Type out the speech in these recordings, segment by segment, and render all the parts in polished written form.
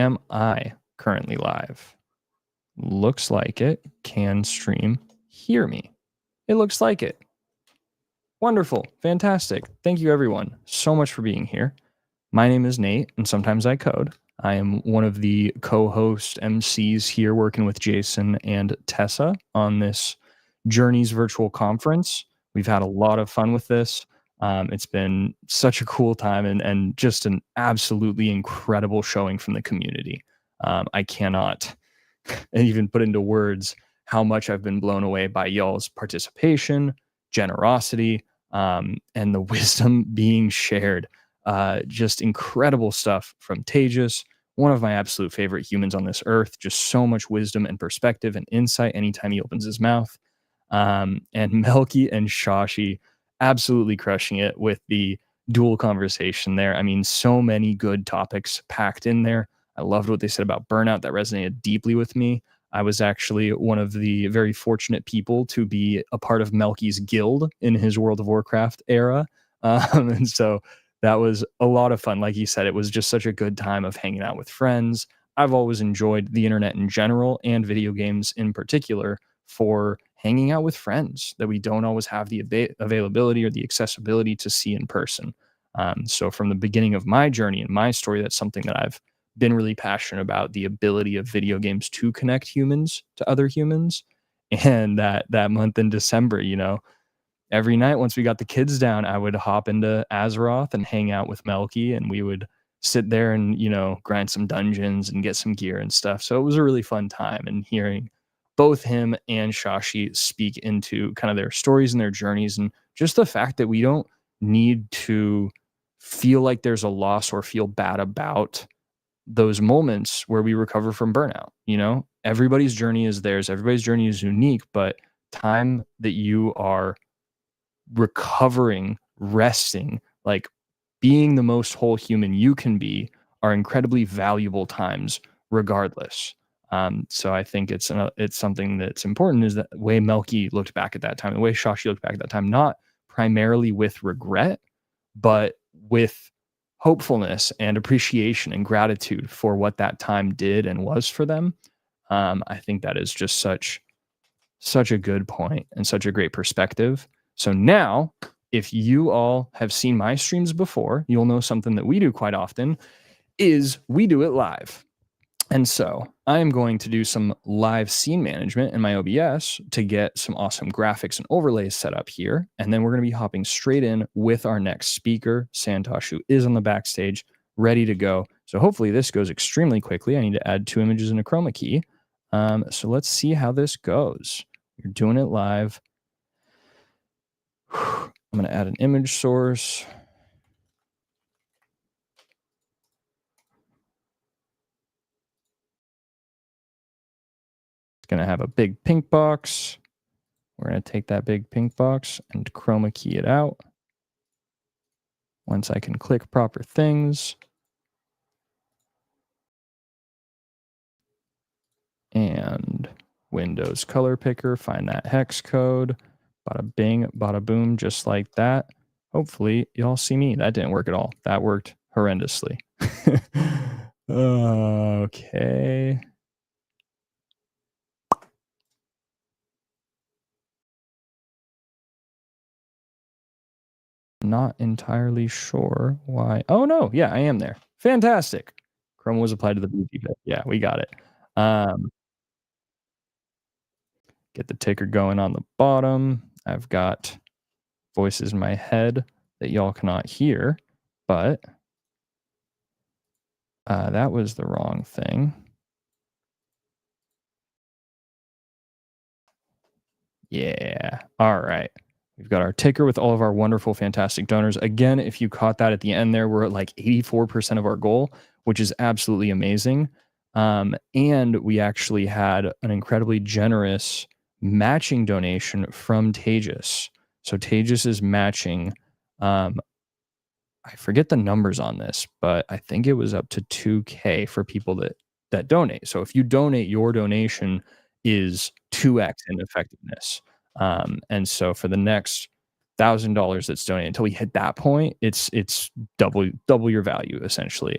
am I currently live? Looks like it. Can stream hear me? It looks like it. Wonderful. Fantastic. Thank you, everyone, so much for being here. My name is Nate, and sometimes I code. I am one of the co host MCs here working with Jason and Tessa on this Journeys virtual conference. We've had a lot of fun with this. It's been such a cool time and just an absolutely incredible showing from the community. I cannot even put into words how much I've been blown away by y'all's participation, generosity, and the wisdom being shared. Just incredible stuff from Tejas, one of my absolute favorite humans on this earth. Just so much wisdom and perspective and insight anytime he opens his mouth. And Melky and Shashi absolutely crushing it with the dual conversation there. I mean, so many good topics packed in there. I loved what they said about burnout. That resonated deeply with me. I was actually one of the very fortunate people to be a part of Melky's guild in his World of Warcraft era. And so that was a lot of fun. Like you said, it was just such a good time of hanging out with friends. I've always enjoyed the internet in general and video games in particular for hanging out with friends that we don't always have the availability or the accessibility to see in person. So, from the beginning of my journey and my story, that's something that I've been really passionate about, the ability of video games to connect humans to other humans. And that month in December, every night once we got the kids down, I would hop into Azeroth and hang out with Melky, and we would sit there and grind some dungeons and get some gear and stuff. So it was a really fun time, and hearing both him and Shashi speak into kind of their stories and their journeys, and just the fact that we don't need to feel like there's a loss or feel bad about those moments where we recover from burnout. Everybody's journey is theirs, everybody's journey is unique, but time that you are recovering, resting, like being the most whole human you can be are incredibly valuable times regardless. So I think it's something that's important, is that the way Melky looked back at that time, the way Shashi looked back at that time, not primarily with regret, but with hopefulness and appreciation and gratitude for what that time did and was for them. I think that is just such a good point and such a great perspective. So now, if you all have seen my streams before, you'll know something that we do quite often is we do it live. And so I am going to do some live scene management in my OBS to get some awesome graphics and overlays set up here. And then we're going to be hopping straight in with our next speaker, Santosh, who is on the backstage, ready to go. So hopefully this goes extremely quickly. I need to add 2 images and a chroma key. So let's see how this goes. You're doing it live. I'm going to add an image source. It's going to have a big pink box. We're going to take that big pink box and chroma key it out. Once I can click proper things. And Windows color picker, find that hex code. Bada bing, bada boom, just like that. Hopefully y'all see me. That didn't work at all. That worked horrendously. Okay. Not entirely sure why. Oh no, yeah, I am there. Fantastic. Chrome was applied to the BG bit. Yeah, we got it. Get the ticker going on the bottom. I've got voices in my head that y'all cannot hear, but that was the wrong thing. Yeah. All right. We've got our ticker with all of our wonderful, fantastic donors. Again, if you caught that at the end there, we're at like 84% of our goal, which is absolutely amazing. And we actually had an incredibly generous matching donation from Tejas. So Tejas is matching, I forget the numbers on this, but I think it was up to 2K for people that donate. So if you donate, your donation is 2x in effectiveness. And so for the next $1,000 that's donated until we hit that point, it's double your value essentially.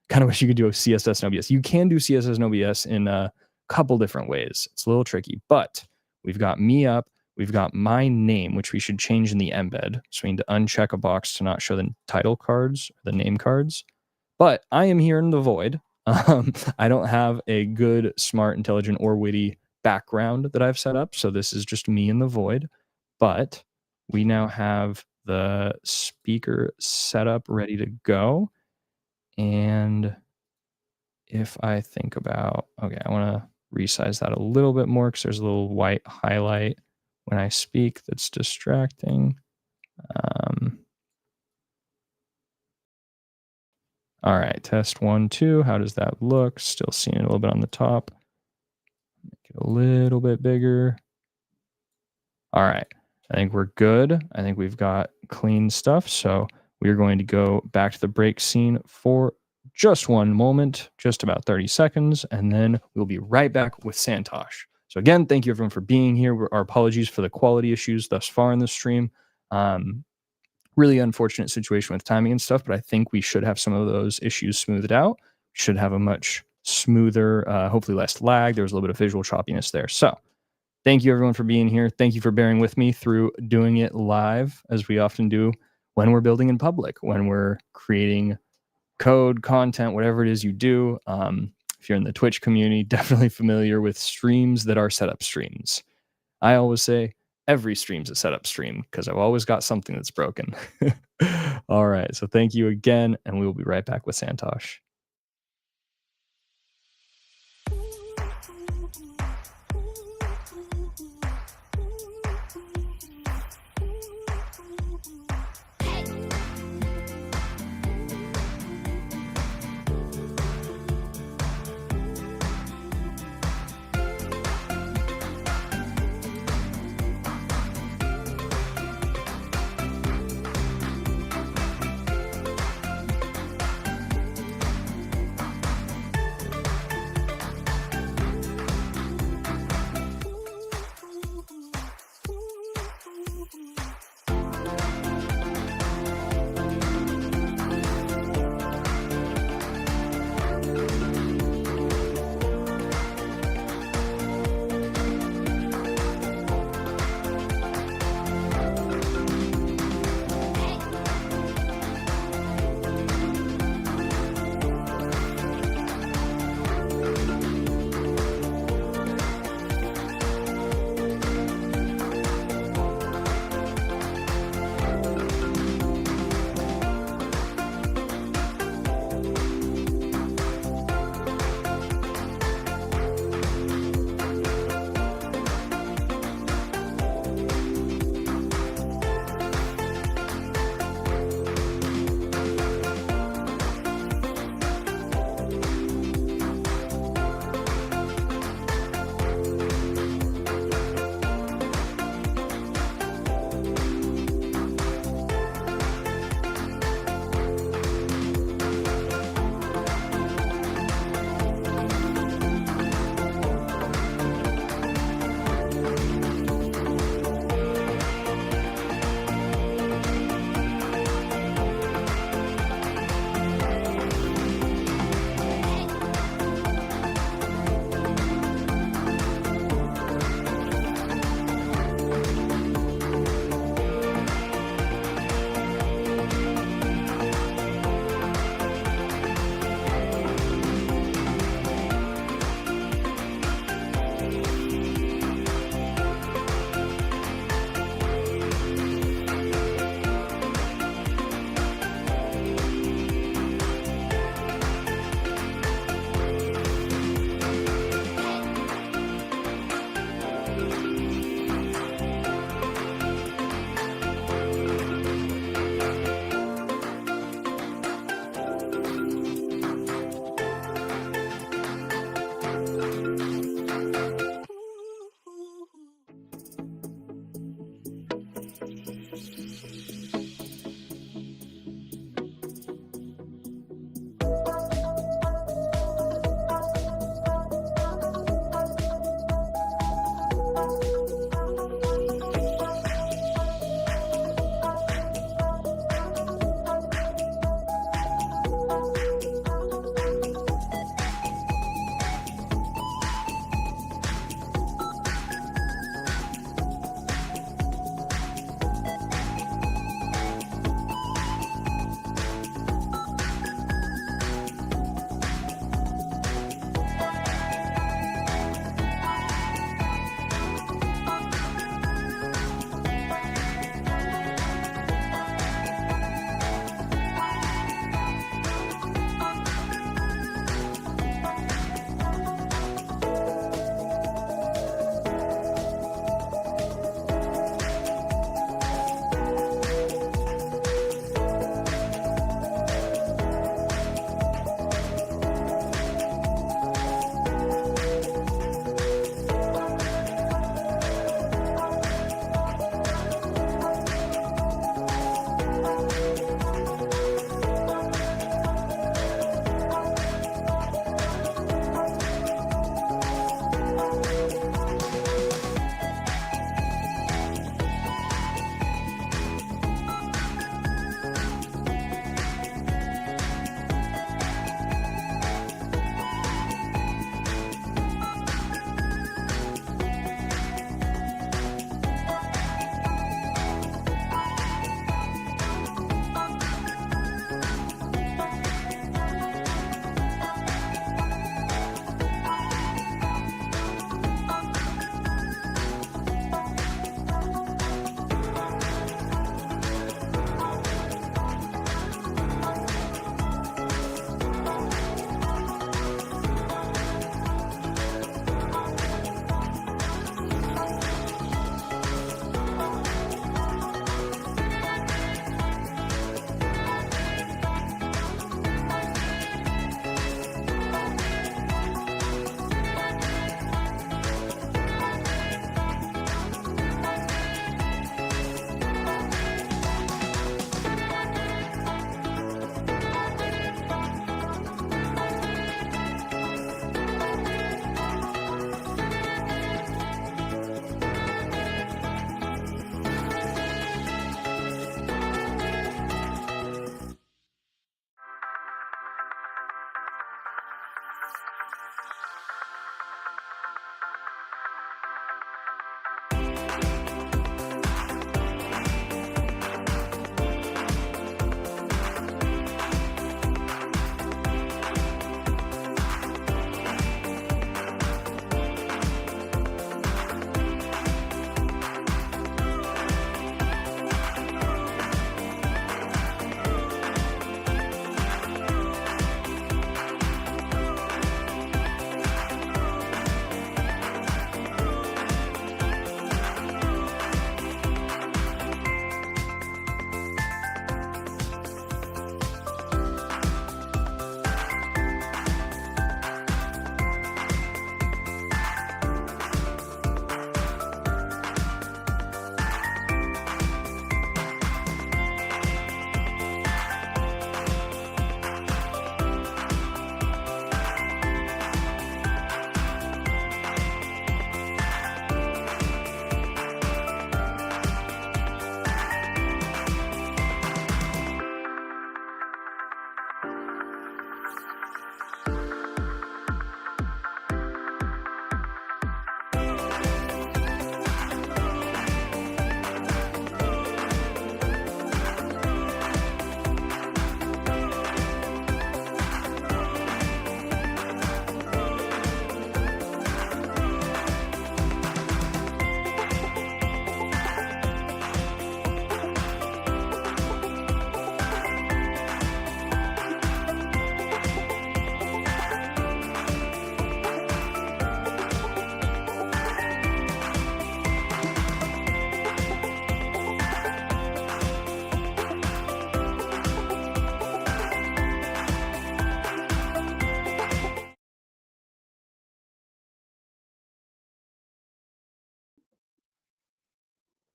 kind of wish you could do a CSS and OBS. You can do CSS and OBS in a couple different ways. It's a little tricky, but we've got me up. We've got my name, which we should change in the embed. So we need to uncheck a box to not show the title cards, or the name cards. But I am here in the void. I don't have a good, smart, intelligent, or witty background that I've set up. So this is just me in the void. But we now have the speaker set up, ready to go. And if I think about, okay, I want to resize that a little bit more because there's a little white highlight when I speak that's distracting. All right, test 1, 2. How does that look? Still seeing it a little bit on the top. Make it a little bit bigger. All right, I think we're good. I think we've got clean stuff. So we're going to go back to the break scene for just one moment, just about 30 seconds, and then we'll be right back with Santosh. So again, thank you everyone for being here. Our apologies for the quality issues thus far in the stream. Really unfortunate situation with timing and stuff, but I think we should have some of those issues smoothed out. We should have a much smoother, hopefully less lag. There was a little bit of visual choppiness there. So thank you everyone for being here. Thank you for bearing with me through doing it live, as we often do when we're building in public, when we're creating code, content, whatever it is you do. If you're in the Twitch community, definitely familiar with streams that are setup streams. I always say every stream's a setup stream because I've always got something that's broken. All right, so thank you again, and we will be right back with Santosh.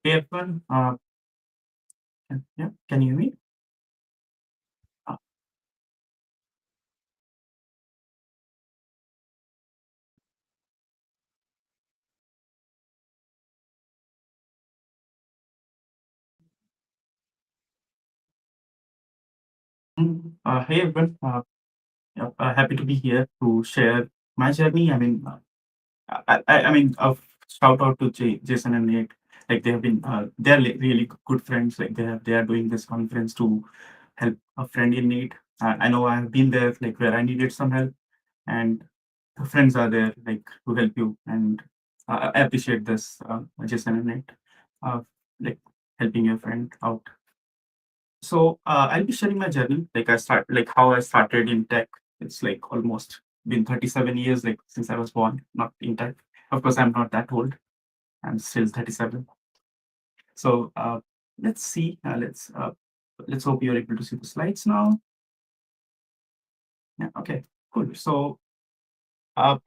Hey everyone, yeah, can you hear me? Uh, hey everyone, yeah, happy to be here to share my journey. Shout out to Jason and Nate. Like they have been, they're really good friends. Like they are doing this conference to help a friend in need. I know I have been there, like where I needed some help, and the friends are there, like to help you. And I appreciate this, Jason and Nate, uh, like helping your friend out. So I'll be sharing my journey, like how I started in tech. It's like almost been 37 years, like since I was born, not in tech. Of course, I'm not that old. I'm still 37. So let's see. Let's hope you're able to see the slides now. Yeah. Okay. Cool. So a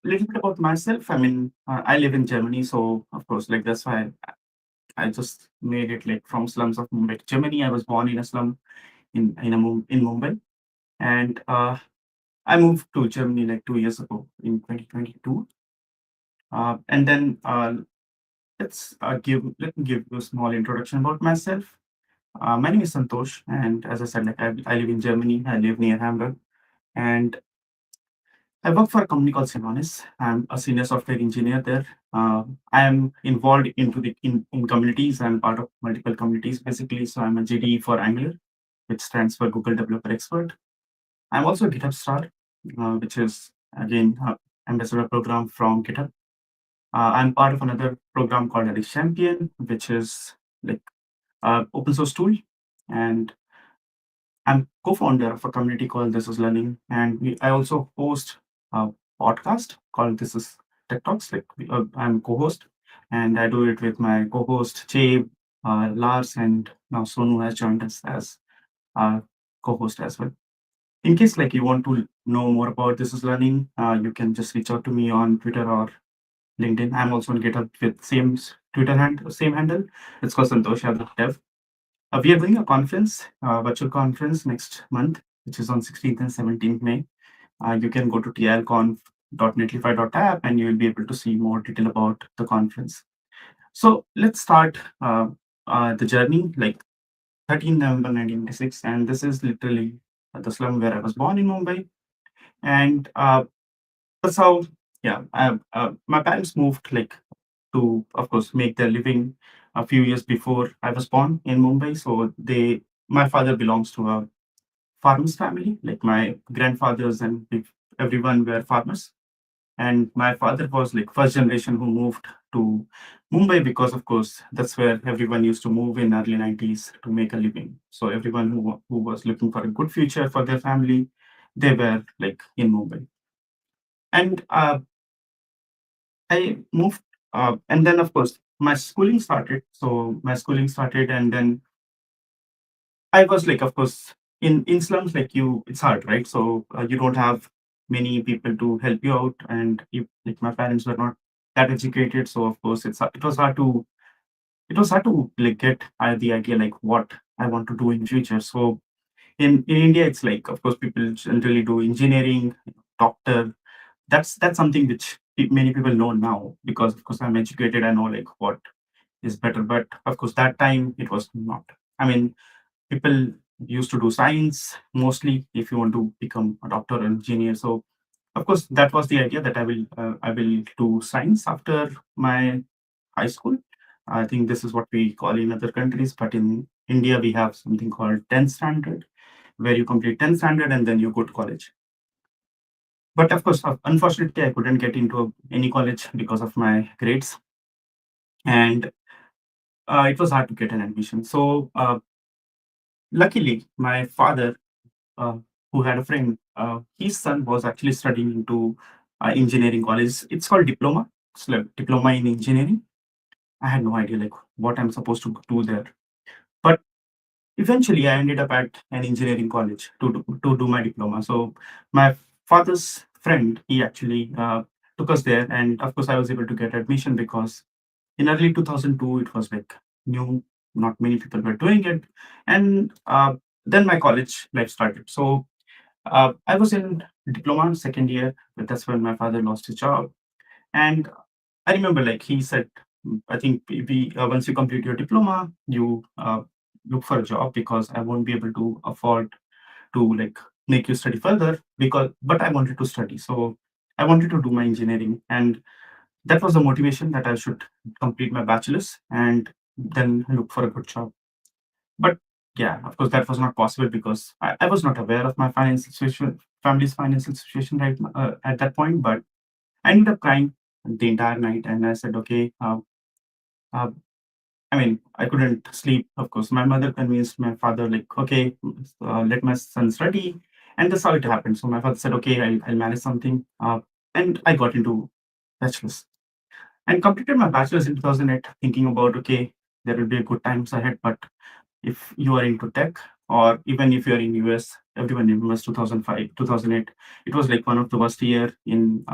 little bit about myself. I live in Germany, so of course, like that's why I just made it like from slums of Mumbai to Germany. I was born in a slum in Mumbai, and I moved to Germany like 2 years ago in 2022. And then let me give you a small introduction about myself. My name is Santosh, and as I said, I live in Germany. I live near Hamburg, and I work for a company called Simonis. I'm a senior software engineer there. I am involved in communities. I'm part of multiple communities basically. So I'm a JDE for Angular, which stands for Google Developer Expert. I'm also a GitHub star, which is again ambassador program from GitHub. I'm part of another program called Alex Champion, which is like open source tool, and I'm co-founder of a community called This Is Learning, and I also host a podcast called This Is Tech Talks. I'm co-host, and I do it with my co-host Jay, Lars, and now Sonu has joined us as co-host as well. In case like you want to know more about This Is Learning, you can just reach out to me on Twitter or LinkedIn. I'm also on GitHub with same handle. It's called Santosh Yadav Dev. We are doing a conference, virtual conference next month, which is on 16th and 17th May. You can go to tlconf.netlify.app and you will be able to see more detail about the conference. So let's start the journey like 13 November 1996. And this is literally the slum where I was born in Mumbai. And that's how, yeah, my parents moved like to, of course, make their living a few years before I was born in Mumbai. My father belongs to a farmers family, like my grandfathers and everyone were farmers. And my father was like first generation who moved to Mumbai because, of course, that's where everyone used to move in early 90s to make a living. So everyone who was looking for a good future for their family, they were like in Mumbai. And I moved, and then of course my schooling started. So my schooling started, and then I was like, of course, in slums, like it's hard, right? So you don't have many people to help you out, and like my parents were not that educated, so of course it was hard to like get the idea like what I want to do in future. So in India, it's like, of course, people generally do engineering, doctor. That's something which many people know now because, of course, I'm educated. I know like what is better, but of course, that time it was not. I mean, people used to do science mostly if you want to become a doctor or engineer. So of course that was the idea that I will do science after my high school. I think this is what we call in other countries, but in India we have something called 10th standard, where you complete 10th standard and then you go to college. But of course, unfortunately, I couldn't get into any college because of my grades, and it was hard to get an admission. So luckily, my father, uh, who had a friend, his son was actually studying into engineering college. It's called diploma. It's like diploma in engineering. I had no idea like what I'm supposed to do there. But eventually, I ended up at an engineering college to do my diploma. So my father's friend, he actually took us there, and of course, I was able to get admission because in early 2002, it was like new, not many people were doing it. And then my college life started. So I was in diploma second year, but that's when my father lost his job. And I remember, like he said, I think once you complete your diploma, you look for a job because I won't be able to afford to like make you study further because, but I wanted to study, so I wanted to do my engineering, and that was the motivation that I should complete my bachelor's and then look for a good job. But yeah, of course, that was not possible because I was not aware of my financial situation, family's financial situation at that point. But I ended up crying the entire night, and I said, okay. Uh, I mean, I couldn't sleep. Of course, my mother convinced my father, like, okay, let my son study, and that's how it happened. So my father said, okay, I'll manage something, and I got into bachelor's and completed my bachelor's in 2008, thinking about, okay, there will be a good times ahead. But if you are into tech, or even if you're in US, everyone remembers 2005, 2008. It was like one of the worst year in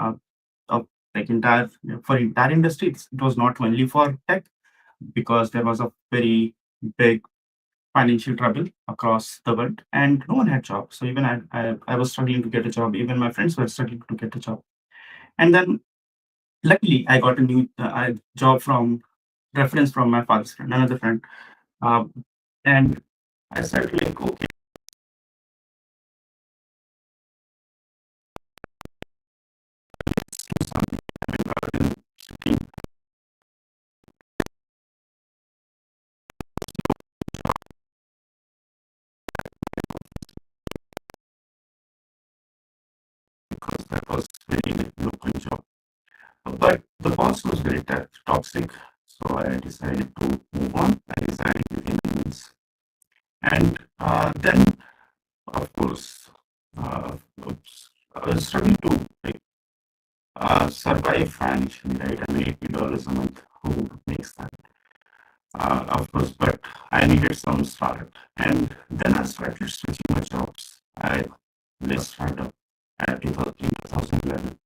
of like entire for entire industries. It was not only for tech because there was a very big financial trouble across the world and no one had jobs. So even I was struggling to get a job. Even my friends were struggling to get a job. And then luckily I got a new job from reference from my father's friend, another friend. Um, and I started like, okay, do something. I mean, rather than sitting because that was very like, local job. But the boss was very toxic. So I decided to move on. I resigned within months. And then, of course, oops, I was struggling to like survive financially, right? I mean, $80 a month. Who makes that? Of course, but I needed some start, and then I started switching my jobs. I list startup at 2011.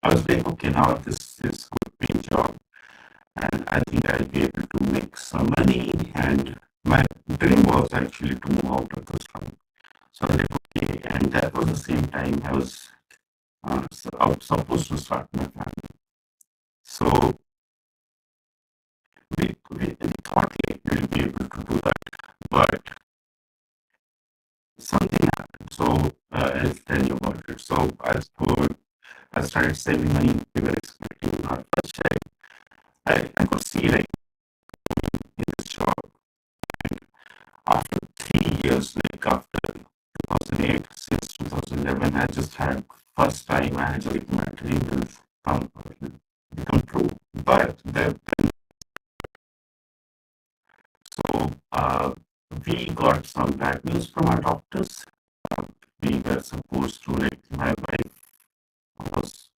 I was like, okay, now this is good paying job, and I think I'll be able to make some money. And my dream was actually to move out of the slum. So I was like, okay, and that was the same time I was I was supposed to start my family. So we thought like we'll be able to do that, but something happened. So I'll tell you about it. So I started saving money. We were expecting our first check. I could see like in this job after 3 years, like after 2008, since 2011, I just had first time I had like my dream will come become true. But then so we got some bad news from our doctors. Uh, we were supposed to like my wife was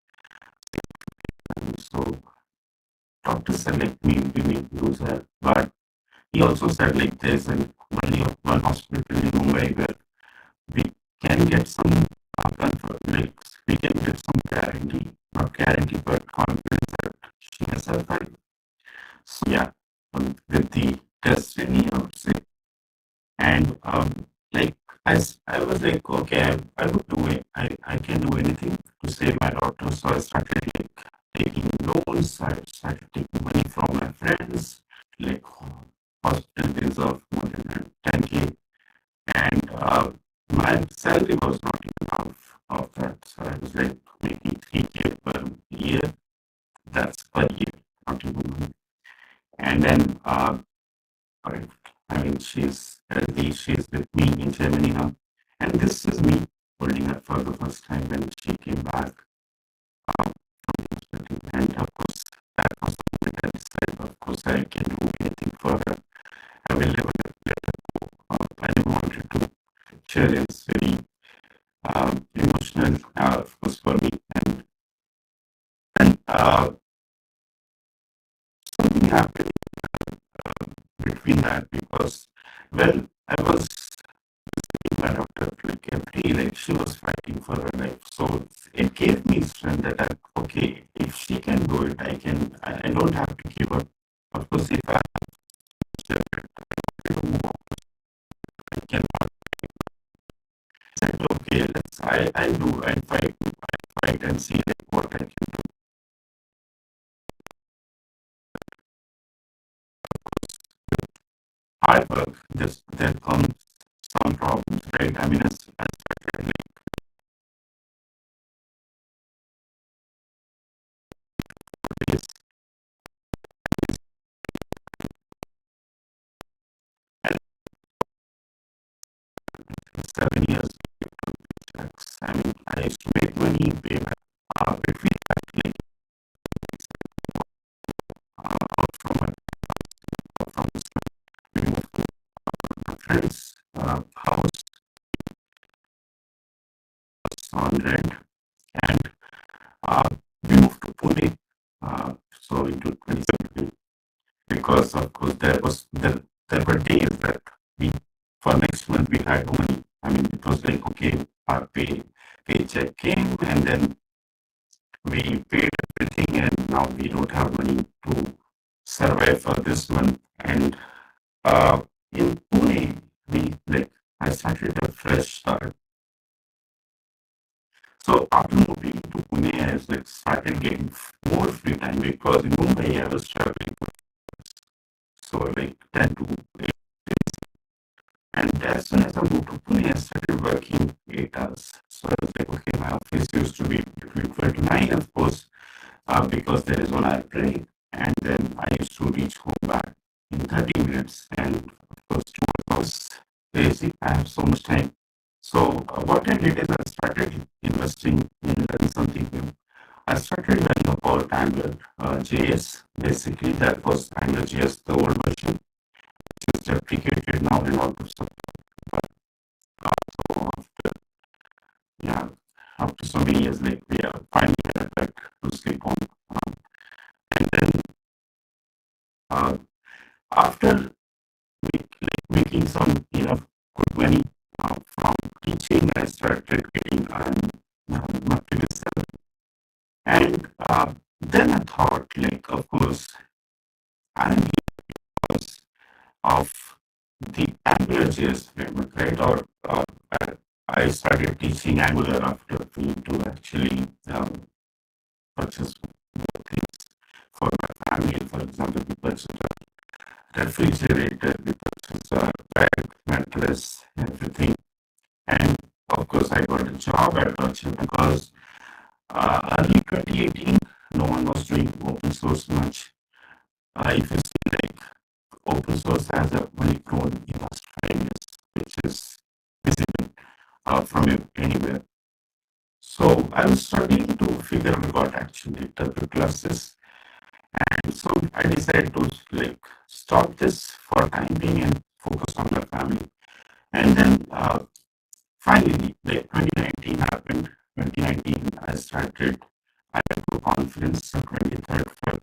so doctor said like we need to lose her. But he also said like there's only one hospital in Mumbai where we can get some like we can get some guarantee, not guarantee but confidence that she has survived. So yeah, with the destiny I would say. And like I was like okay I would do it. I can do anything to save my daughter. So I started like taking loans. I started taking money from my friends, like hospital bills of more than 10K. And my salary was not even half of that. So I was like making 3K per year. That's per year, not even money. And then Correct. I mean, she's healthy. She's with me in Germany now. And this is me holding her for the first time when she came back from the hospital. And of course, that was the moment I decided, of course, I can do anything for her. I will never let her go. I never wanted to share. It's very emotional, of course, for me. And something happened between that because when I was my doctor like every like she was fighting for her life. So it gave me strength that okay, if she can do it, I can. I don't have to give up. course, if I said I cannot, said, okay, I do, I fight and see like what I can do. Hard work, just there comes some problems, right? I mean, as it's 7 years. I mean, I used to make money, pay back, between actually out from from we moved to my friend's house on rent, and uh, we moved to Pune. So into 2017, because of course there were days that we for next month we had no money. I mean, it was like okay, our paycheck came and then we paid everything, and now we don't have money to survive for this month. And uh, in Pune, we like I started a fresh start. So after moving to Pune, I was like started getting more free time because in Mumbai I was traveling so like 10 to 8. And as soon as I moved to Pune, I started working 8 hours. So I was like, okay, my office used to be between 12 to 9, of course, because there is 1 hour break. And then I used to reach home back in 30 minutes. And of course, 2 hours basic. I have so much time. So what I did is I started investing in learning something new. I started learning about Angular JS. Basically, that was Angular JS, the old version, which is deprecated now and all the stuff. But so after, yeah, after so many years, like we are finally had that to sleep on. And then uh, after making some good money from teaching, I started getting monthly salary. And then I thought, like, of course, I'm because of the Angular JS framework, right? Or I started teaching Angular after me to actually purchase more things for my family. For example, we purchased a refrigerator, we purchased a bed, mattress, everything. And of course, I got a job at Deutsche because early 2018, no one was doing open source much. If you see, like, open source has only grown in the last 5 years, which is visible from anywhere. So I was struggling to figure out what actually the classes, and so I decided to like stop this for time being and focus on my family. And then finally, like 2019 happened. 2019, I started. I went to a conference on 23rd Feb,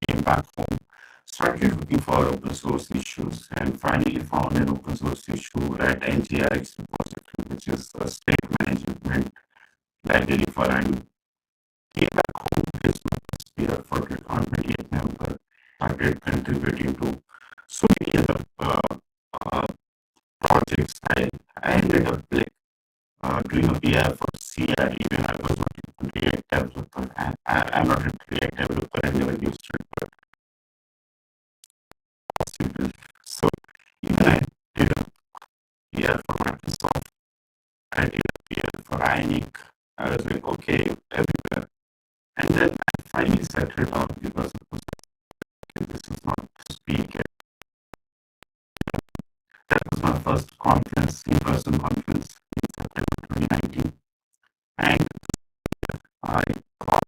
came back home, started looking for open source issues, and finally found an open source issue at NGRX repository, which is a state management library for Android. Came back home this month, we are for on 28th November, started contributing to so many other uh, projects. I ended up like doing a PR for CRE when I was working on React developer. I'm not a React developer, I never used it, but simple. So even I did a PR for Microsoft, I did a PR for Ionic. I was like, okay, everywhere. And then I finally settled down because it was okay, this is not to speak. That was my first conference, in-person conference in September 2019. And I got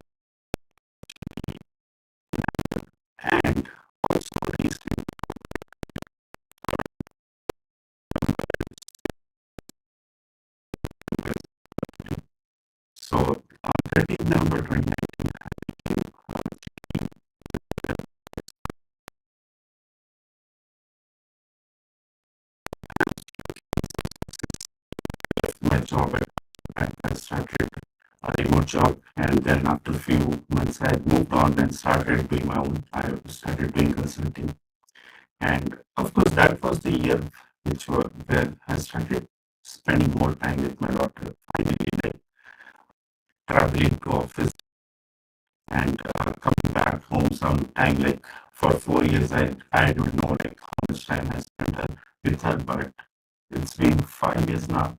and also listening. So on 13th November 2019, I became my job at I started a remote job. And then after a few months, I moved on and started doing my own. I started doing consulting. And of course, that was the year where I started spending more time with my daughter. Finally, like traveling to office and coming back home sometime. Like for 4 years, I don't know like how much time I spent with her, but it's been 5 years now.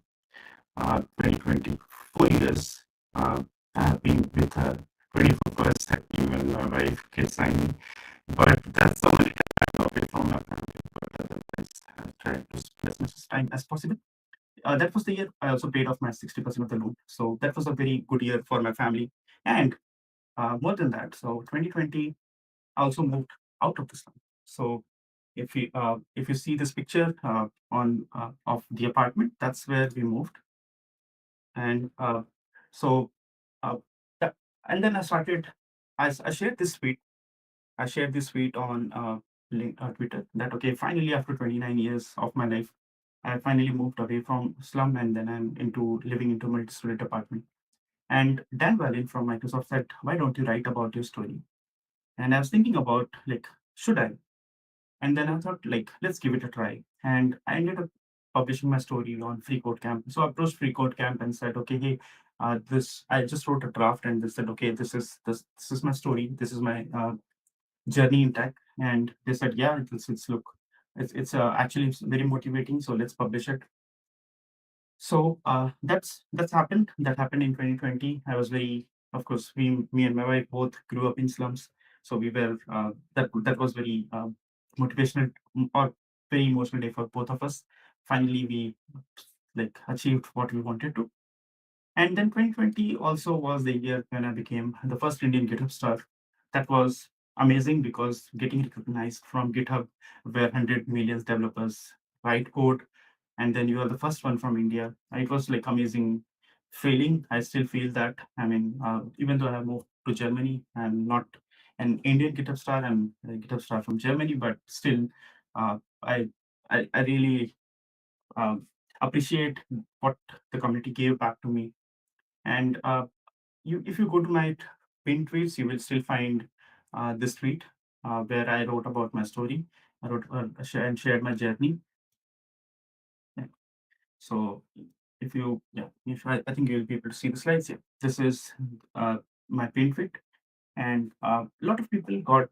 2020, 4 years. I have been with her 24 hours, even my wife, kids, I mean. But that's the only time I'm away from my family. But otherwise, I try to spend as much time as possible. That was the year I also paid off my 60% of the loan. So that was a very good year for my family. And more than that, so 2020, I also moved out of the slum. So if you see this picture on of the apartment, that's where we moved. And so uh, that, and then I started. I shared this tweet. I shared this tweet on Twitter that okay, finally after 29 years of my life, I finally moved away from slum and then I'm into living into multi-student apartment. And Dan Vallin from Microsoft said, "Why don't you write about your story?" And I was thinking about like, should I? And then I thought, like, let's give it a try. And I ended up publishing my story on Free Code Camp. So I approached Free Code Camp and said, okay, hey, this I just wrote a draft, and they said, okay, this is my story. This is my journey in tech. And they said, yeah, it's look, it's actually it's very motivating. So let's publish it. So that's happened. That happened in 2020. I was very, of course, me and my wife both grew up in slums, so we were that was very motivational or very emotional day for both of us. Finally, we like achieved what we wanted to. And then 2020 also was the year when I became the first Indian GitHub star. That was amazing because getting recognized from GitHub, where 100 million developers write code, and then you are the first one from India. It was like amazing feeling. I still feel that. I mean, even though I have moved to Germany, I'm not an Indian GitHub star. I'm a GitHub star from Germany, but still, uh, I, I really um, appreciate what the community gave back to me. And if you go to my pinned tweets, you will still find this tweet where I wrote about my story. I wrote and shared my journey. Yeah. So if you, yeah, if I think you'll be able to see the slides here. This is uh, my pinned tweet, and a lot of people got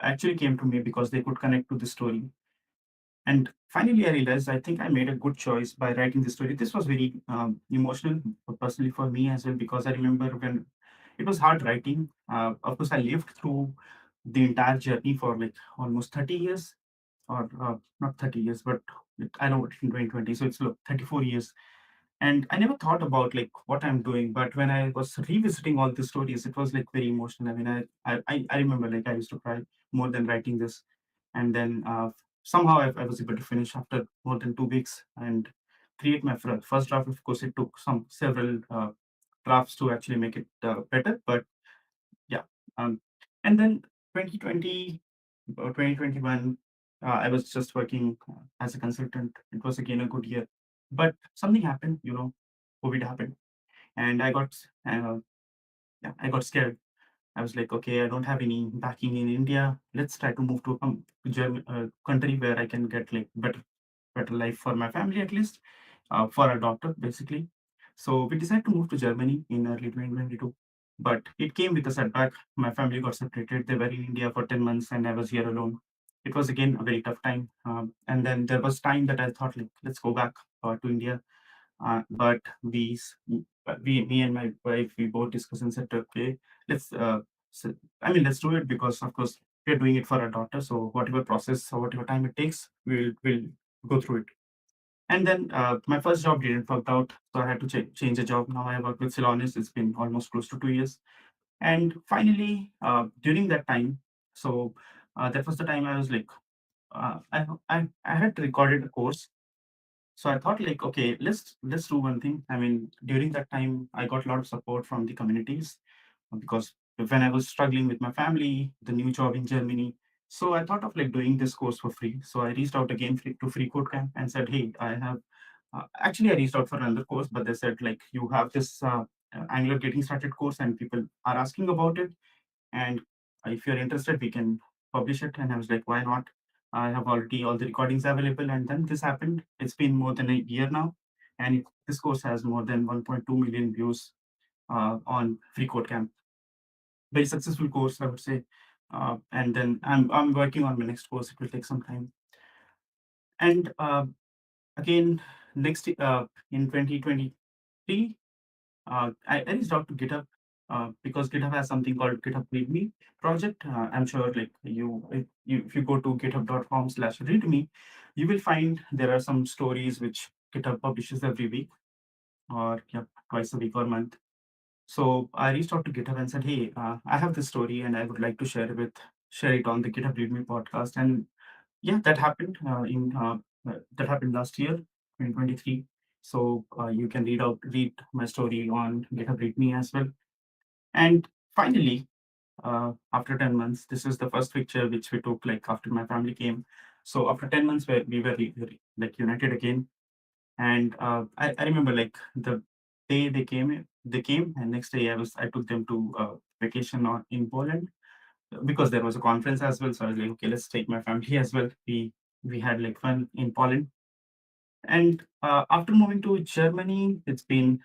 actually came to me because they could connect to the story. And finally, I realized I think I made a good choice by writing this story. This was very emotional, personally for me as well, because I remember when it was hard writing. Of course, I lived through the entire journey for like almost 30 years, or not 30 years, but I know it in 2020, so it's look 34 years. And I never thought about like what I'm doing, but when I was revisiting all the stories, it was like very emotional. I mean, I remember like I used to cry more than writing this. And then somehow I was able to finish after more than 2 weeks and create my first draft. Of course, it took some several drafts to actually make it better, but yeah. Um, and then 2020 or 2021, I was just working as a consultant. It was again a good year, but something happened. COVID happened, and yeah, I got scared. I was like, okay, I don't have any backing in India. Let's try to move to a German country where I can get like better life for my family at least, for a doctor basically. So we decided to move to Germany in early 2022, but it came with a setback. My family got separated. They were in India for 10 months, and I was here alone. It was again a very tough time. And then there was time that I thought like, let's go back to India. But me and my wife, we both discussed and said, okay, let's, let's do it because, of course, we're doing it for our daughter. So whatever process or whatever time it takes, we'll go through it. And then my first job didn't work out, so I had to change a job. Now I work with Celonis. It's been almost close to 2 years. And finally, during that time, so that was the time I was like, I had recorded a course, so I thought like, okay, let's do one thing. I mean, during that time, I got a lot of support from the communities because when I was struggling with my family, the new job in Germany, so I thought of like doing this course for free. So I reached out again to Free Code Camp and said, hey, I have. Actually, I reached out for another course, but they said like you have this. Angular getting started course, and people are asking about it. And if you're interested, we can publish it. And I was like, why not? I have already all the recordings available. And then this happened. It's been more than a year now, and this course has more than 1.2 million views on Free Code Camp. Very successful course, I would say. And then I'm working on my next course. It will take some time. And again, next in 2023, I reached out to GitHub because GitHub has something called GitHub README project. I'm sure, like if you go to github.com/readme, you will find there are some stories which GitHub publishes every week, or yeah, twice a week or month. So I reached out to GitHub and said, "Hey, I have this story and I would like to share it on the GitHub README podcast." And yeah, that happened that happened last year, 2023. So you can read my story on GitHub README as well. And finally, after 10 months, this is the first picture which we took like after my family came. So after 10 months, where we were like united again. And I remember like the day they came, and next day I took them to vacation in Poland because there was a conference as well. So I was like, okay, let's take my family as well. We had like fun in Poland. And after moving to Germany, it's been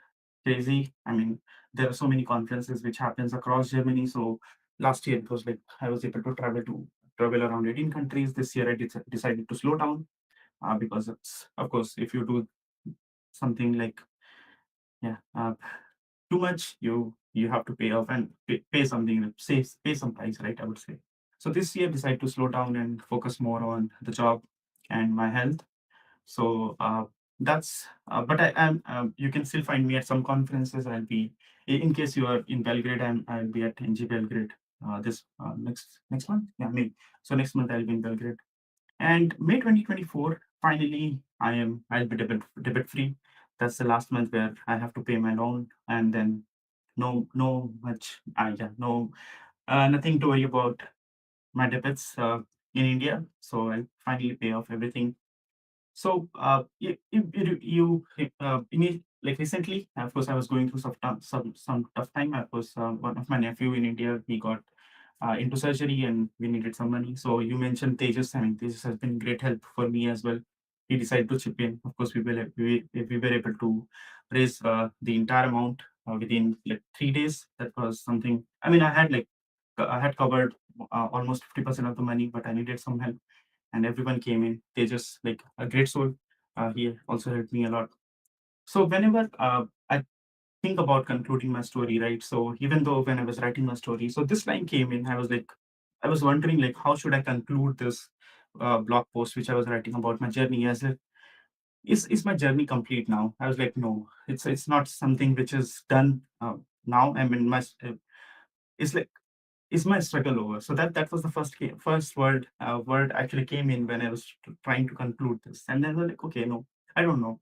crazy. I mean, there are so many conferences which happens across Germany. So last year it was like I was able to travel around 18 countries. This year I decided to slow down because it's, of course, if you do something like yeah too much, you have to pay off and pay something, pay some price, right? I would say. So this year decided to slow down and focus more on the job and my health. So that's but I am you can still find me at some conferences. I'll be in case you are in Belgrade. I'll be at NG Belgrade this next month. Yeah, May. So next month I'll be in Belgrade. And May 2024, finally I'll be debit free. That's the last month where I have to pay my loan, and then no much yeah, no nothing to worry about my debits in India. So I'll finally pay off everything. So, like recently, of course, I was going through some tough time. Of course, one of my nephew in India, he got into surgery, and we needed some money. So you mentioned Tejas. I mean, Tejas has been great help for me as well. He decided to chip in. Of course, we were able to raise the entire amount within like 3 days. That was something. I mean, I had covered almost 50% of the money, but I needed some help, and everyone came in. They just like a great soul. He also helped me a lot. So whenever I think about concluding my story, right? So even though when I was writing my story, so this line came in, I was wondering like, how should I conclude this blog post which I was writing about my journey? As if is my journey complete now? I was like, no, it's not something which is done now. I mean, it's like, is my struggle over? So that was the first word actually came in when I was trying to conclude this, and then I was like, okay, no, I don't know,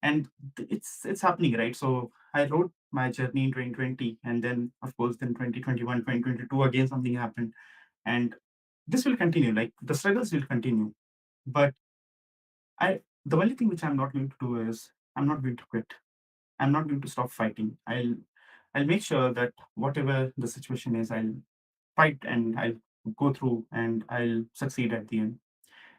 and it's happening, right? So I wrote my journey in 2020, and then of course then 2021, 2022 again something happened, and this will continue. Like the struggles will continue, but I the only thing which I'm not going to do is I'm not going to quit. I'm not going to stop fighting. I'll make sure that whatever the situation is, I'll fight and I'll go through and I'll succeed at the end.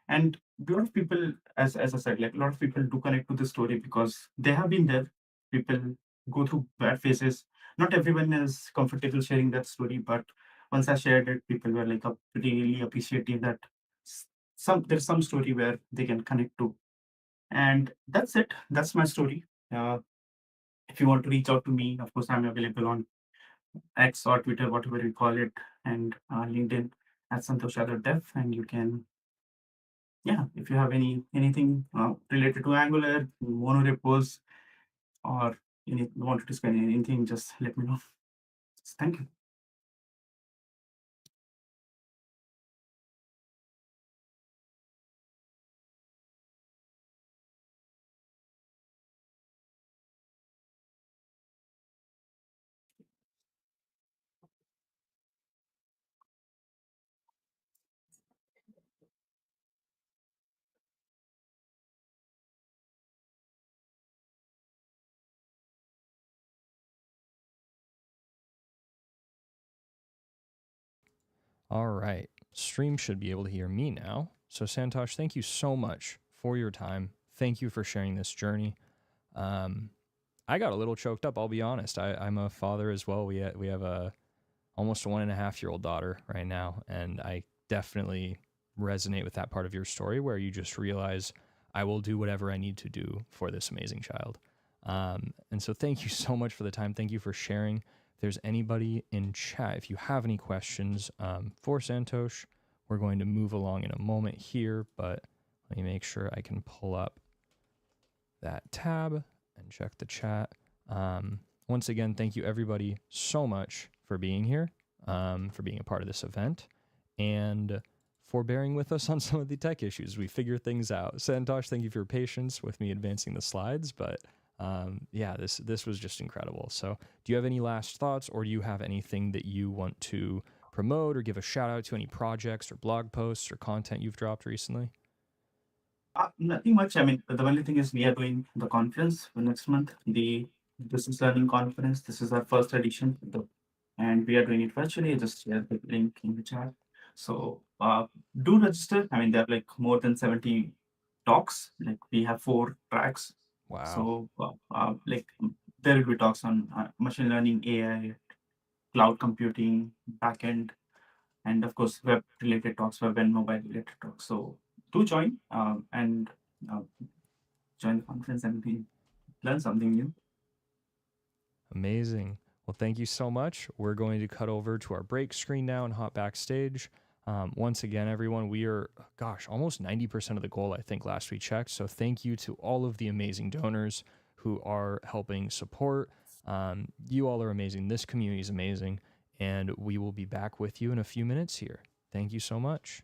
And a lot of people, as I said, like a lot of people do connect to this story because they have been there. People go through bad phases. Not everyone is comfortable sharing that story, but once I shared it, people were like really appreciative that there's some story where they can connect to. And that's it. That's my story. Uh, if you want to reach out to me, of course, I'm available on X or Twitter, whatever you call it, and LinkedIn at Santosh Yadav Dev. And you can, yeah, if you have anything related to Angular, monorepos, or want to discuss anything, just let me know. Thank you. All right. Stream should be able to hear me now. So, Santosh, thank you so much for your time. Thank you for sharing this journey. I got a little choked up, I'll be honest. I'm a father as well. We have a almost a 1.5-year-old daughter right now, and I definitely resonate with that part of your story where you just realize I will do whatever I need to do for this amazing child. And so thank you so much for the time. Thank you for sharing. If there's anybody in chat, if you have any questions for Santosh, we're going to move along in a moment here, but let me make sure I can pull up that tab and check the chat. Once again, thank you everybody so much for being here, for being a part of this event, and for bearing with us on some of the tech issues. We figure things out. Santosh, thank you for your patience with me advancing the slides, but yeah, this was just incredible. So do you have any last thoughts, or do you have anything that you want to promote or give a shout out to, any projects or blog posts or content you've dropped recently? Nothing much. I mean, the only thing is we are doing the conference for next month, the business learning conference. This is our first edition, and we are doing it virtually. I just share the link in the chat. So do register. I mean, there are like more than 70 talks. Like we have 4 tracks. Wow. So there will be talks on machine learning, AI, cloud computing, backend, and of course web related talks, web and mobile related talks. So do join and uh, join the conference and learn something new. Amazing. Well, thank you so much. We're going to cut over to our break screen now and hop backstage. Once again, everyone, we are, gosh, almost 90% of the goal, I think, last we checked. So thank you to all of the amazing donors who are helping support. You all are amazing. This community is amazing. And we will be back with you in a few minutes here. Thank you so much.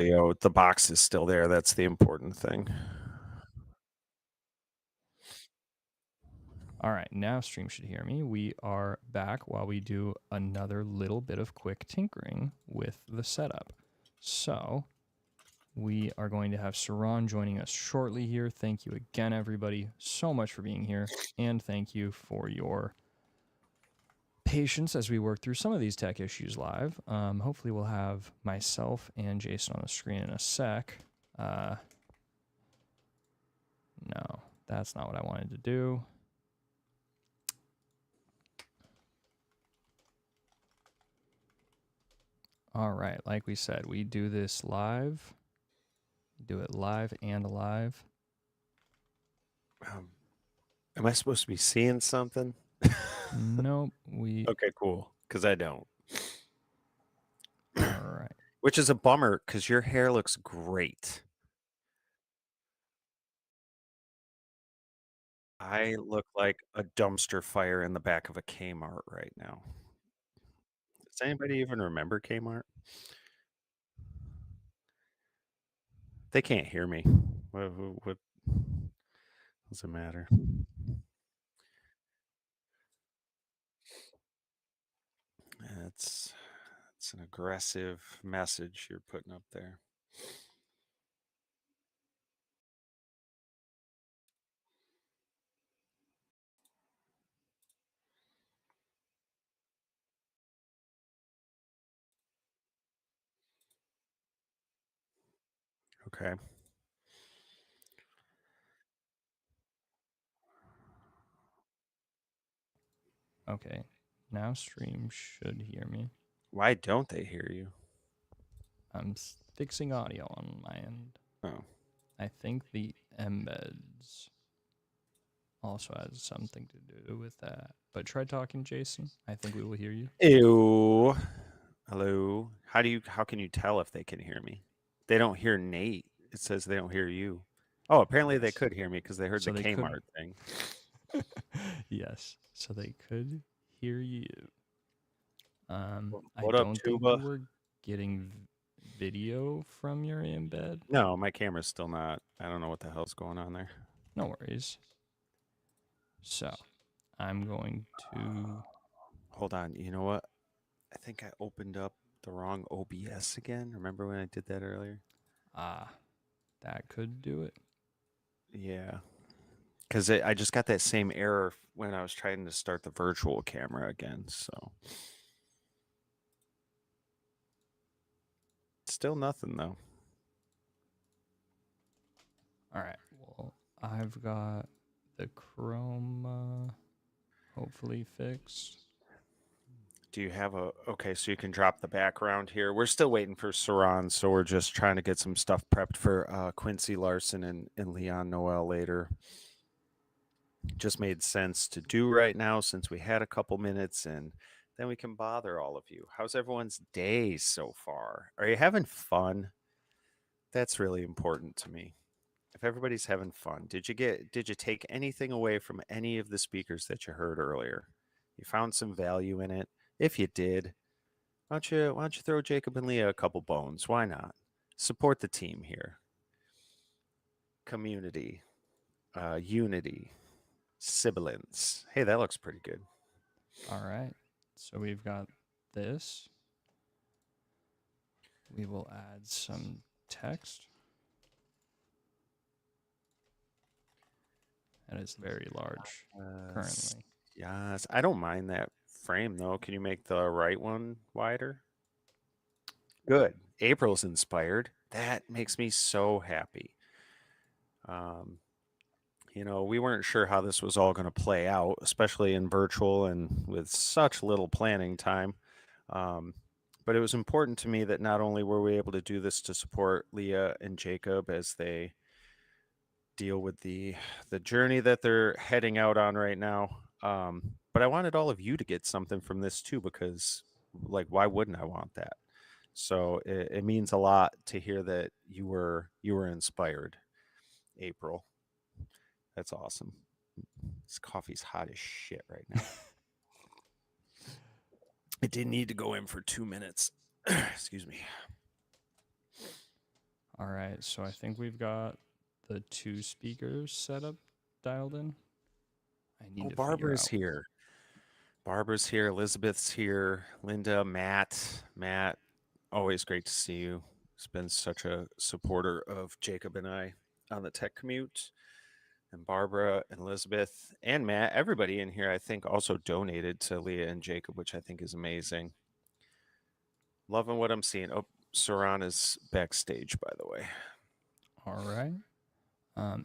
The box is still there. That's the important thing. All right, now stream should hear me. We are back while we do another little bit of quick tinkering with the setup. So we are going to have Saran joining us shortly here. Thank you again, everybody, so much for being here. And thank you for your patience as we work through some of these tech issues live. Hopefully we'll have myself and Jason on the screen in a sec. No, that's not what I wanted to do. All right, like we said, we do this live. Do it live and live. Am I supposed to be seeing something? Nope, we. Okay, cool. Because I don't. All right. Which is a bummer because your hair looks great. I look like a dumpster fire in the back of a Kmart right now. Does anybody even remember Kmart? They can't hear me. What does it matter? It's an aggressive message you're putting up there. Okay. Okay. Now stream should hear me. Why don't they hear you? I'm fixing audio on my end. Oh. I think the embeds also has something to do with that. But try talking, Jason. I think we will hear you. Ew. Hello. How can you tell if they can hear me? They don't hear Nate. It says they don't hear you. Oh, apparently they Yes. could hear me because they heard So the they could- Kmart thing. Yes. So they could hear you. I What up, don't think Tuba? we're getting video from your embed. No, my camera's still not. I don't know what the hell's going on there. No worries. So I'm going to. Hold on. You know what? I think I opened up the wrong OBS again. Remember when I did that earlier? That could do it. Yeah. Because I just got that same error when I was trying to start the virtual camera again. So still nothing though. All right. Well, I've got the chroma hopefully fixed. Do you have a okay? So you can drop the background here. We're still waiting for Saran, so we're just trying to get some stuff prepped for Quincy Larson and Leon Noel later. Just made sense to do right now since we had a couple minutes, and then we can bother all of you. How's everyone's day so far? Are you having fun? That's really important to me. If everybody's having fun, did you take anything away from any of the speakers that you heard earlier? You found some value in it? If you did, why don't you throw Jacob and Leah a couple bones? Why not? Support the team here. Community, unity, sibilance. Hey, that looks pretty good. All right. So we've got this. We will add some text. That is very large currently. Yes, I don't mind that frame though. Can you make the right one wider? Good. April's inspired. That makes me so happy. Um, we weren't sure how this was all going to play out, especially in virtual and with such little planning time. Um, but it was important to me that not only were we able to do this to support Leah and Jacob as they deal with the journey that they're heading out on right now, but I wanted all of you to get something from this too, because like, why wouldn't I want that? So it means a lot to hear that you were inspired, April. That's awesome. This coffee's hot as shit right now. It didn't need to go in for 2 minutes. Excuse me. All right, so I think we've got the 2 speakers set up, dialed in. I need Oh, to figure Barbara's out. here. Barbara's here. Elizabeth's here. Linda, Matt, always great to see you. He's been such a supporter of Jacob and I on the Tech Commute. And Barbara and Elizabeth and Matt, everybody in here, I think, also donated to Leah and Jacob, which I think is amazing. Loving what I'm seeing. Oh, Saran is backstage, by the way. All right.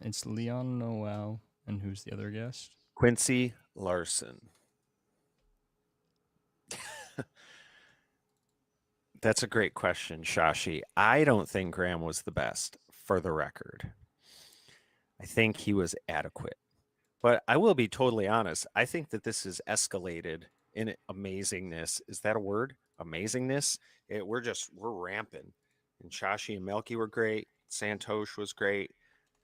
It's Leon Noel, and who's the other guest? Quincy Larson. That's a great question, Shashi. I don't think Graham was the best, for the record. I think he was adequate. But I will be totally honest. I think that this has escalated in amazingness. Is that a word? Amazingness? We're ramping. And Shashi and Melky were great. Santosh was great.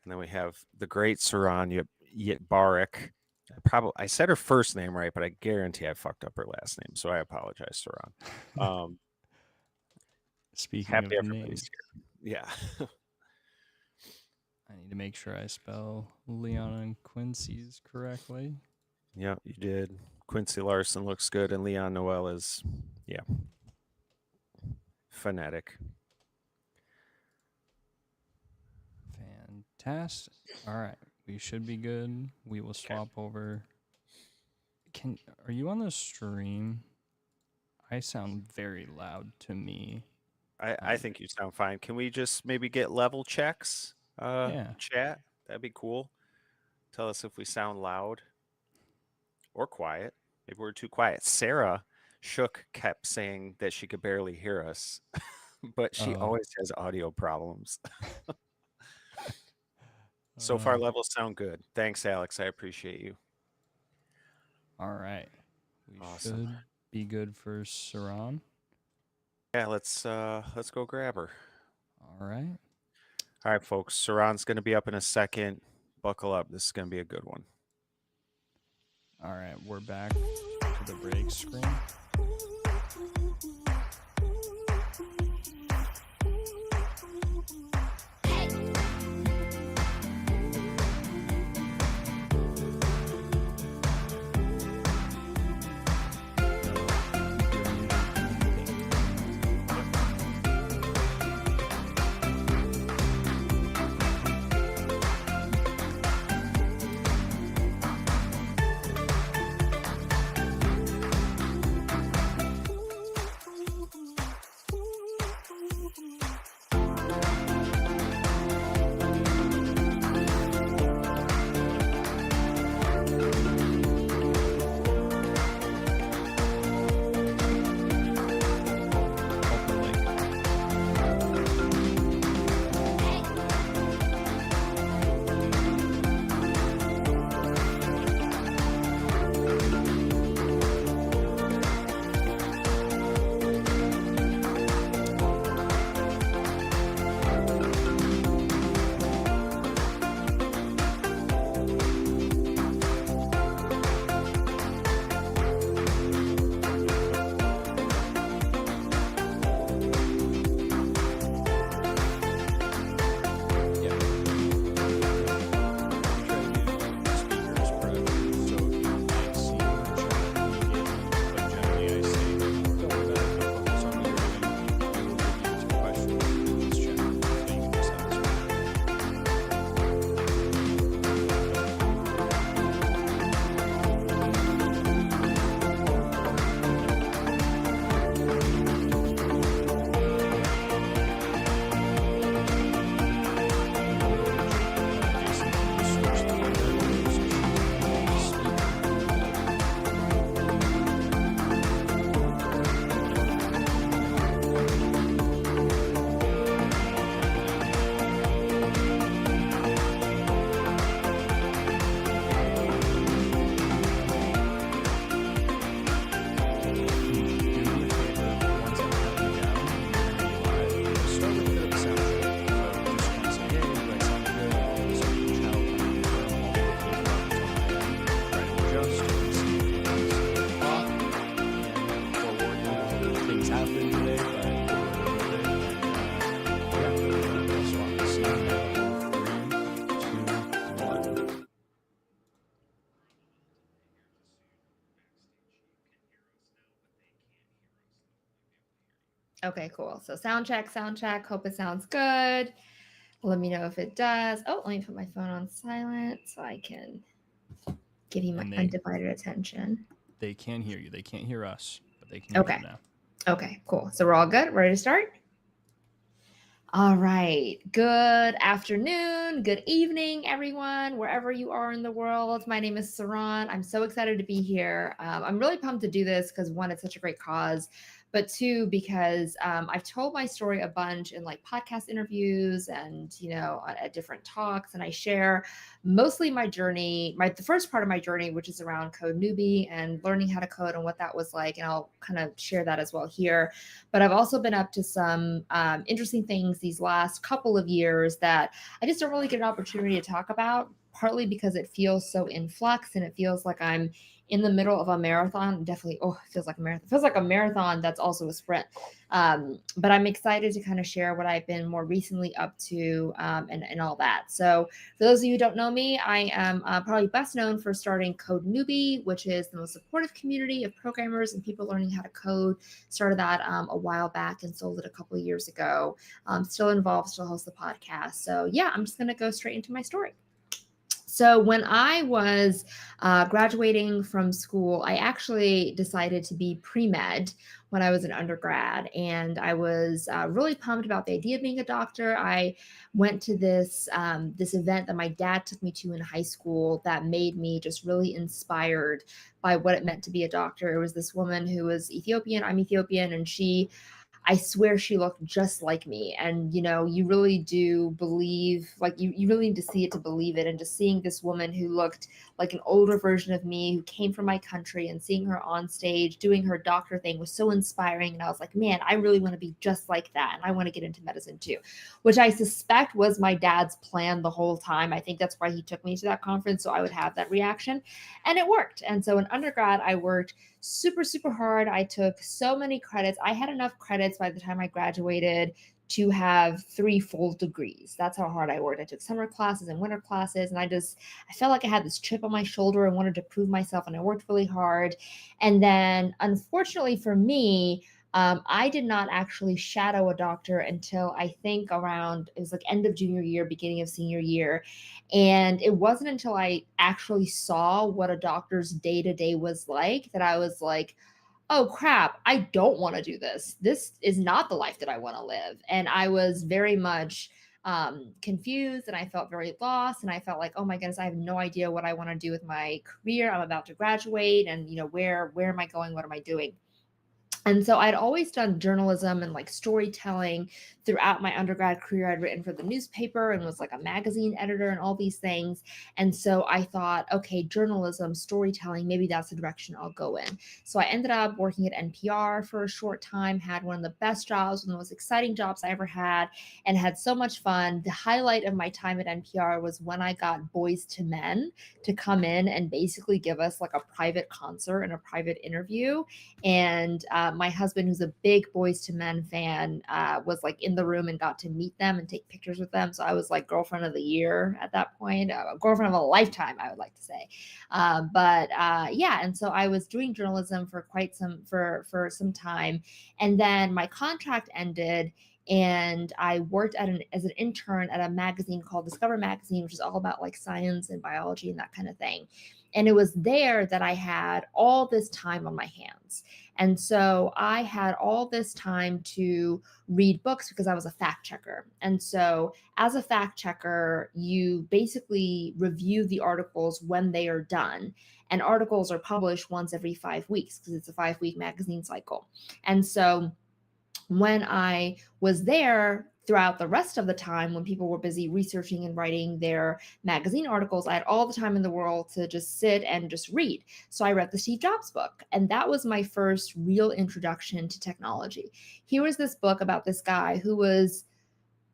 And then we have the great Saran Yitbarek. I said her first name right, but I guarantee I fucked up her last name. So I apologize, Saran. Speaking Happy of everybody's names, here. Yeah. I need to make sure I spell Leon and Quincy's correctly. Yeah, you did. Quincy Larson looks good, and Leon Noel is, yeah, phonetic. Fantastic. All right, we should be good. We will swap over. Are you on the stream? I sound very loud to me. I think you sound fine. Can we just maybe get level checks? Yeah. Chat. That'd be cool. Tell us if we sound loud or quiet. Maybe we're too quiet. Sarah Shook kept saying that she could barely hear us, but she Oh. always has audio problems. So far, levels sound good. Thanks, Alex. I appreciate you. All right. We Awesome. should be good for Saran. Yeah, let's go grab her. All right. All right, folks. Saran's going to be up in a second. Buckle up. This is going to be a good one. All right. We're back to the break screen. Okay, cool. So sound check, sound check. Hope it sounds good. Let me know if it does. Oh, let me put my phone on silent so I can give you my And undivided attention. they can hear you. They can't hear us, but they can hear Okay. you now. Okay, cool. So we're all good. Ready to start? All right. Good afternoon, good evening, everyone, wherever you are in the world. My name is Saran. I'm so excited to be here. I'm really pumped to do this because one, it's such a great cause, but two, because I've told my story a bunch in like podcast interviews and at different talks, and I share mostly my journey, the first part of my journey, which is around Code Newbie and learning how to code and what that was like, and I'll kind of share that as well here. But I've also been up to some interesting things these last couple of years that I just don't really get an opportunity to talk about, partly because it feels so in flux and it feels like I'm in the middle of a marathon. Definitely, it feels like a marathon. It feels like a marathon that's also a sprint. But I'm excited to kind of share what I've been more recently up to and all that. So for those of you who don't know me, I am probably best known for starting Code Newbie, which is the most supportive community of programmers and people learning how to code. Started that a while back and sold it a couple of years ago. Still involved, still host the podcast. So yeah, I'm just going to go straight into my story. So when I was graduating from school, I actually decided to be pre-med when I was an undergrad, and I was really pumped about the idea of being a doctor. I went to this event that my dad took me to in high school that made me just really inspired by what it meant to be a doctor. It was this woman who was Ethiopian. I'm Ethiopian, and I swear she looked just like me. And, you really do believe, like, you really need to see it to believe it. And just seeing this woman who looked like an older version of me, who came from my country, and seeing her on stage doing her doctor thing was so inspiring. And I was like, man, I really want to be just like that. And I want to get into medicine too, which I suspect was my dad's plan the whole time. I think that's why he took me to that conference, so I would have that reaction. And it worked. And so in undergrad, I worked super, super hard. I took so many credits. I had enough credits by the time I graduated to have 3 full degrees. That's how hard I worked. I took summer classes and winter classes, and I felt like I had this chip on my shoulder and wanted to prove myself, and I worked really hard. And then, unfortunately for me, I did not actually shadow a doctor until I think around, it was like end of junior year, beginning of senior year. And it wasn't until I actually saw what a doctor's day-to-day was like that I was like, oh crap, I don't want to do this. This is not the life that I want to live. And I was very much confused, and I felt very lost, and I felt like, oh my goodness, I have no idea what I want to do with my career. I'm about to graduate, and where am I going? What am I doing? And so I'd always done journalism and like storytelling throughout my undergrad career. I'd written for the newspaper and was like a magazine editor and all these things. And so I thought, okay, journalism, storytelling, maybe that's the direction I'll go in. So I ended up working at NPR for a short time, had one of the best jobs, one of the most exciting jobs I ever had, and had so much fun. The highlight of my time at NPR was when I got Boys to Men to come in and basically give us like a private concert and a private interview. And my husband, who's a big Boys to Men fan, was like in the room and got to meet them and take pictures with them. So I was like girlfriend of the year at that point, girlfriend of a lifetime, I would like to say. Yeah, and so I was doing journalism for for some time, and then my contract ended. And I worked as an intern at a magazine called Discover Magazine, which is all about like science and biology and that kind of thing. And it was there that I had all this time on my hands. And so I had all this time to read books because I was a fact checker. And so as a fact checker, you basically review the articles when they are done. And articles are published once every 5 weeks because it's a 5-week magazine cycle. And so when I was there, throughout the rest of the time when people were busy researching and writing their magazine articles, I had all the time in the world to just sit and just read. So I read the Steve Jobs book, and that was my first real introduction to technology. Here was this book about this guy who was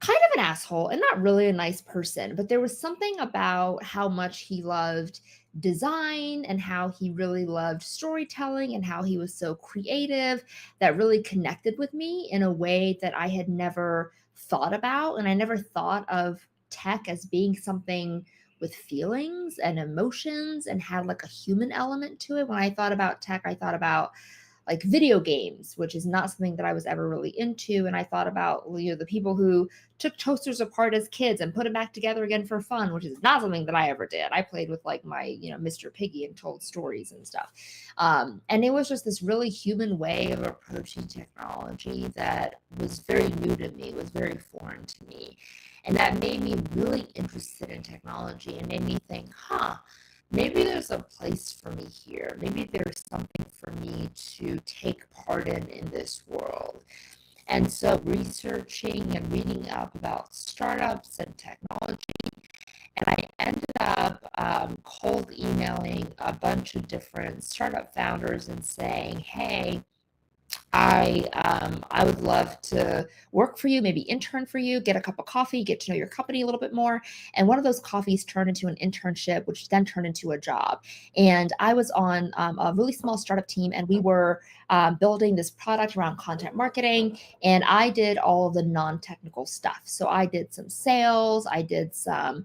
kind of an asshole and not really a nice person, but there was something about how much he loved design and how he really loved storytelling and how he was so creative that really connected with me in a way that I had never thought about. And I never thought of tech as being something with feelings and emotions and had like a human element to it. When I thought about tech, I thought about like video games, which is not something that I was ever really into. And I thought about, the people who took toasters apart as kids and put them back together again for fun, which is not something that I ever did. I played with like my, Mr. Piggy and told stories and stuff. And it was just this really human way of approaching technology that was very new to me, was very foreign to me. And that made me really interested in technology and made me think, maybe there's a place for me here. Maybe there's something for me to take part in this world. And so researching and reading up about startups and technology, and I ended up cold emailing a bunch of different startup founders and saying, hey, I would love to work for you, maybe intern for you, get a cup of coffee, get to know your company a little bit more. And one of those coffees turned into an internship, which then turned into a job. And I was on a really small startup team, and we were building this product around content marketing. And I did all of the non-technical stuff. So I did some sales, I did some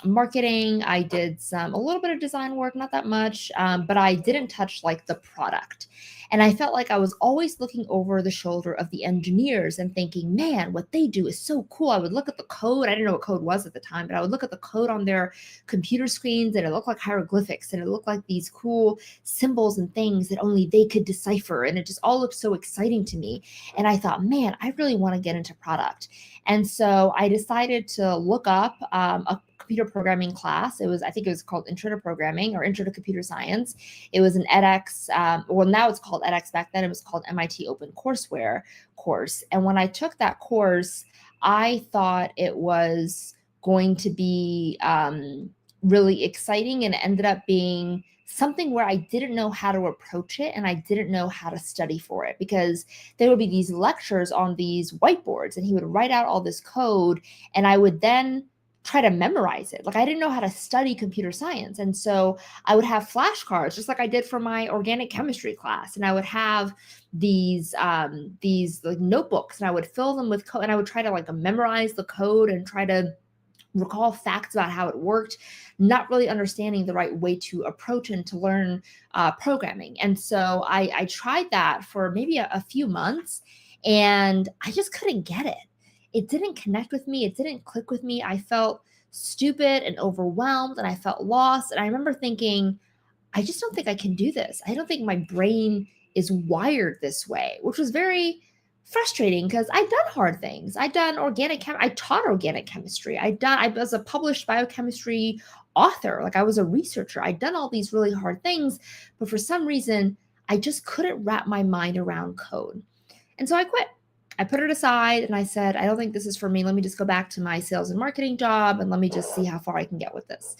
marketing, I did a little bit of design work, not that much, but I didn't touch like the product. And I felt like I was always looking over the shoulder of the engineers and thinking, man, what they do is so cool. I would look at the code. I didn't know what code was at the time, but I would look at the code on their computer screens, and it looked like hieroglyphics, and it looked like these cool symbols and things that only they could decipher. And it just all looked so exciting to me. And I thought, man, I really want to get into product. And so I decided to look up a computer programming class. I think it was called Intro to Programming or Intro to Computer Science. It was an edX, well, now it's called edX. Back then it was called MIT OpenCourseware course. And when I took that course, I thought it was going to be really exciting, and it ended up being something where I didn't know how to approach it, and I didn't know how to study for it, because there would be these lectures on these whiteboards, and he would write out all this code, and I would then try to memorize it. Like, I didn't know how to study computer science. And so I would have flashcards, just like I did for my organic chemistry class. And I would have these like notebooks, and I would fill them with code, and I would try to like memorize the code and try to recall facts about how it worked, not really understanding the right way to approach and to learn programming. And so I tried that for maybe a few months, and I just couldn't get it. It didn't connect with me. It didn't click with me. I felt stupid and overwhelmed, and I felt lost. And I remember thinking, I just don't think I can do this. I don't think my brain is wired this way, which was very frustrating because I'd done hard things. I'd done I taught organic chemistry. I was a published biochemistry author. Like, I was a researcher. I'd done all these really hard things, but for some reason, I just couldn't wrap my mind around code. And so I quit. I put it aside, and I said, I don't think this is for me. Let me just go back to my sales and marketing job, and let me just see how far I can get with this.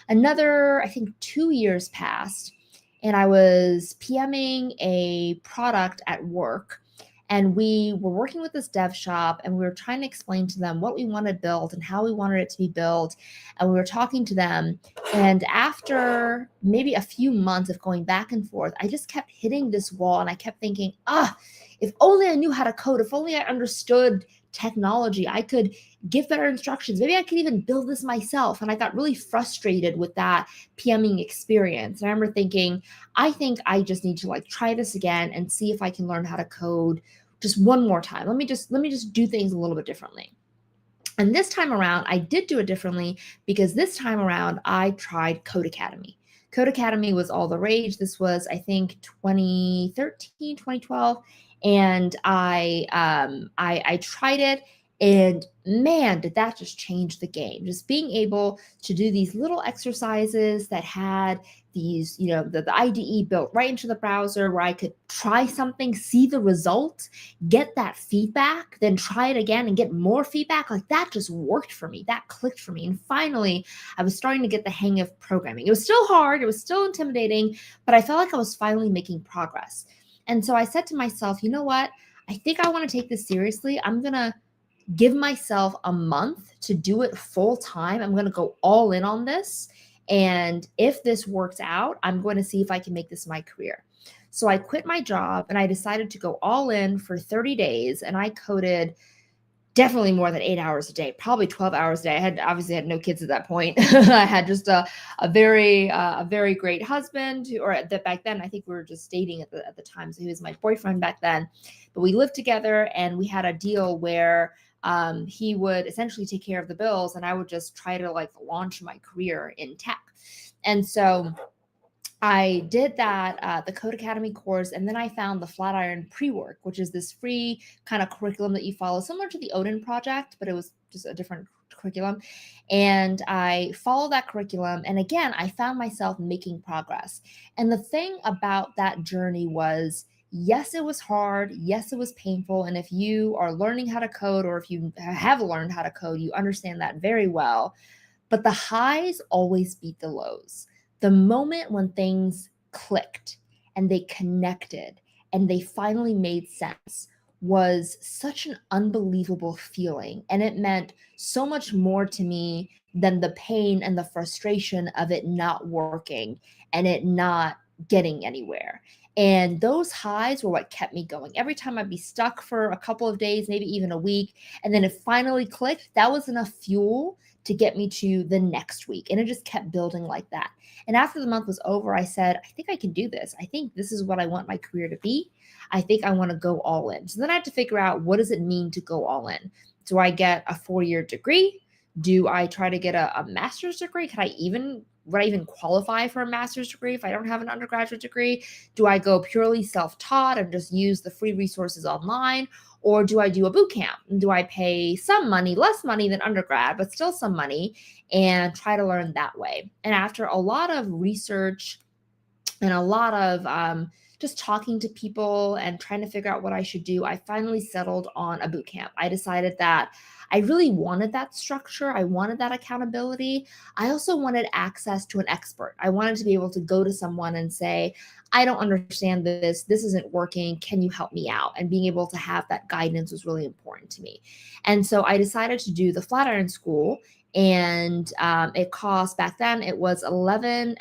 Another, I think 2 years passed, and I was PMing a product at work, and we were working with this dev shop, and we were trying to explain to them what we wanted to build and how we wanted it to be built. And we were talking to them. And after maybe a few months of going back and forth, I just kept hitting this wall, and I kept thinking, if only I knew how to code, if only I understood technology, I could give better instructions. Maybe I could even build this myself. And I got really frustrated with that PMing experience. And I remember thinking, I think I just need to like try this again and see if I can learn how to code just one more time. Let me just do things a little bit differently. And this time around, I did do it differently, because this time around I tried Code Academy. Code Academy was all the rage. This was, I think, 2013, 2012. And I tried it, and man, did that just change the game. Just being able to do these little exercises that had these, the IDE built right into the browser, where I could try something, see the result, get that feedback, then try it again and get more feedback. Like, that just worked for me. That clicked for me. And finally, I was starting to get the hang of programming. It was still hard. It was still intimidating, but I felt like I was finally making progress. And so I said to myself, you know what? I think I want to take this seriously. I'm going to give myself a month to do it full time. I'm going to go all in on this. And if this works out, I'm going to see if I can make this my career. So I quit my job, and I decided to go all in for 30 days. And I coded definitely more than 8 hours a day, probably 12 hours a day. I had obviously had no kids at that point. I had just a very great husband back then, I think we were just dating at the time. So he was my boyfriend back then, but we lived together and we had a deal where he would essentially take care of the bills and I would just try to like launch my career in tech. And so I did that, the Code Academy course, and then I found the Flatiron Pre-Work, which is this free kind of curriculum that you follow, similar to the Odin Project, but it was just a different curriculum. And I followed that curriculum, and again, I found myself making progress. And the thing about that journey was, yes, it was hard. Yes, it was painful. And if you are learning how to code, or if you have learned how to code, you understand that very well. But the highs always beat the lows. The moment when things clicked and they connected and they finally made sense was such an unbelievable feeling. And it meant so much more to me than the pain and the frustration of it not working and it not getting anywhere. And those highs were what kept me going. Every time I'd be stuck for a couple of days, maybe even a week, and then it finally clicked, that was enough fuel to get me to the next week. And it just kept building like that. And after the month was over, I said, I think I can do this. I think this is what I want my career to be. I think I want to go all in. So then I had to figure out, what does it mean to go all in? Do I get a 4-year degree? Do I try to get a master's degree? Would I even qualify for a master's degree if I don't have an undergraduate degree? Do I go purely self-taught and just use the free resources online? Or do I do a boot camp? Do I pay some money, less money than undergrad, but still some money, and try to learn that way? And after a lot of research and a lot of just talking to people and trying to figure out what I should do, I finally settled on a boot camp. I decided that I really wanted that structure. I wanted that accountability. I also wanted access to an expert. I wanted to be able to go to someone and say, I don't understand this. This isn't working. Can you help me out? And being able to have that guidance was really important to me. And so I decided to do the Flatiron School. And it cost, back then it was I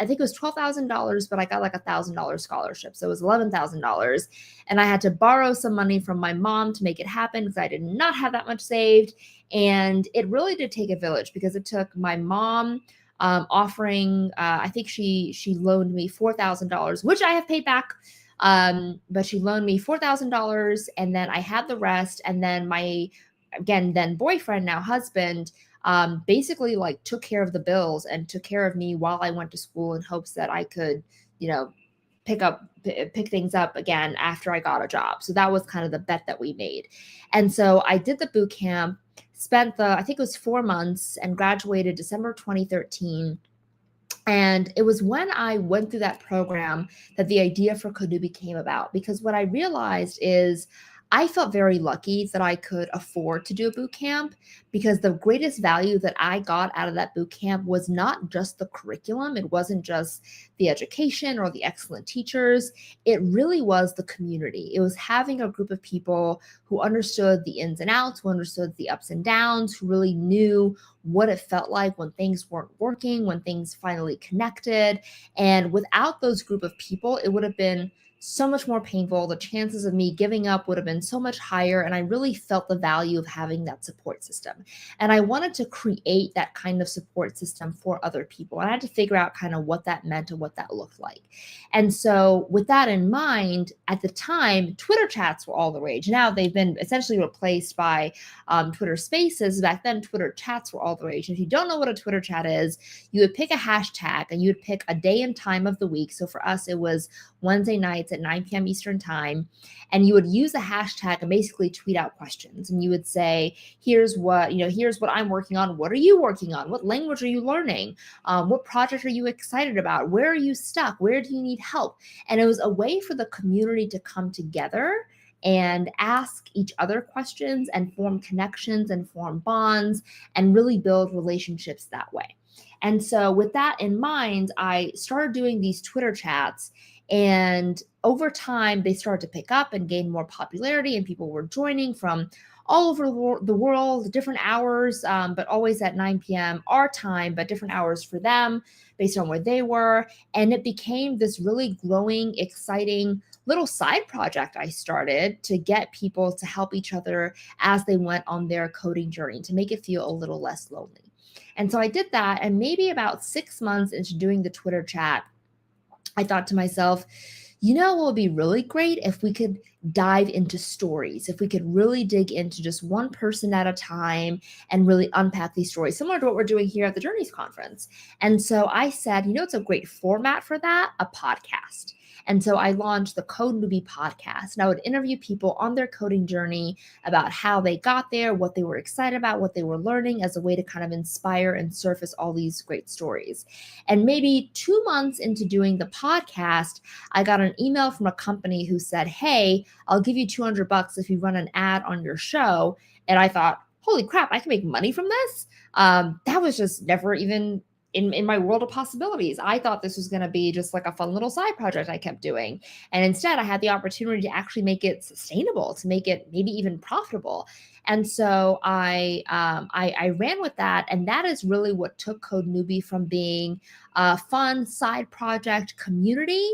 think it was $12,000, but I got like $1,000 scholarship. So it was $11,000. And I had to borrow some money from my mom to make it happen because I did not have that much saved. And it really did take a village, because it took my mom offering, I think she loaned me $4,000, which I have paid back. But she loaned me $4,000, and then I had the rest. And then my, again, then boyfriend, now husband, basically like took care of the bills and took care of me while I went to school, in hopes that I could, pick things up again after I got a job. So that was kind of the bet that we made. And so I did the boot camp, spent I think it was 4 months, and graduated December 2013. And it was when I went through that program that the idea for Commute came about, because what I realized is I felt very lucky that I could afford to do a boot camp, because the greatest value that I got out of that boot camp was not just the curriculum. It wasn't just the education or the excellent teachers. It really was the community. It was having a group of people who understood the ins and outs, who understood the ups and downs, who really knew what it felt like when things weren't working, when things finally connected. And without those group of people, it would have been so much more painful. The chances of me giving up would have been so much higher. And I really felt the value of having that support system. And I wanted to create that kind of support system for other people. And I had to figure out kind of what that meant and what that looked like. And so with that in mind, at the time, Twitter chats were all the rage. Now they've been essentially replaced by Twitter Spaces. Back then, Twitter chats were all the rage. And if you don't know what a Twitter chat is, you would pick a hashtag and you would pick a day and time of the week. So for us, it was Wednesday nights at 9 p.m. Eastern time. And you would use a hashtag and basically tweet out questions. And you would say, here's what I'm working on. What are you working on? What language are you learning? What project are you excited about? Where are you stuck? Where do you need help? And it was a way for the community to come together and ask each other questions and form connections and form bonds and really build relationships that way. And so with that in mind, I started doing these Twitter chats. And over time, they started to pick up and gain more popularity, and people were joining from all over the world, different hours, but always at 9 p.m. our time, but different hours for them based on where they were. And it became this really growing, exciting little side project I started to get people to help each other as they went on their coding journey, to make it feel a little less lonely. And so I did that. And maybe about 6 months into doing the Twitter chat, I thought to myself, what would be really great if we could dive into stories, if we could really dig into just one person at a time and really unpack these stories, similar to what we're doing here at the Journeys Conference. And so I said, it's a great format for that, a podcast. And so I launched the Code Newbie podcast, and I would interview people on their coding journey about how they got there, what they were excited about, what they were learning, as a way to kind of inspire and surface all these great stories. And maybe 2 months into doing the podcast, I got an email from a company who said, hey, I'll give you $200 if you run an ad on your show. And I thought, holy crap, I can make money from this. That was just never even in my world of possibilities. I thought this was going to be just like a fun little side project I kept doing. And instead I had the opportunity to actually make it sustainable, to make it maybe even profitable. And so I ran with that. And that is really what took Code Newbie from being a fun side project community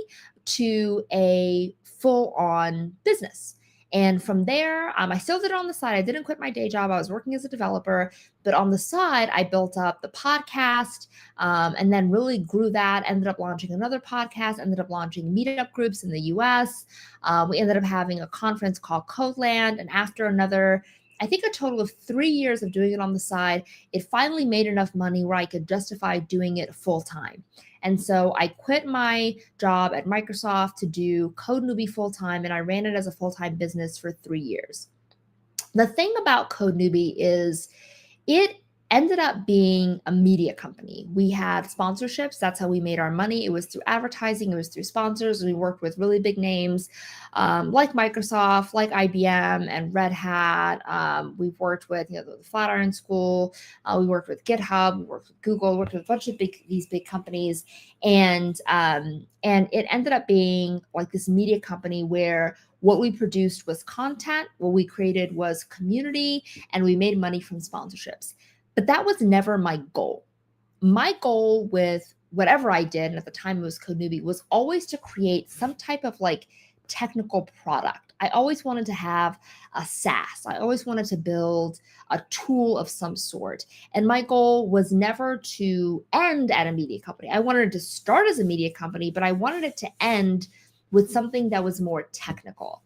to a full-on business. And from there, I still did it on the side. I didn't quit my day job. I was working as a developer, but on the side, I built up the podcast, and then really grew that, ended up launching another podcast, ended up launching meetup groups in the US. We ended up having a conference called Codeland. And after another, I think a total of 3 years of doing it on the side, it finally made enough money where I could justify doing it full time. And so I quit my job at Microsoft to do Code Newbie full time, and I ran it as a full-time business for 3 years. The thing about Code Newbie is it ended up being a media company. We had sponsorships. That's how we made our money. It was through advertising. It was through sponsors. We worked with really big names like Microsoft, like IBM and Red Hat. We've worked with the Flatiron School. We worked with GitHub. We worked with Google. We worked with a bunch of these big companies. And it ended up being like this media company where what we produced was content, what we created was community, and we made money from sponsorships. But that was never my goal. My goal with whatever I did, and at the time it was Code Newbie, was always to create some type of like technical product. I always wanted to have a SaaS. I always wanted to build a tool of some sort. And my goal was never to end at a media company. I wanted to start as a media company, but I wanted it to end with something that was more technical.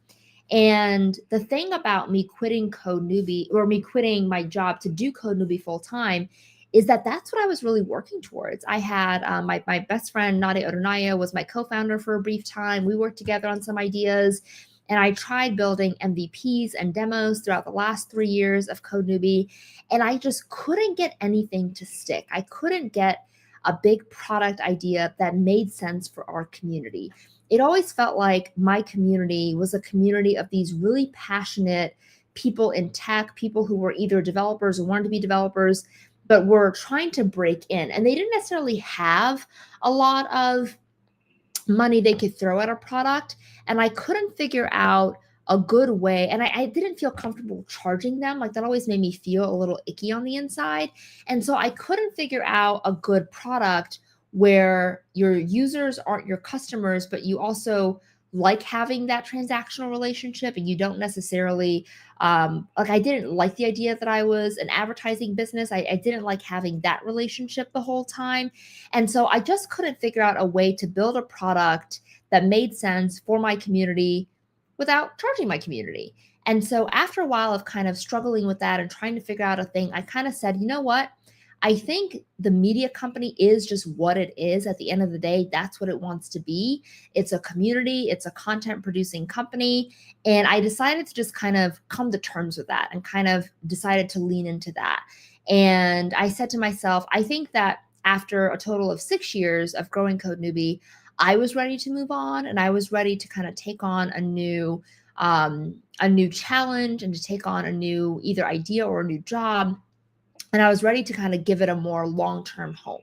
And the thing about me quitting Code Newbie, or me quitting my job to do Code Newbie full time, is that that's what I was really working towards. I had my best friend, Nadia Odonaya, was my co-founder for a brief time. We worked together on some ideas, and I tried building MVPs and demos throughout the last 3 years of Code Newbie, and I just couldn't get anything to stick. I couldn't get a big product idea that made sense for our community. It always felt like my community was a community of these really passionate people in tech, people who were either developers or wanted to be developers, but were trying to break in. And they didn't necessarily have a lot of money they could throw at a product. And I couldn't figure out a good way. And I didn't feel comfortable charging them. Like that always made me feel a little icky on the inside. And so I couldn't figure out a good product where your users aren't your customers, but you also like having that transactional relationship, and you don't necessarily like, I didn't like the idea that I was an advertising business. I didn't like having that relationship the whole time. And so I just couldn't figure out a way to build a product that made sense for my community without charging my community. And so after a while of kind of struggling with that and trying to figure out a thing, I kind of said, you know what? I think the media company is just what it is. At the end of the day, that's what it wants to be. It's a community, it's a content producing company. And I decided to just kind of come to terms with that and kind of decided to lean into that. And I said to myself, I think that after a total of 6 years of growing Code Newbie, I was ready to move on, and I was ready to kind of take on a new challenge and to take on a new either idea or a new job. And I was ready to kind of give it a more long-term home.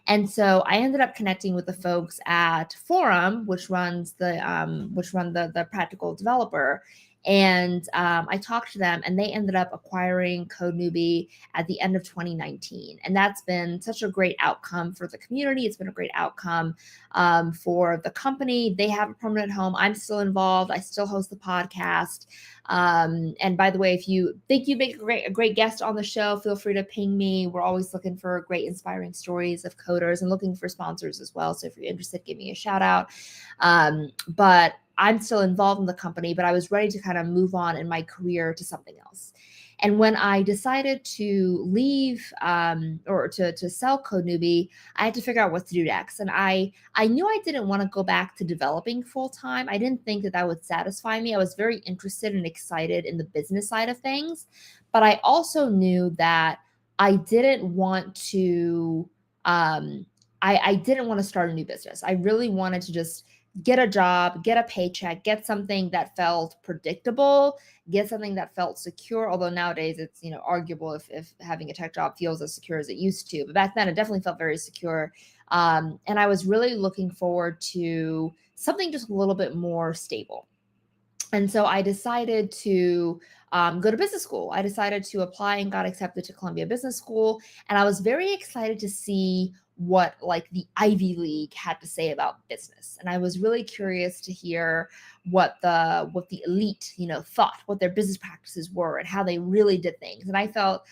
And so I ended up connecting with the folks at Forum, which run the Practical Developer. And I talked to them, and they ended up acquiring Code Newbie at the end of 2019. And that's been such a great outcome for the community. It's been a great outcome for the company. They have a permanent home. I'm still involved. I still host the podcast. And by the way, if you think you'd make a great guest on the show, feel free to ping me. We're always looking for great, inspiring stories of coders and looking for sponsors as well. So if you're interested, give me a shout out. But I'm still involved in the company, but I was ready to kind of move on in my career to something else. And when I decided to leave or to sell Code Newbie, I had to figure out what to do next. And I knew I didn't want to go back to developing full time. I didn't think that would satisfy me. I was very interested and excited in the business side of things, but I also knew that I didn't want to. I didn't want to start a new business. I really wanted to just get a job, get a paycheck, get something that felt predictable, get something that felt secure. Although nowadays it's, arguable if having a tech job feels as secure as it used to. But back then it definitely felt very secure. And I was really looking forward to something just a little bit more stable. And so I decided to go to business school. I decided to apply and got accepted to Columbia Business School. And I was very excited to see what like the Ivy League had to say about business. And I was really curious to hear what the elite, thought, what their business practices were and how they really did things. And I felt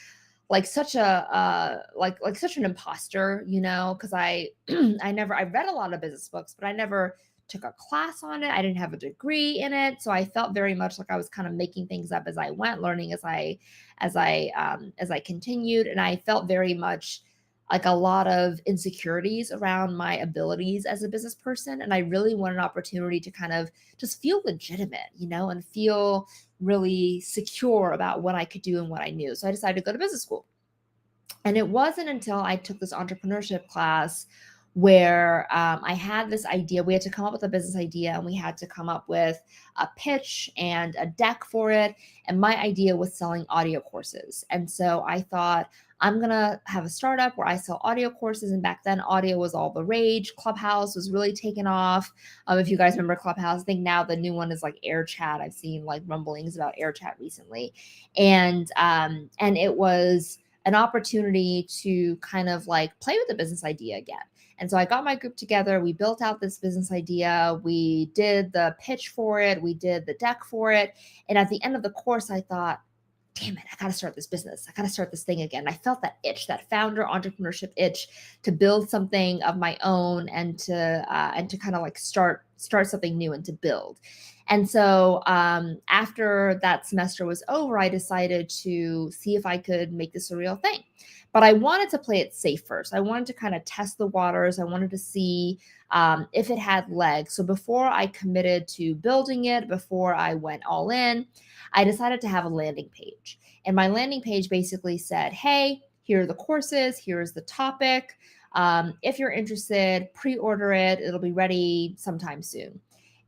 like such a like such an imposter, because I I read a lot of business books, but I never took a class on it. I didn't have a degree in it. So I felt very much like I was kind of making things up as I went, learning as I continued. And I felt very much like a lot of insecurities around my abilities as a business person. And I really wanted an opportunity to kind of just feel legitimate, and feel really secure about what I could do and what I knew. So I decided to go to business school. And it wasn't until I took this entrepreneurship class where I had this idea. We had to come up with a business idea, and we had to come up with a pitch and a deck for it. And my idea was selling audio courses. And so I thought, I'm going to have a startup where I sell audio courses. And back then, audio was all the rage. Clubhouse was really taken off. If you guys remember Clubhouse, I think now the new one is like Air Chat. I've seen like rumblings about Air Chat recently. And it was an opportunity to kind of like play with the business idea again. And so I got my group together. We built out this business idea. We did the pitch for it. We did the deck for it. And at the end of the course, I thought, damn it, I got to start this business. I got to start this thing again. I felt that itch, that founder entrepreneurship itch to build something of my own and to kind of like start something new and to build. And so after that semester was over, I decided to see if I could make this a real thing. But I wanted to play it safe first. I wanted to kind of test the waters. I wanted to see if it had legs. So before I committed to building it, before I went all in, I decided to have a landing page. And my landing page basically said, hey, here are the courses. Here's the topic. If you're interested, pre-order it. It'll be ready sometime soon.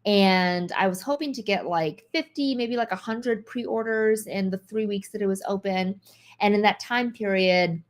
And I was hoping to get like 50, maybe like 100 pre-orders in the 3 weeks that it was open. And in that time period,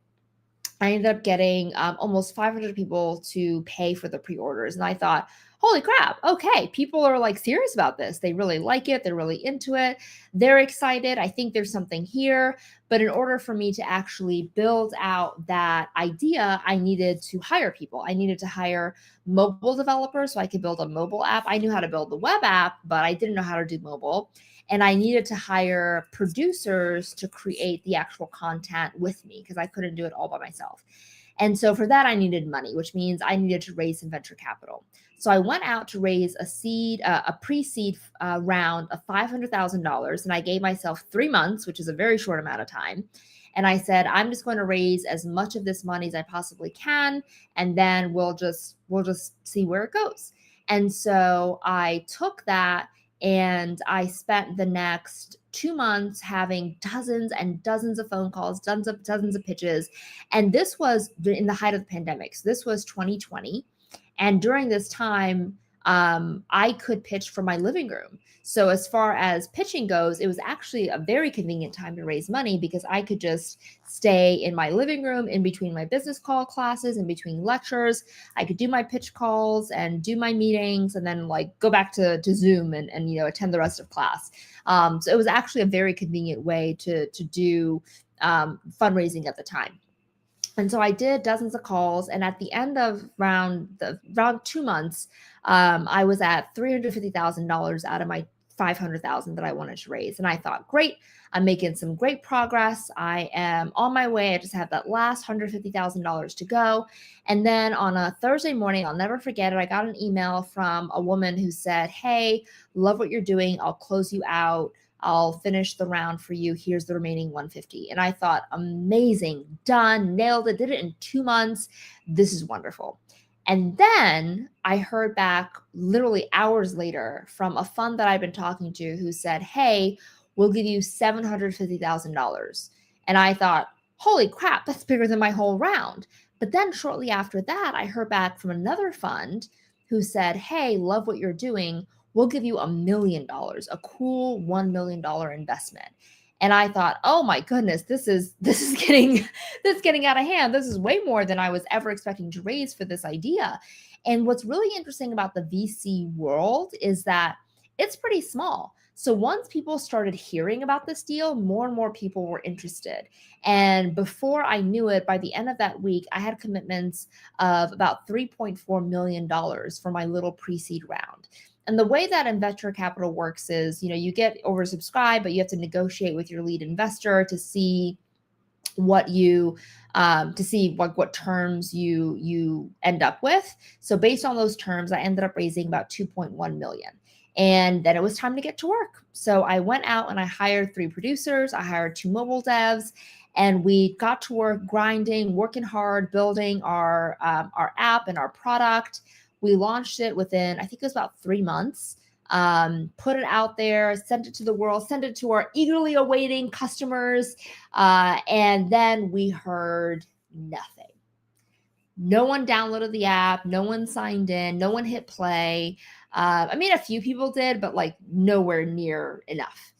I ended up getting almost 500 people to pay for the pre-orders. And I thought, holy crap, okay, people are like serious about this. They really like it. They're really into it. They're excited. I think there's something here. But in order for me to actually build out that idea, I needed to hire people. I needed to hire mobile developers so I could build a mobile app. I knew how to build the web app, but I didn't know how to do mobile. And I needed to hire producers to create the actual content with me because I couldn't do it all by myself. And so for that, I needed money, which means I needed to raise some venture capital. So I went out to raise a pre-seed round of $500,000. And I gave myself 3 months, which is a very short amount of time. And I said, I'm just going to raise as much of this money as I possibly can. And then we'll just see where it goes. And so I took that, and I spent the next 2 months having dozens and dozens of phone calls, dozens of pitches. And this was in the height of the pandemic. So this was 2020. And during this time, I could pitch from my living room. So as far as pitching goes, it was actually a very convenient time to raise money because I could just stay in my living room in between my business call classes, in between lectures. I could do my pitch calls and do my meetings and then like go back to Zoom and attend the rest of class. So it was actually a very convenient way to do fundraising at the time. And so I did dozens of calls, and at the end of around 2 months, I was at $350,000 out of my 500,000 that I wanted to raise. And I thought, great, I'm making some great progress. I am on my way. I just have that last $150,000 to go. And then on a Thursday morning, I'll never forget it, I got an email from a woman who said, hey, love what you're doing. I'll close you out. I'll finish the round for you. Here's the remaining 150. And I thought, amazing, done, nailed it, did it in 2 months. This is wonderful. And then I heard back literally hours later from a fund that I've been talking to who said, hey, we'll give you $750,000. And I thought, holy crap, that's bigger than my whole round. But then shortly after that, I heard back from another fund who said, hey, love what you're doing. We'll give you $1 million, a cool $1 million investment. And I thought, oh my goodness, this is getting out of hand. This is way more than I was ever expecting to raise for this idea. And what's really interesting about the VC world is that it's pretty small. So once people started hearing about this deal, more and more people were interested. And before I knew it, by the end of that week, I had commitments of about $3.4 million for my little pre-seed round. And the way that investor capital works is, you get oversubscribed, but you have to negotiate with your lead investor to see what terms you end up with. So based on those terms, I ended up raising about 2.1 million. And then it was time to get to work. So I went out and I hired 3 producers. I hired 2 mobile devs, and we got to work grinding, working hard, building our app and our product. We launched it within, I think it was about 3 months, put it out there, sent it to the world, sent it to our eagerly awaiting customers. And then we heard nothing. No one downloaded the app. No one signed in. No one hit play. I mean, a few people did, but like nowhere near enough.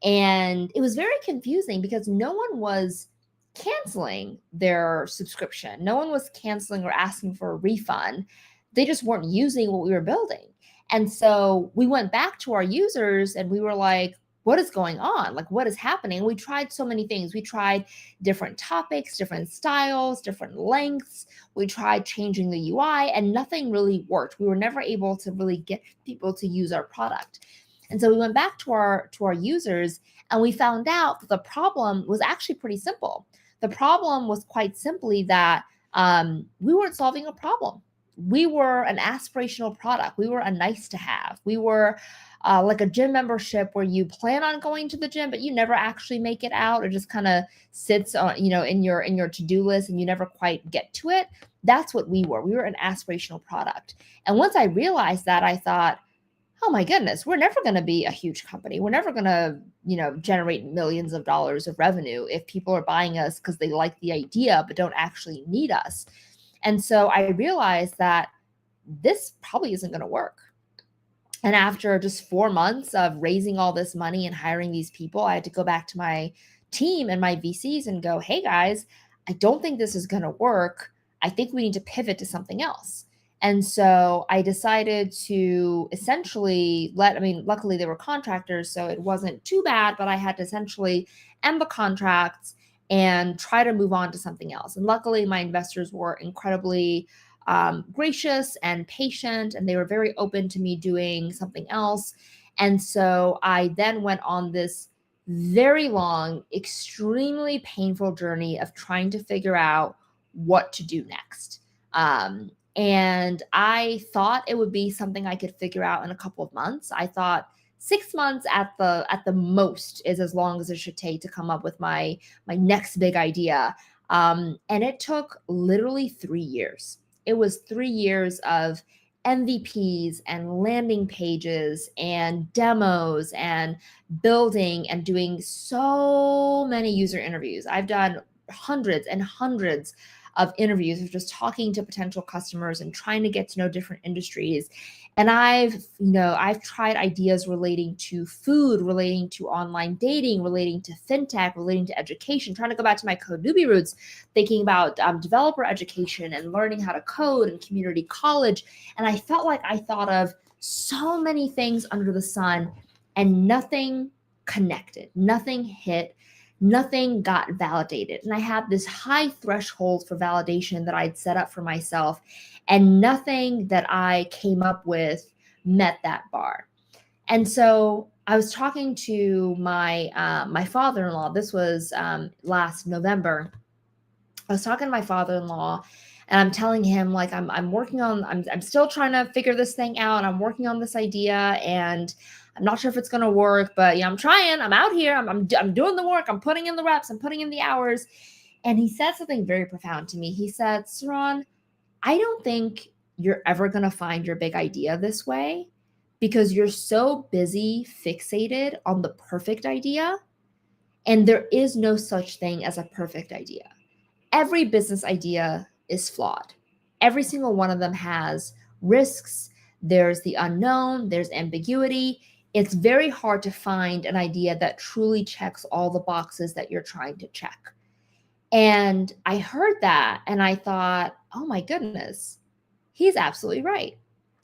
And it was very confusing because no one was canceling their subscription. No one was canceling or asking for a refund. They just weren't using what we were building. And so we went back to our users and we were like, what is going on? Like, what is happening? We tried so many things. We tried different topics, different styles, different lengths. We tried changing the UI and nothing really worked. We were never able to really get people to use our product. And so we went back to our users and we found out that the problem was actually pretty simple. The problem was quite simply that we weren't solving a problem. We were an aspirational product. We were a nice to have. We were like a gym membership where you plan on going to the gym, but you never actually make it out. It just kind of sits on, in your to-do list and you never quite get to it. That's what we were. We were an aspirational product. And once I realized that, I thought, oh my goodness, we're never going to be a huge company. We're never going to, generate millions of dollars of revenue if people are buying us because they like the idea, but don't actually need us. And so I realized that this probably isn't going to work. And after just 4 months of raising all this money and hiring these people, I had to go back to my team and my VCs and go, hey guys, I don't think this is going to work. I think we need to pivot to something else. And so I decided to essentially luckily they were contractors, so it wasn't too bad, but I had to essentially end the contracts and try to move on to something else. And luckily my investors were incredibly gracious and patient, and they were very open to me doing something else. And so I then went on this very long, extremely painful journey of trying to figure out what to do next. And I thought it would be something I could figure out in a couple of months. I thought 6 months at the most is as long as it should take to come up with my next big idea. And it took literally 3 years. It was 3 years of MVPs and landing pages and demos and building and doing so many user interviews. I've done hundreds and hundreds of interviews of just talking to potential customers and trying to get to know different industries. And I've tried ideas relating to food, relating to online dating, relating to fintech, relating to education, trying to go back to my code newbie roots, thinking about developer education and learning how to code and community college. And I felt like I thought of so many things under the sun and nothing connected, nothing hit, nothing got validated. And I had this high threshold for validation that I'd set up for myself, and nothing that I came up with met that bar. And so I was talking to my father-in-law. This was last November. I was talking to my father-in-law, and I'm telling him, like, I'm working on, I'm still trying to figure this thing out. I'm working on this idea, and I'm not sure if it's going to work, but I'm trying. I'm out here. I'm doing the work. I'm putting in the reps. I'm putting in the hours. And he said something very profound to me. He said, Saran, I don't think you're ever going to find your big idea this way because you're so busy fixated on the perfect idea. And there is no such thing as a perfect idea. Every business idea is flawed. Every single one of them has risks. There's the unknown, there's ambiguity. It's very hard to find an idea that truly checks all the boxes that you're trying to check. And I heard that and I thought, oh my goodness, he's absolutely right.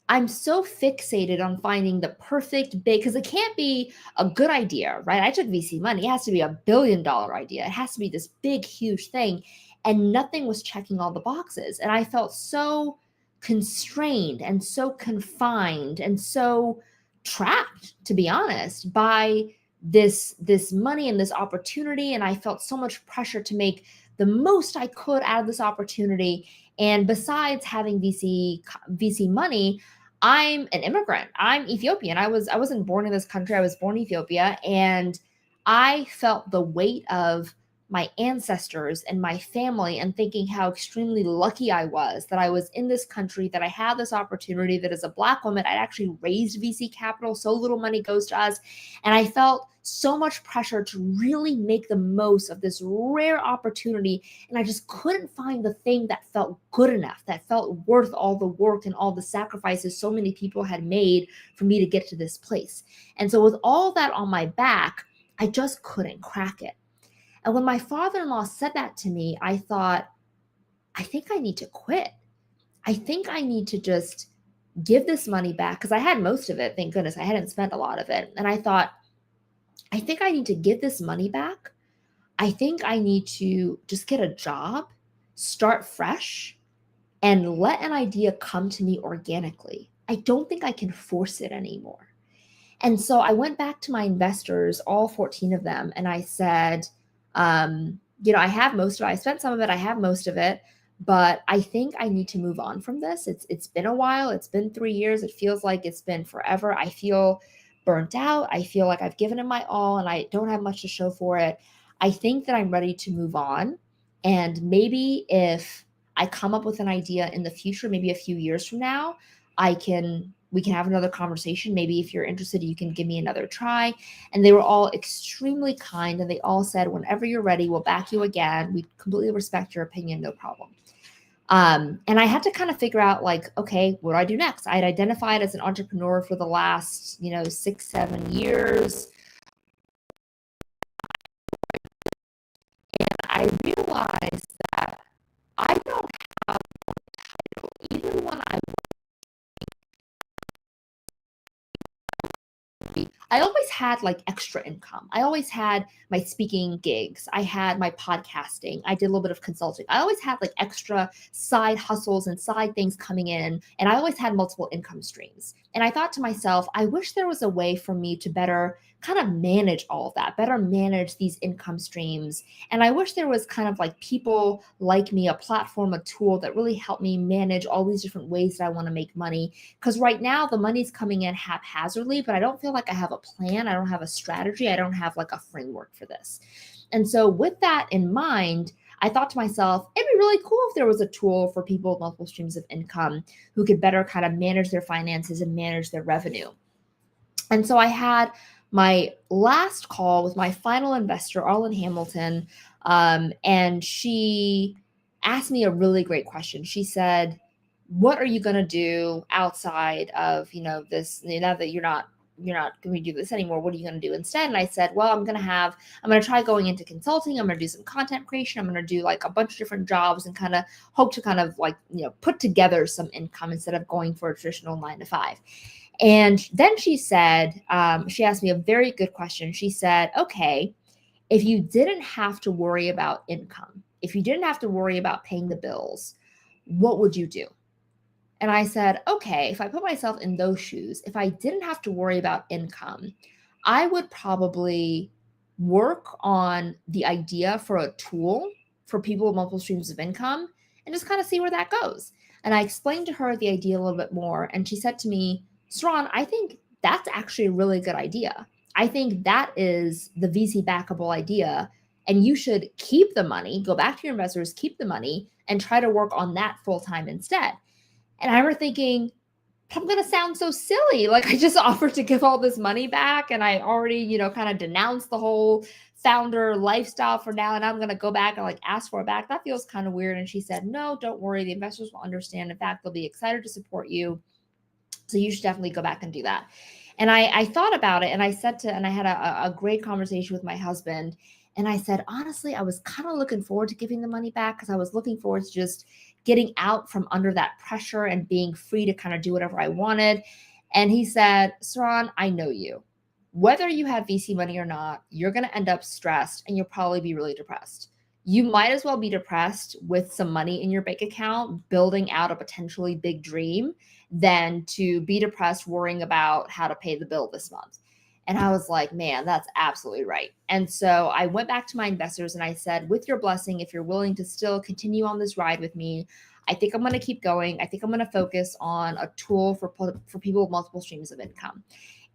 I'm so fixated on finding the perfect big, because it can't be a good idea, right? I took VC money. It has to be $1 billion idea. It has to be this big, huge thing. And nothing was checking all the boxes. And I felt so constrained and so confined and so trapped, to be honest, by this money and this opportunity. And I felt so much pressure to make the most I could out of this opportunity. And besides having VC money, I'm an immigrant. I'm Ethiopian. I wasn't born in this country. I was born in Ethiopia, and I felt the weight of my ancestors and my family, and thinking how extremely lucky I was that I was in this country, that I had this opportunity, that as a Black woman, I'd actually raised VC capital. So little money goes to us. And I felt so much pressure to really make the most of this rare opportunity. And I just couldn't find the thing that felt good enough, that felt worth all the work and all the sacrifices so many people had made for me to get to this place. And so with all that on my back, I just couldn't crack it. And when my father-in-law said that to me, I thought, I think I need to quit. I think I need to just give this money back, because I had most of it. Thank goodness I hadn't spent a lot of it. And I thought, I think I need to give this money back. I think I need to just get a job, start fresh, and let an idea come to me organically. I don't think I can force it anymore. And so I went back to my investors, all 14 of them, and I said, I have most of it. I spent some of it. I have most of it, but I think I need to move on from this. It's been a while. It's been 3 years. It feels like it's been forever. I feel burnt out. I feel like I've given it my all and I don't have much to show for it. I think that I'm ready to move on. And maybe if I come up with an idea in the future, maybe a few years from now, we can have another conversation. Maybe if you're interested, you can give me another try. And they were all extremely kind. And they all said, whenever you're ready, we'll back you again. We completely respect your opinion. No problem. And I had to kind of figure out, like, okay, what do I do next? I had identified as an entrepreneur for the last, 6-7 years. And I realized that I don't have a title, even when I always had like extra income. I always had my speaking gigs. I had my podcasting. I did a little bit of consulting. I always had like extra side hustles and side things coming in. And I always had multiple income streams. And I thought to myself, I wish there was a way for me to better kind of manage all of that, better manage these income streams. And I wish there was kind of like people like me, a platform, a tool that really helped me manage all these different ways that I want to make money. Because right now the money's coming in haphazardly, but I don't feel like I have a plan. I don't have a strategy. I don't have like a framework for this. And so with that in mind, I thought to myself, it'd be really cool if there was a tool for people with multiple streams of income who could better kind of manage their finances and manage their revenue. And so I had my last call with my final investor, Arlen Hamilton, and she asked me a really great question. She said, what are you going to do outside of, this, now that you're not going to do this anymore, what are you going to do instead? And I said, well, I'm going to try going into consulting. I'm going to do some content creation. I'm going to do like a bunch of different jobs and kind of hope to kind of like, put together some income instead of going for a traditional 9-to-5. And then she said, she asked me a very good question. She said, okay, if you didn't have to worry about income, if you didn't have to worry about paying the bills, what would you do? And I said, okay, if I put myself in those shoes, if I didn't have to worry about income, I would probably work on the idea for a tool for people with multiple streams of income and just kind of see where that goes. And I explained to her the idea a little bit more. And she said to me, Saran, I think that's actually a really good idea. I think that is the VC backable idea. And you should keep the money, go back to your investors, keep the money, and try to work on that full time instead. And I remember thinking, I'm going to sound so silly. Like I just offered to give all this money back and I already, kind of denounced the whole founder lifestyle for now. And I'm going to go back and like ask for it back. That feels kind of weird. And she said, no, don't worry. The investors will understand. In fact, they'll be excited to support you. So you should definitely go back and do that. And I thought about it and I had a great conversation with my husband. And I said, honestly, I was kind of looking forward to giving the money back because I was looking forward to just getting out from under that pressure and being free to kind of do whatever I wanted. And he said, Saran, I know you. Whether you have VC money or not, you're going to end up stressed and you'll probably be really depressed. You might as well be depressed with some money in your bank account, building out a potentially big dream, than to be depressed worrying about how to pay the bill this month. And I was like, man, that's absolutely right. And so I went back to my investors and I said, with your blessing, if you're willing to still continue on this ride with me, I think I'm going to keep going. I think I'm going to focus on a tool for people with multiple streams of income.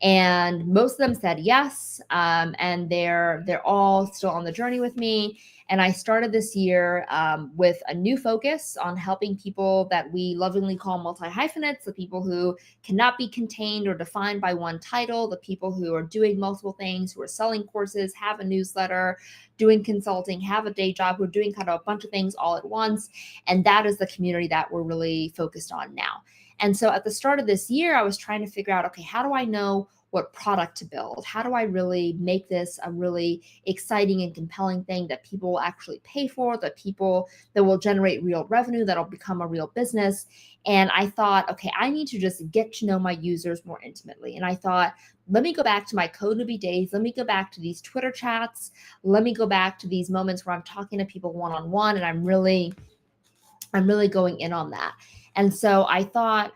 And most of them said yes. And they're all still on the journey with me. And I started this year with a new focus on helping people that we lovingly call multi-hyphenates, the people who cannot be contained or defined by one title, the people who are doing multiple things, who are selling courses, have a newsletter, doing consulting, have a day job, who are doing kind of a bunch of things all at once. And that is the community that we're really focused on now. And so at the start of this year, I was trying to figure out, okay, how do I know what product to build? How do I really make this a really exciting and compelling thing that people will actually pay for, that will generate real revenue, that'll become a real business? And I thought, okay, I need to just get to know my users more intimately. And I thought, let me go back to my Code Newbie days. Let me go back to these Twitter chats. Let me go back to these moments where I'm talking to people one-on-one and I'm really going in on that. And so I thought,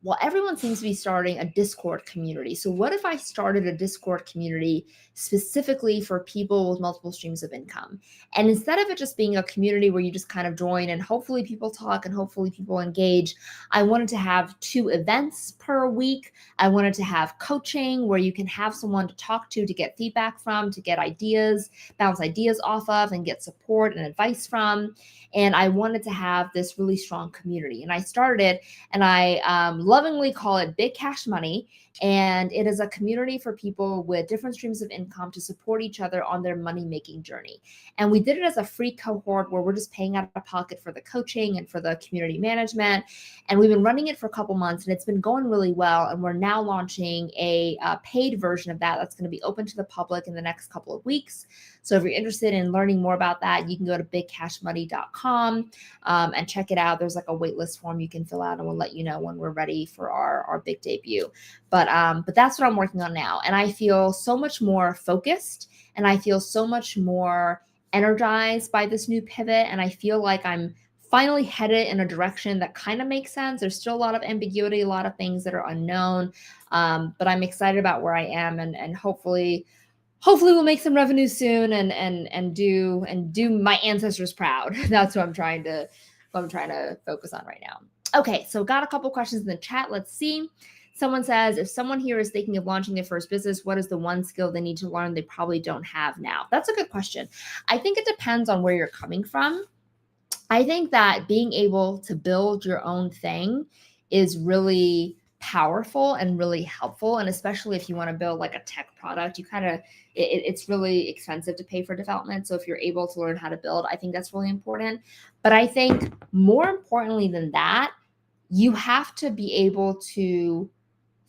well, everyone seems to be starting a Discord community. So what if I started a Discord community specifically for people with multiple streams of income? And instead of it just being a community where you just kind of join and hopefully people talk and hopefully people engage, I wanted to have 2 events per week. I wanted to have coaching where you can have someone to talk to get feedback from, to get ideas, bounce ideas off of, and get support and advice from. And I wanted to have this really strong community. And I started it, and I lovingly call it Big Cash Money. And it is a community for people with different streams of income to support each other on their money-making journey. And we did it as a free cohort where we're just paying out of pocket for the coaching and for the community management. And we've been running it for a couple months, and it's been going really well. And we're now launching a paid version of that that's going to be open to the public in the next couple of weeks. So if you're interested in learning more about that, you can go to bigcashmoney.com and check it out. There's like a waitlist form you can fill out, and we'll let you know when we're ready for our big debut. But that's what I'm working on now. And I feel so much more focused, and I feel so much more energized by this new pivot. And I feel like I'm finally headed in a direction that kind of makes sense. There's still a lot of ambiguity, a lot of things that are unknown. But I'm excited about where I am, and hopefully we'll make some revenue soon and do my ancestors proud. That's what I'm trying to focus on right now. Okay, so got a couple questions in the chat. Let's see. Someone says, if someone here is thinking of launching their first business, what is the one skill they need to learn they probably don't have now? That's a good question. I think it depends on where you're coming from. I think that being able to build your own thing is really powerful and really helpful. And especially if you want to build like a tech product, it's really expensive to pay for development. So if you're able to learn how to build, I think that's really important. But I think more importantly than that, you have to be able to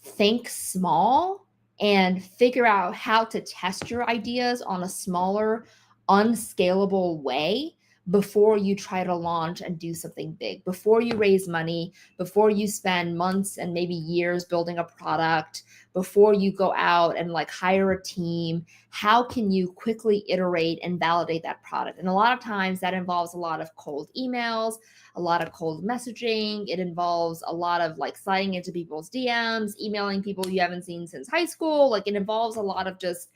think small and figure out how to test your ideas on a smaller, unscalable way before you try to launch and do something big, before you raise money, before you spend months and maybe years building a product, before you go out and like hire a team. How can you quickly iterate and validate that product? And a lot of times that involves a lot of cold emails, a lot of cold messaging. It involves a lot of like sliding into people's DMs, emailing people you haven't seen since high school. Like it involves a lot of just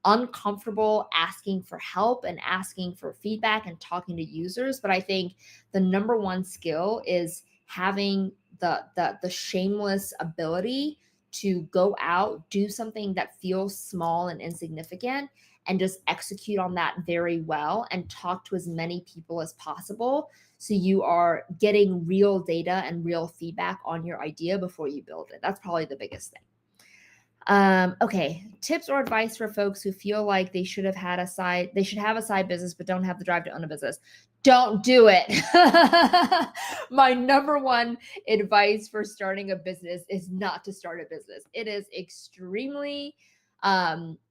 uncomfortable asking for help and asking for feedback and talking to users. But I think the number one skill is having the shameless ability to go out, do something that feels small and insignificant, and just execute on that very well and talk to as many people as possible. So you are getting real data and real feedback on your idea before you build it. That's probably the biggest thing. Okay, tips or advice for folks who feel like they should have a side business but don't have the drive to own a business. Don't do it. My number one advice for starting a business is not to start a business. It is extremely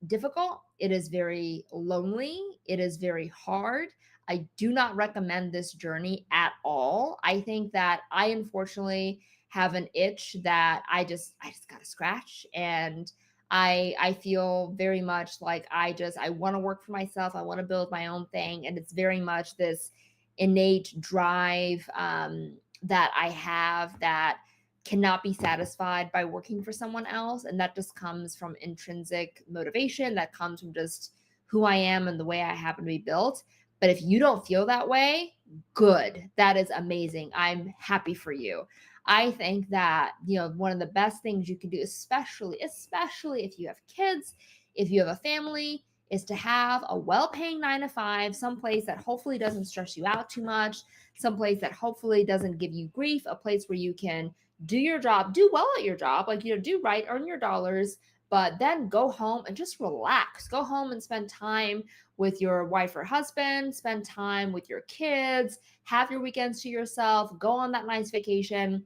difficult. It is very lonely. It is very hard. I do not recommend this journey at all. I think that I unfortunately have an itch that I just got to scratch, and I feel very much like I want to work for myself. I want to build my own thing, and it's very much this innate drive that I have that cannot be satisfied by working for someone else, and that just comes from intrinsic motivation. That comes from just who I am and the way I happen to be built. But if you don't feel that way, good. That is amazing. I'm happy for you. I think that, one of the best things you can do, especially if you have kids, if you have a family, is to have a well-paying 9 to 5, someplace that hopefully doesn't stress you out too much, someplace that hopefully doesn't give you grief, a place where you can do your job, do well at your job, like, do right, earn your dollars, but then go home and just relax. Go home and spend time with your wife or husband, spend time with your kids, have your weekends to yourself, go on that nice vacation.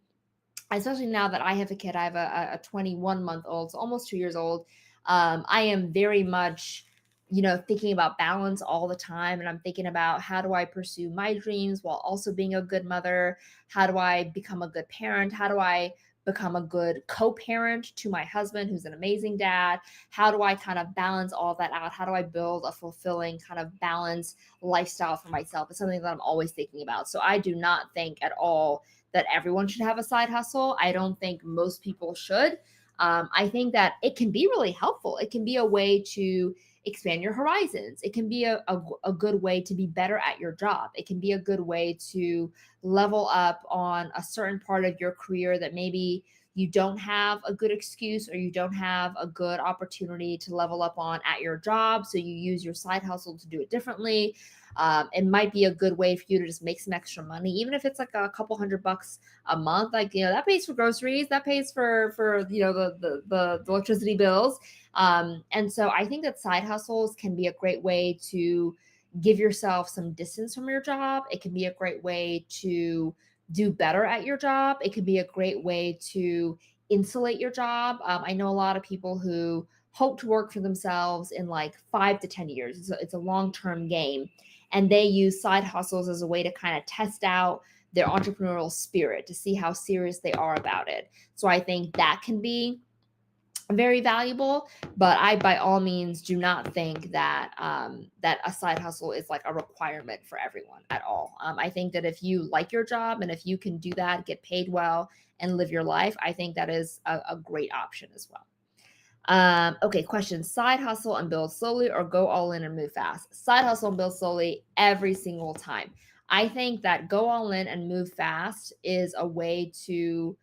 Especially now that I have a kid, I have a 21-month-old, so almost 2 years old. I am very much, thinking about balance all the time. And I'm thinking about, how do I pursue my dreams while also being a good mother? How do I become a good parent? How do I become a good co-parent to my husband, who's an amazing dad? How do I kind of balance all that out? How do I build a fulfilling kind of balanced lifestyle for myself? It's something that I'm always thinking about. So I do not think at all that everyone should have a side hustle. I don't think most people should. I think that it can be really helpful. It can be a way to expand your horizons. It can be a good way to be better at your job. It can be a good way to level up on a certain part of your career that maybe you don't have a good excuse, or you don't have a good opportunity to level up on at your job. So you use your side hustle to do it differently. It might be a good way for you to just make some extra money, even if it's like a couple $100 a month. Like, that pays for groceries, that pays for the electricity bills. And so I think that side hustles can be a great way to give yourself some distance from your job. It can be a great way to do better at your job. It could be a great way to insulate your job. I know a lot of people who hope to work for themselves in like 5 to 10 years. It's a long-term game. And they use side hustles as a way to kind of test out their entrepreneurial spirit, to see how serious they are about it. So I think that can be very valuable, but I by all means do not think that that a side hustle is like a requirement for everyone at all. I think that if you like your job and if you can do that, get paid well, and live your life, I think that is a great option as well. Okay, question: side hustle and build slowly, or go all in and move fast? Side hustle and build slowly every single time. I think that go all in and move fast is a way to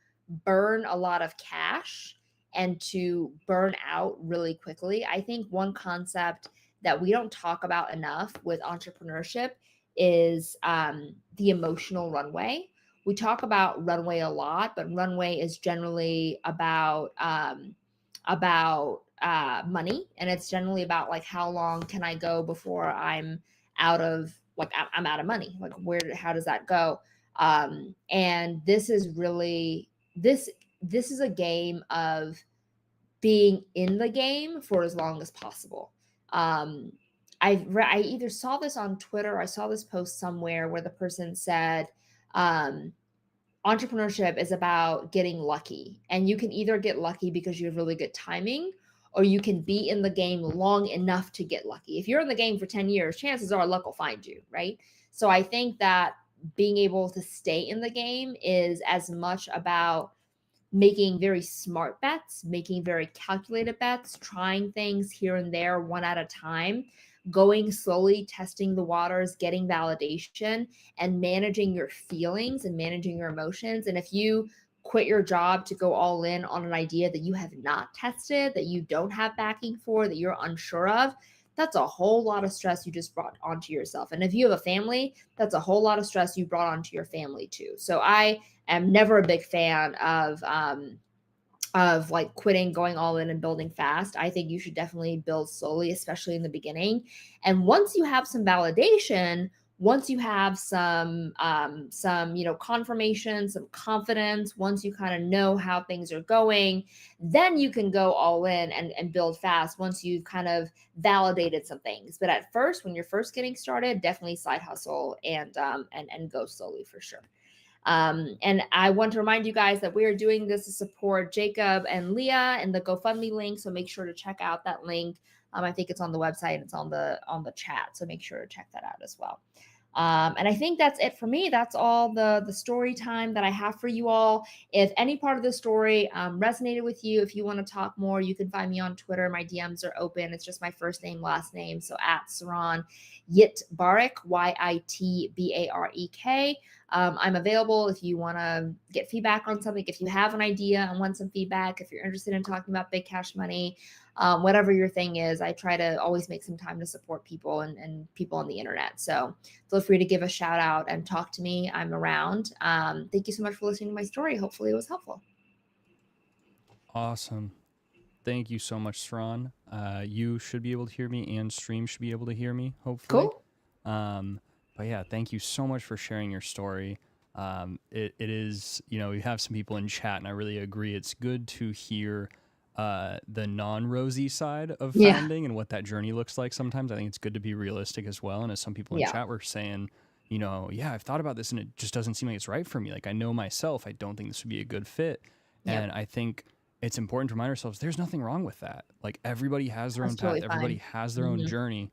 burn a lot of cash and to burn out really quickly. I think one concept that we don't talk about enough with entrepreneurship is the emotional runway. we talk about runway a lot, but runway is generally about money, and it's generally about like how long can I go before I'm out of I'm out of money. Like how does that go? And this is really this is a game of being in the game for as long as possible. I either saw this on Twitter or I saw this post somewhere where the person said, entrepreneurship is about getting lucky. And you can either get lucky because you have really good timing, or you can be in the game long enough to get lucky. If you're in the game for 10 years, chances are luck will find you, right? So I think that being able to stay in the game is as much about making very smart bets, making very calculated bets, trying things here and there one at a time, going slowly, testing the waters, getting validation, and managing your feelings and managing your emotions. And if you quit your job to go all in on an idea that you have not tested, that you don't have backing for, that you're unsure of, that's a whole lot of stress you just brought onto yourself. And if you have a family, that's a whole lot of stress you brought onto your family too. So I am never a big fan of like quitting, going all in and building fast. I think you should definitely build slowly, especially in the beginning. And once you have some validation, once you have some confirmation, some confidence, once you kind of know how things are going, then you can go all in and build fast once you've kind of validated some things. But at first, when you're first getting started, definitely side hustle and go slowly for sure. And I want to remind you guys that we are doing this to support Jacob and Leah and the GoFundMe link. So make sure to check out that link. I think it's on the website. It's on the chat. So make sure to check that out as well. And I think that's it for me. That's all the story time that I have for you all. If any part of the story resonated with you, if you want to talk more, you can find me on Twitter. My DMs are open. It's just my first name, last name. So at Saron Yitbarek, Yitbarek. I'm available if you want to get feedback on something, if you have an idea and want some feedback, if you're interested in talking about big cash money, whatever your thing is. I try to always make some time to support people and people on the internet. So feel free to give a shout out and talk to me. I'm around. Thank you so much for listening to my story. Hopefully it was helpful. Awesome. Thank you so much, Saron. You should be able to hear me, and Stream should be able to hear me, hopefully. Cool. But yeah, thank you so much for sharing your story. It is, you have some people in chat, and I really agree. It's good to hear the non-rosy side of founding and what that journey looks like. Sometimes I think it's good to be realistic as well. And as some people in chat were saying, I've thought about this and it just doesn't seem like it's right for me. Like, I know myself, I don't think this would be a good fit. Yeah. And I think it's important to remind ourselves there's nothing wrong with that. Like, everybody has their own path. Totally everybody has their own journey.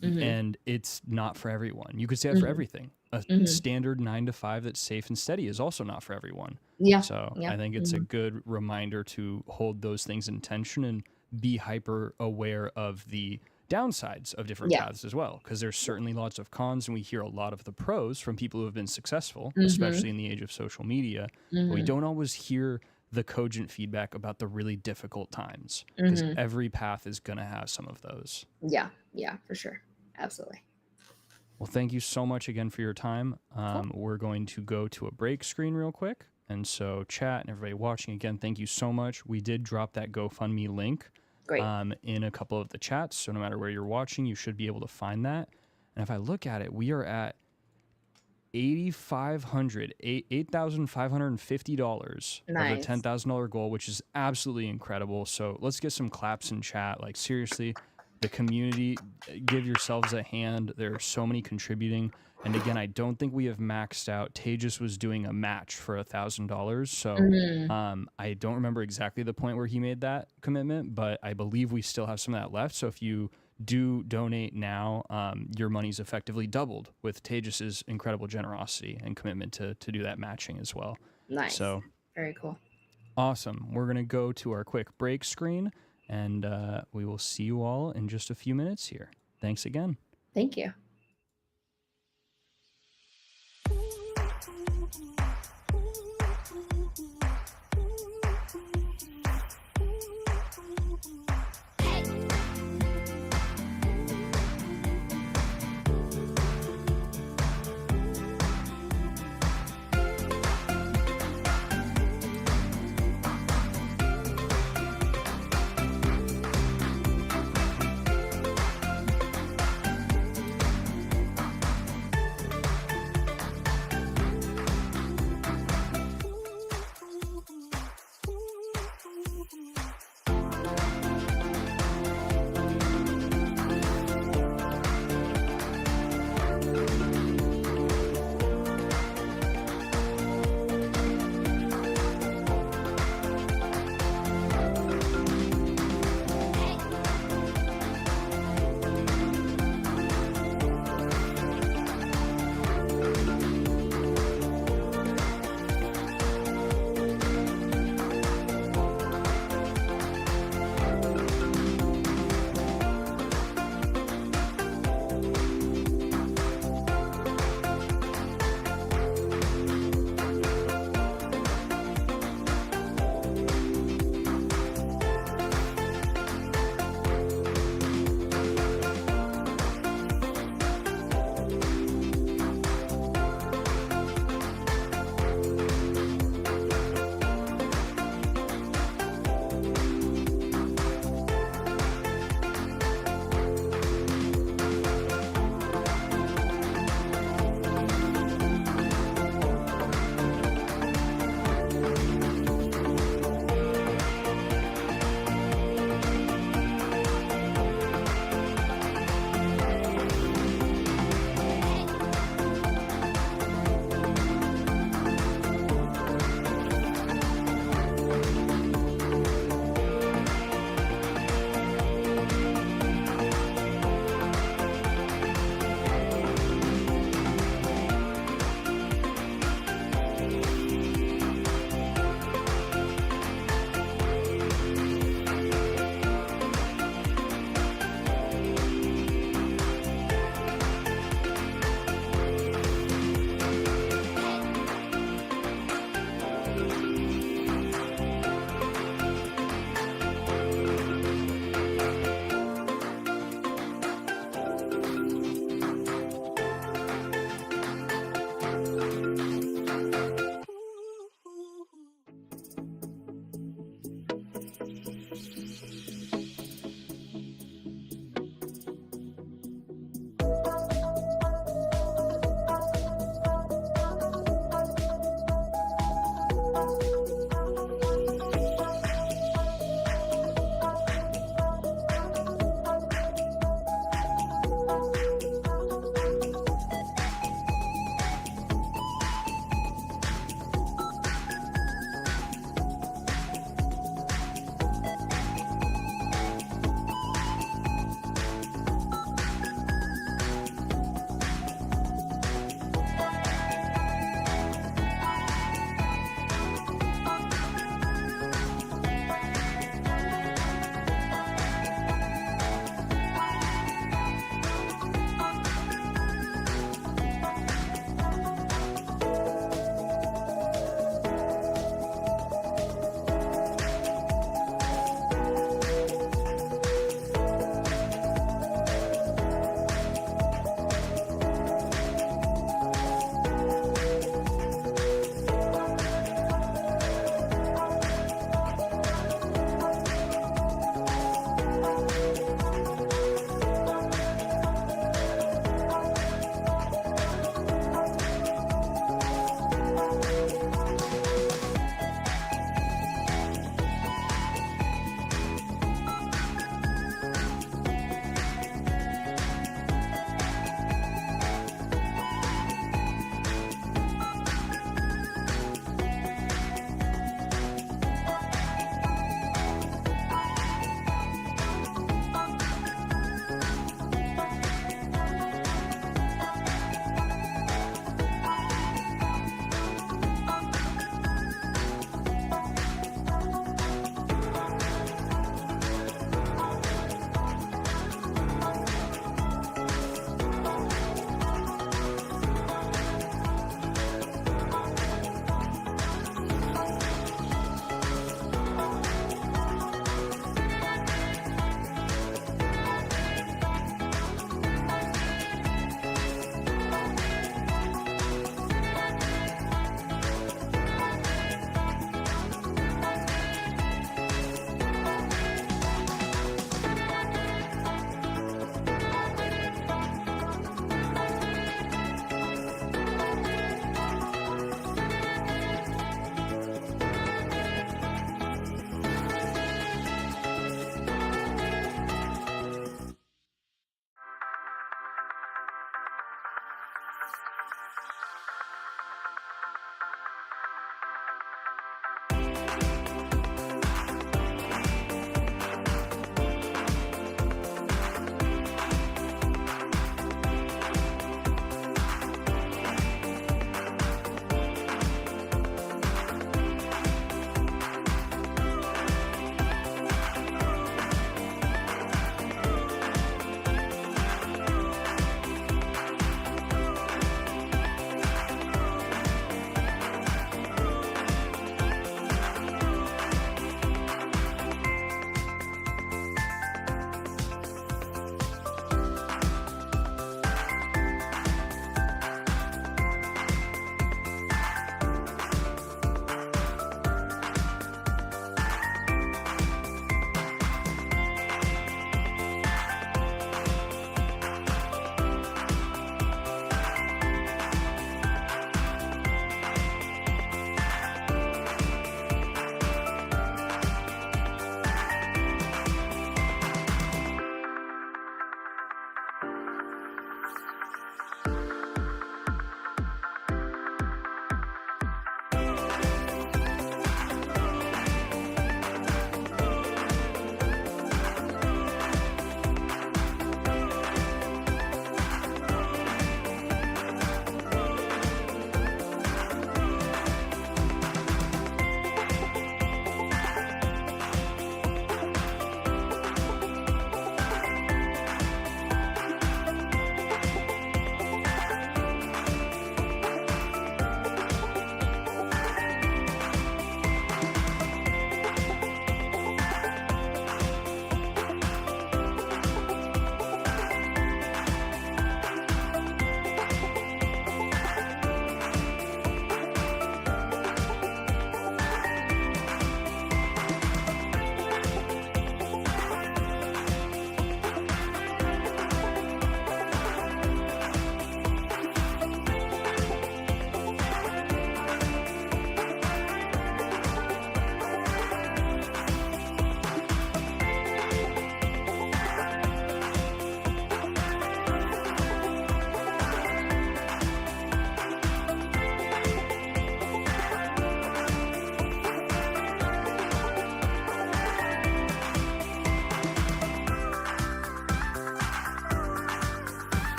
And it's not for everyone. You could say that for everything. A standard 9-to-5 that's safe and steady is also not for everyone. Yeah. So I think it's a good reminder to hold those things in tension and be hyper aware of the downsides of different paths as well. Because there's certainly lots of cons, and we hear a lot of the pros from people who have been successful, especially in the age of social media. But we don't always hear the cogent feedback about the really difficult times, because every path is going to have some of those. Yeah, for sure. Absolutely. Well, thank you so much again for your time. Cool. We're going to go to a break screen real quick. And so chat and everybody watching, again, thank you so much. We did drop that GoFundMe link in a couple of the chats. So no matter where you're watching, you should be able to find that. And if I look at it, we are at $8,550 of the $10,000 goal, which is absolutely incredible. So let's get some claps in chat. Like, seriously, the community, give yourselves a hand. There are so many contributing. And again, I don't think we have maxed out. Tejas was doing a match for $1,000. So I don't remember exactly the point where he made that commitment, but I believe we still have some of that left. So if you do donate now, your money's effectively doubled with Tejas's incredible generosity and commitment to do that matching as well. Nice. So very cool. Awesome. We're going to go to our quick break screen, and we will see you all in just a few minutes here. Thanks again. Thank you.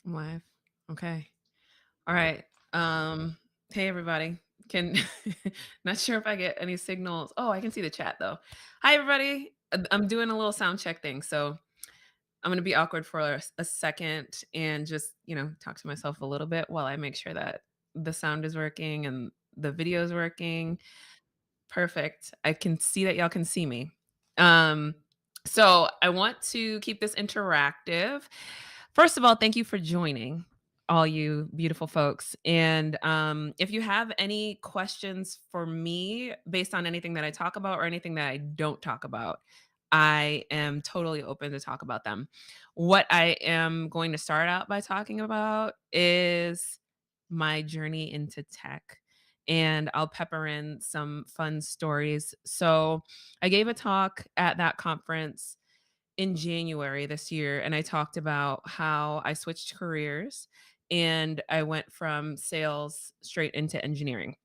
I'm live. Okay. All right. Hey everybody. Can not sure if I get any signals. Oh, I can see the chat though. Hi everybody. I'm doing a little sound check thing, so I'm gonna be awkward for a second and just talk to myself a little bit while I make sure that the sound is working and the video is working. Perfect. I can see that y'all can see me. Um, so I want to keep this interactive. First of all, thank you for joining, all you beautiful folks. And if you have any questions for me based on anything that I talk about or anything that I don't talk about, I am totally open to talk about them. What I am going to start out by talking about is my journey into tech, and I'll pepper in some fun stories. So, I gave a talk at that conference in January this year, and I talked about how I switched careers and I went from sales straight into engineering.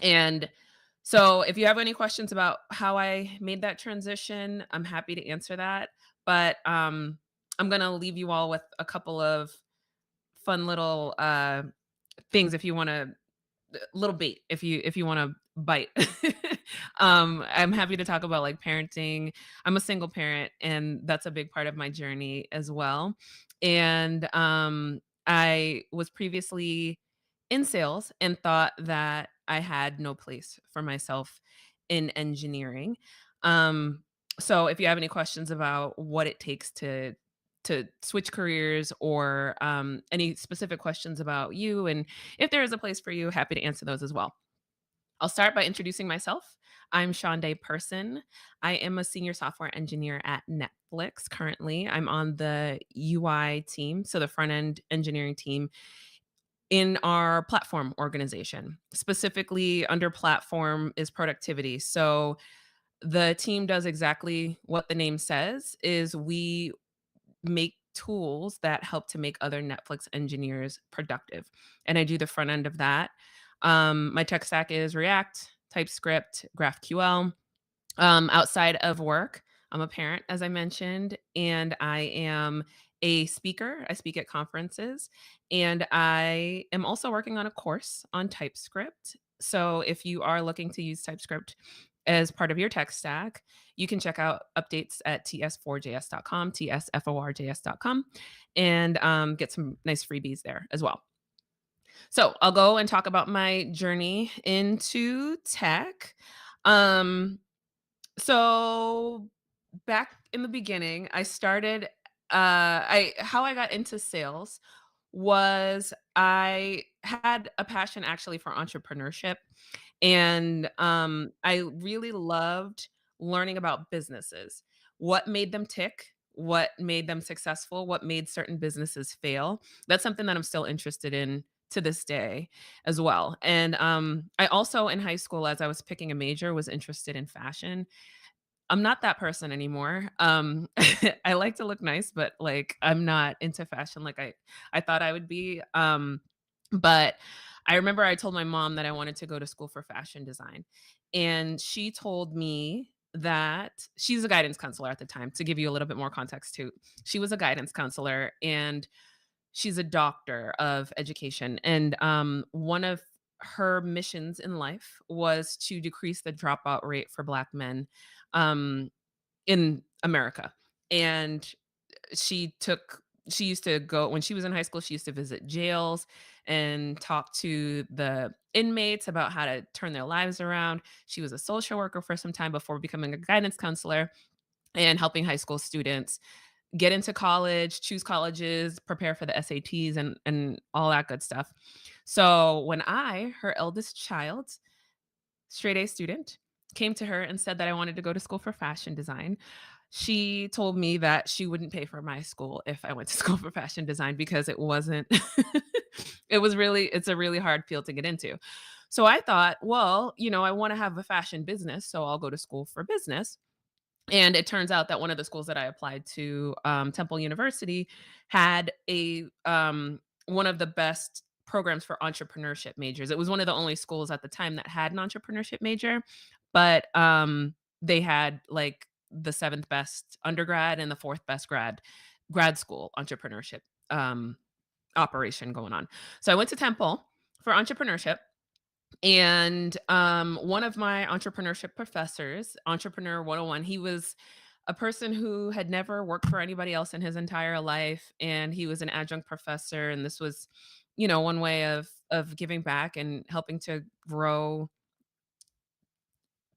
And so, if you have any questions about how I made that transition, I'm happy to answer that. But I'm going to leave you all with a couple of fun little things if you want to little bait if you want to bite. I'm happy to talk about like parenting. I'm a single parent, and that's a big part of my journey as well. And I was previously in sales and thought that I had no place for myself in engineering. um so if you have any questions about what it takes to switch careers, or any specific questions about you and if there is a place for you, happy to answer those as well. I'll start by introducing myself. I'm Shonda Person. I am a senior software engineer at Netflix. Currently, I'm on the UI team, so the front end engineering team in our platform organization. Specifically, under platform is productivity. So the team does exactly what the name says, is we make tools that help to make other Netflix engineers productive. And I do the front end of that. My tech stack is React, TypeScript, GraphQL. Outside of work, I'm a parent, as I mentioned, and I am a speaker. I speak at conferences, and I am also working on a course on TypeScript. So if you are looking to use TypeScript as part of your tech stack, you can check out updates at ts4js.com, tsforjs.com, and get some nice freebies there as well. So I'll go and talk about my journey into tech. Um, so back in the beginning, I started I how I got into sales was I had a passion actually for entrepreneurship, and I really loved learning about businesses. What made them tick? What made them successful? What made certain businesses fail? That's something that I'm still interested in to this day as well. And I also in high school, as I was picking a major, was interested in fashion. I'm not that person anymore. I like to look nice, but like I'm not into fashion like I thought I would be. But I remember I told my mom that I wanted to go to school for fashion design, and she told me that she's a guidance counselor at the time. To give you a little bit more context too, she was a guidance counselor, and she's a doctor of education. And one of her missions in life was to decrease the dropout rate for Black men um, in America. And she used to go when she was in high school, she used to visit jails and talk to the inmates about how to turn their lives around. She was a social worker for some time before becoming a guidance counselor and helping high school students get into college, choose colleges, prepare for the SATs and all that good stuff. So when her eldest child, straight A student, came to her and said that I wanted to go to school for fashion design, she told me that she wouldn't pay for my school if I went to school for fashion design because it wasn't it's a really hard field to get into. So I thought, well, I want to have a fashion business, so I'll go to school for business. And it turns out that one of the schools that I applied to, Temple University, had one of the best programs for entrepreneurship majors. It was one of the only schools at the time that had an entrepreneurship major, but they had like the seventh best undergrad and the fourth best grad school entrepreneurship operation going on. So I went to Temple for entrepreneurship. And one of my entrepreneurship professors, Entrepreneur 101, he was a person who had never worked for anybody else in his entire life. And he was an adjunct professor. And this was, one way of giving back and helping to grow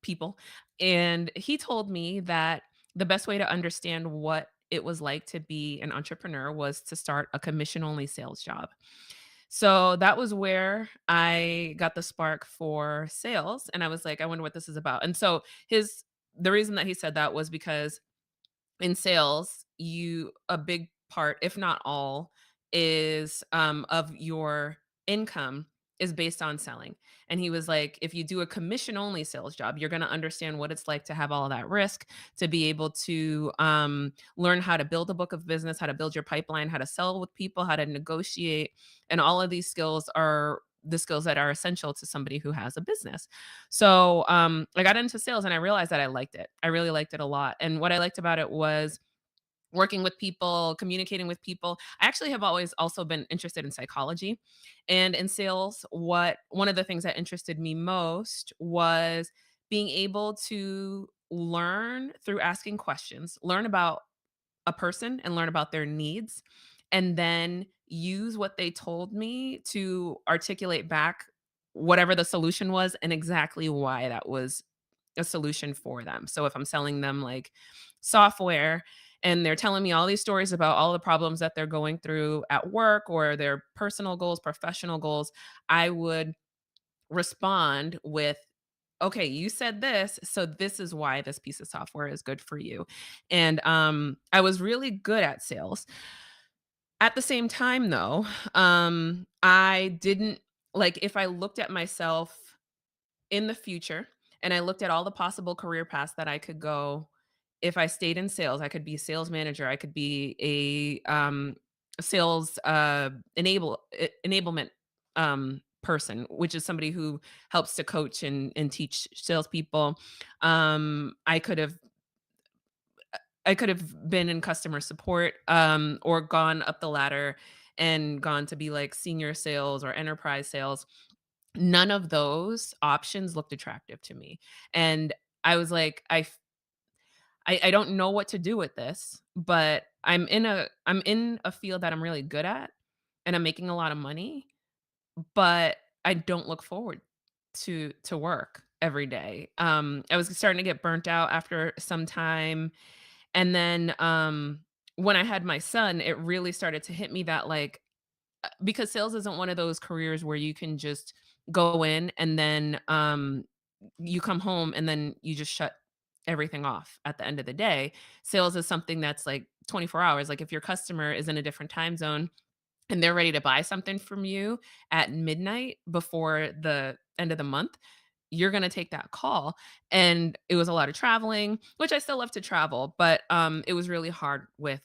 people. And he told me that the best way to understand what it was like to be an entrepreneur was to start a commission only sales job. So that was where I got the spark for sales. And I was like, I wonder what this is about. And so the reason that he said that was because in sales, a big part, if not all, is of your income is based on selling. And he was like, if you do a commission only sales job, you're going to understand what it's like to have all of that risk, to be able to learn how to build a book of business, how to build your pipeline, how to sell with people, how to negotiate. And all of these skills are the skills that are essential to somebody who has a business. So I got into sales and I realized that I liked it. I really liked it a lot. And what I liked about it was working with people, communicating with people. I actually have always also been interested in psychology. And in sales, one of the things that interested me most was being able to learn through asking questions, learn about a person and learn about their needs, and then use what they told me to articulate back whatever the solution was and exactly why that was a solution for them. So if I'm selling them like software and they're telling me all these stories about all the problems that they're going through at work or their personal goals, professional goals, I would respond with, okay, you said this, so this is why this piece of software is good for you. And I was really good at sales. At the same time though, I didn't like if I looked at myself in the future and I looked at all the possible career paths that I could go if I stayed in sales. I could be a sales manager, I could be a sales enablement person, which is somebody who helps to coach and teach salespeople. I could have been in customer support, or gone up the ladder and gone to be like senior sales or enterprise sales. None of those options looked attractive to me. And I was like, I don't know what to do with this, but I'm in a field that I'm really good at and I'm making a lot of money, but I don't look forward to work every day. I was starting to get burnt out after some time. And then when I had my son, it really started to hit me that like because sales isn't one of those careers where you can just go in and then you come home and then you just shut everything off at the end of the day. Sales is something that's like 24 hours. Like if your customer is in a different time zone and they're ready to buy something from you at midnight before the end of the month, you're going to take that call. And it was a lot of traveling, which I still love to travel, but it was really hard with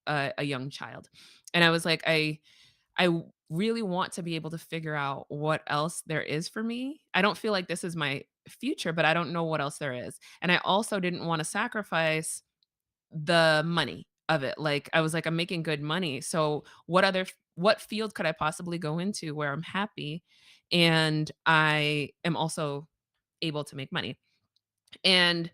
a young child. And I was like, really want to be able to figure out what else there is for me. I don't feel like this is my future, but I don't know what else there is. And I also didn't want to sacrifice the money of it. Like I was like, I'm making good money. So what field could I possibly go into where I'm happy and I am also able to make money? And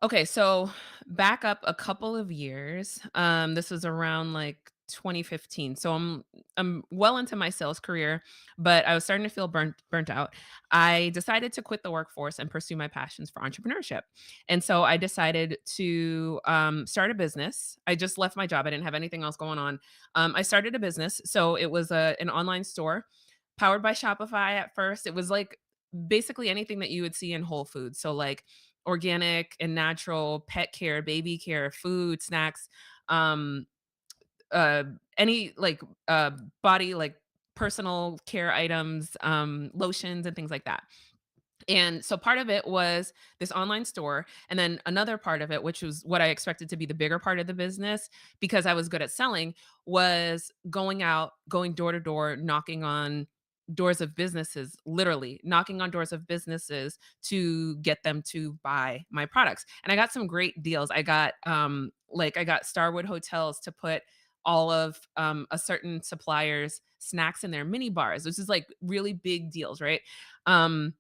okay, so back up a couple of years. This was around like 2015. So I'm well into my sales career, but I was starting to feel burnt out. I decided to quit the workforce and pursue my passions for entrepreneurship. And so I decided to start a business. I just left my job. I didn't have anything else going on. I started a business. So it was an online store powered by Shopify at first. It was like basically anything that you would see in Whole Foods. So like organic and natural pet care, baby care, food, snacks, um, uh, any like body, like personal care items, lotions, and things like that. And so part of it was this online store. And then another part of it, which was what I expected to be the bigger part of the business, because I was good at selling, was going out, going door to door, knocking on doors of businesses, literally knocking on doors of businesses to get them to buy my products. And I got some great deals. I got I got Starwood Hotels to put all of a certain supplier's snacks in their mini bars. This is like really big deals, right? Um,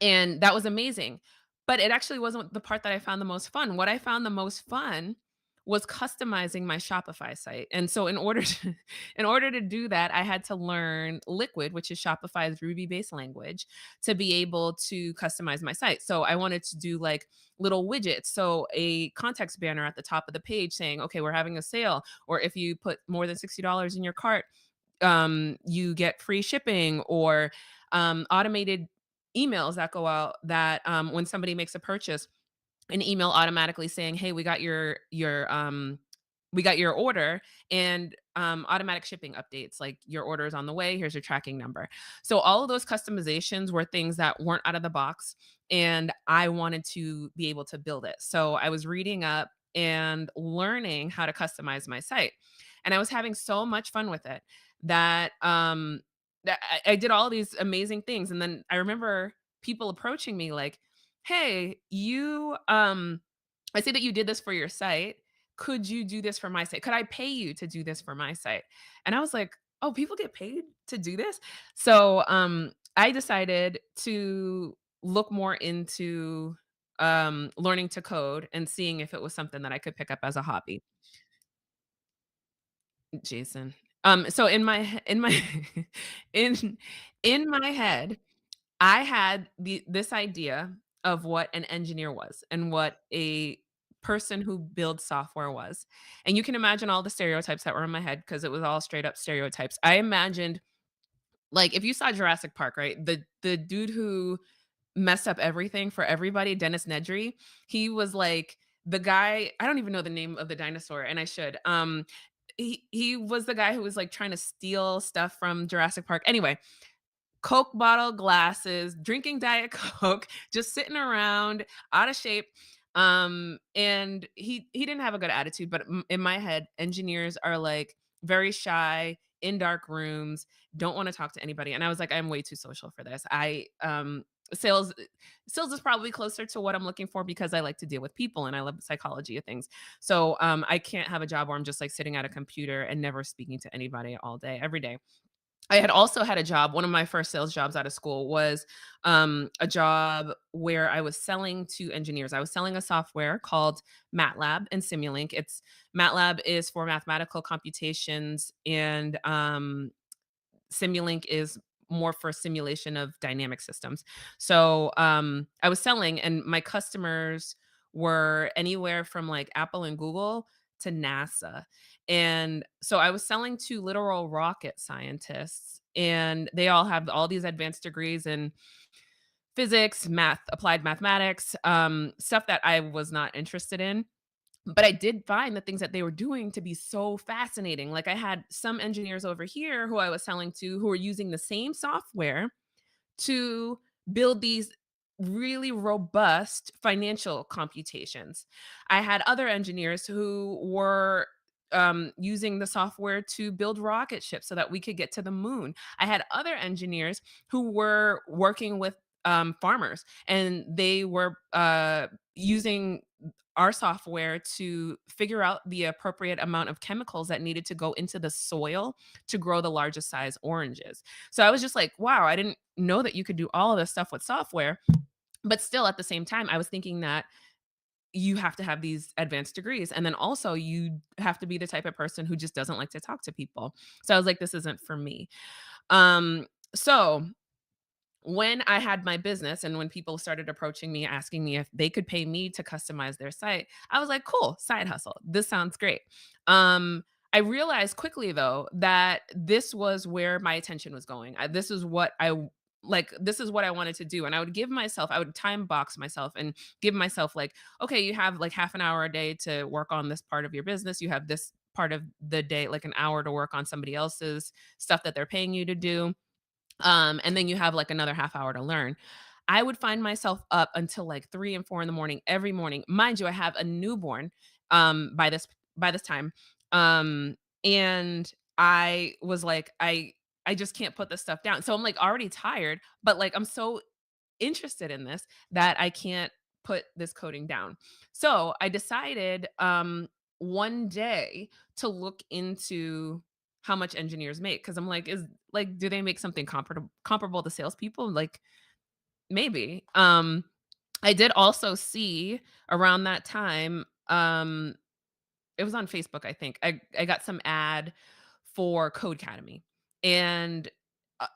and that was amazing. But it actually wasn't the part that I found the most fun. What I found the most fun was customizing my Shopify site. And so in order to in order to do that, I had to learn Liquid, which is Shopify's Ruby-based language, to be able to customize my site. So I wanted to do like little widgets. So a context banner at the top of the page saying, "Okay, we're having a sale," or if you put more than $60 in your cart, you get free shipping, or automated emails that go out that when somebody makes a purchase, an email automatically saying, "Hey, we got your order," and automatic shipping updates like your order is on the way. Here's your tracking number. So all of those customizations were things that weren't out of the box, and I wanted to be able to build it. So I was reading up and learning how to customize my site, and I was having so much fun with it that I did all these amazing things, and then I remember people approaching me like, "Hey, I see that you did this for your site. Could you do this for my site? Could I pay you to do this for my site?" And I was like, "Oh, people get paid to do this?" So, I decided to look more into learning to code and seeing if it was something that I could pick up as a hobby. Jason. So in my in in my head, I had this idea of what an engineer was and what a person who builds software was. And you can imagine all the stereotypes that were in my head because it was all straight up stereotypes. I imagined, like, if you saw Jurassic Park, right? The dude who messed up everything for everybody, Dennis Nedry, he was like the guy, I don't even know the name of the dinosaur, and I should. He was the guy who was like trying to steal stuff from Jurassic Park. Anyway, Coke bottle glasses, drinking Diet Coke, just sitting around, out of shape. And he didn't have a good attitude, but in my head, engineers are like very shy, in dark rooms, don't want to talk to anybody. And I was like, I'm way too social for this. Sales sales is probably closer to what I'm looking for because I like to deal with people and I love the psychology of things. So I can't have a job where I'm just like sitting at a computer and never speaking to anybody all day, every day. I had also had a job. One of my first sales jobs out of school was a job where I was selling to engineers. I was selling a software called MATLAB and Simulink. It's MATLAB is for mathematical computations, and Simulink is more for simulation of dynamic systems. So I was selling, and my customers were anywhere from like Apple and Google to NASA. And so I was selling to literal rocket scientists, and they all have all these advanced degrees in physics, math, applied mathematics, stuff that I was not interested in. But I did find the things that they were doing to be so fascinating. Like I had some engineers over here who I was selling to who were using the same software to build these really robust financial computations. I had other engineers who were using the software to build rocket ships so that we could get to the moon. I had other engineers who were working with farmers, and they were using our software to figure out the appropriate amount of chemicals that needed to go into the soil to grow the largest size oranges. So I was just like, wow, I didn't know that you could do all of this stuff with software. But still, at the same time, I was thinking that you have to have these advanced degrees. And then also, you have to be the type of person who just doesn't like to talk to people. So I was like, this isn't for me. So when I had my business and when people started approaching me asking me if they could pay me to customize their site, I was like, cool, side hustle. This sounds great. I realized quickly though that this was where my attention was going. This is what this is what I wanted to do. And I would time box myself and give myself like, okay, you have like half an hour a day to work on this part of your business. You have this part of the day, like an hour to work on somebody else's stuff that they're paying you to do, and then you have like another half hour to learn. I would find myself up until like 3 and 4 in the morning every morning. Mind you, I have a newborn by this time. Um and I was like, I just can't put this stuff down. So I'm like already tired, but like I'm so interested in this that I can't put this coding down. So I decided one day to look into how much engineers make because I'm like, is like, do they make something comparable to salespeople? Like, maybe. I did also see around that time, it was on Facebook, I think. I got some ad for Code Academy, and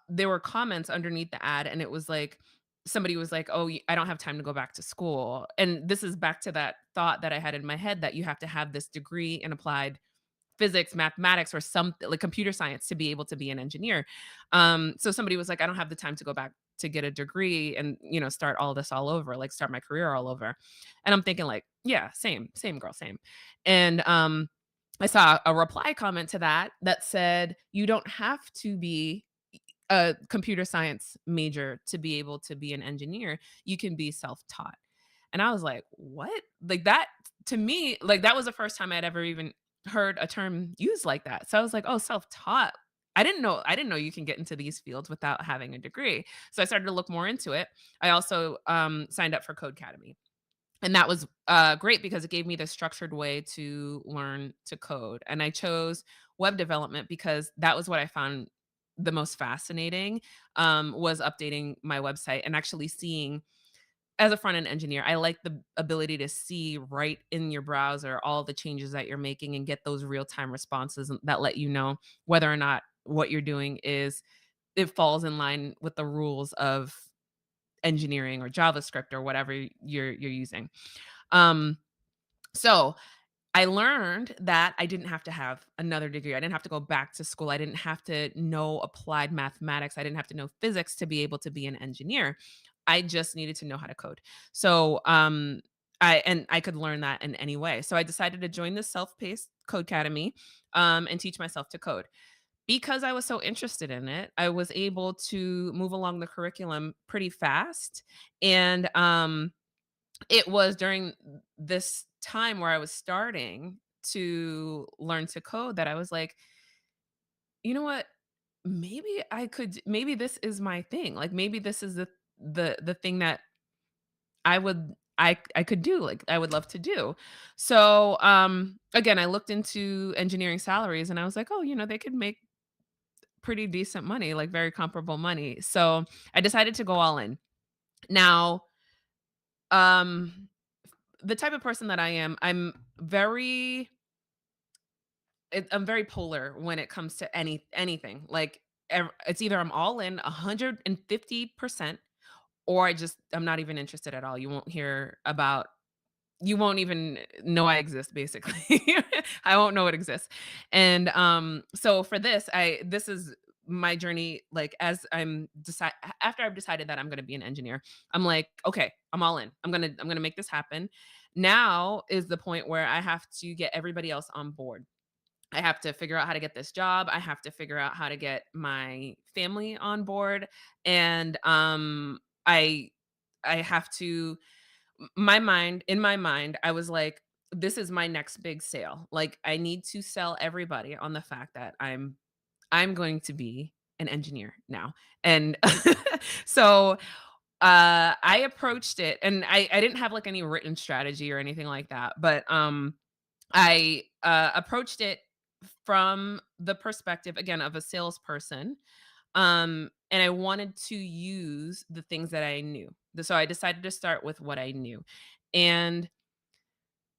there were comments underneath the ad, and it was like somebody was like, "Oh, I don't have time to go back to school." And this is back to that thought that I had in my head that you have to have this degree in applied physics, mathematics, or something like computer science to be able to be an engineer. So somebody was like, I don't have the time to go back to get a degree and start all this all over, like start my career all over. And I'm thinking like, yeah, same girl, same. And I saw a reply comment to that said, you don't have to be a computer science major to be able to be an engineer. You can be self-taught. And I was like, what? Like that to me, like that was the first time I'd ever even heard a term used like that. So I was like, oh, self-taught. I didn't know you can get into these fields without having a degree. So I started to look more into it. I also signed up for Code Academy. And that was great because it gave me the structured way to learn to code. And I chose web development because that was what I found the most fascinating, was updating my website and actually seeing as a front end engineer, I like the ability to see right in your browser all the changes that you're making and get those real time responses that let you know whether or not what you're doing is it falls in line with the rules of engineering or JavaScript or whatever you're using. Um, so I learned that I didn't have to have another degree. I didn't have to go back to school. I didn't have to know applied mathematics. I didn't have to know physics to be able to be an engineer. I just needed to know how to code. So I could learn that in any way. So I decided to join this self-paced Code Academy and teach myself to code. Because I was so interested in it, I was able to move along the curriculum pretty fast. And it was during this time where I was starting to learn to code that I was like, "You know what? Maybe this is my thing. Like, maybe this is the thing that I could do, like, I would love to do." So, again, I looked into engineering salaries and I was like, "Oh, they could make pretty decent money, like, very comparable money." So, I decided to go all in. Now, um the type of person that I am, I'm very polar when it comes to anything. Like it's either I'm all in 150% or I'm not even interested at all. You won't even know I exist basically. I won't know it exists. And so for this is my journey, like as after I've decided that I'm going to be an engineer, I'm like, okay, I'm all in. I'm going to make this happen. Now is the point where I have to get everybody else on board. I have to figure out how to get this job. I have to figure out how to get my family on board. And I I have to in my mind, I was like, this is my next big sale. Like I need to sell everybody on the fact that I'm going to be an engineer now. And so I approached it and I didn't have like any written strategy or anything like that, but I approached it from the perspective again of a salesperson. And I wanted to use the things that I knew. So I decided to start with what I knew. And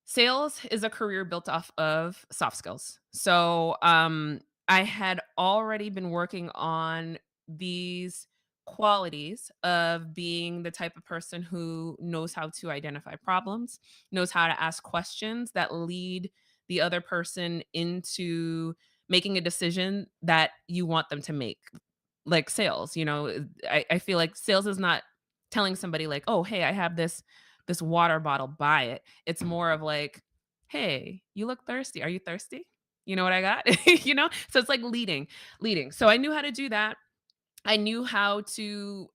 sales is a career built off of soft skills. So I had already been working on these qualities of being the type of person who knows how to identify problems, knows how to ask questions that lead the other person into making a decision that you want them to make. Like sales, I feel like sales is not telling somebody like, oh, hey, I have this water bottle, buy it. It's more of like, hey, you look thirsty. Are you thirsty? You know what I got? So it's like leading. So I knew how to do that. I knew how to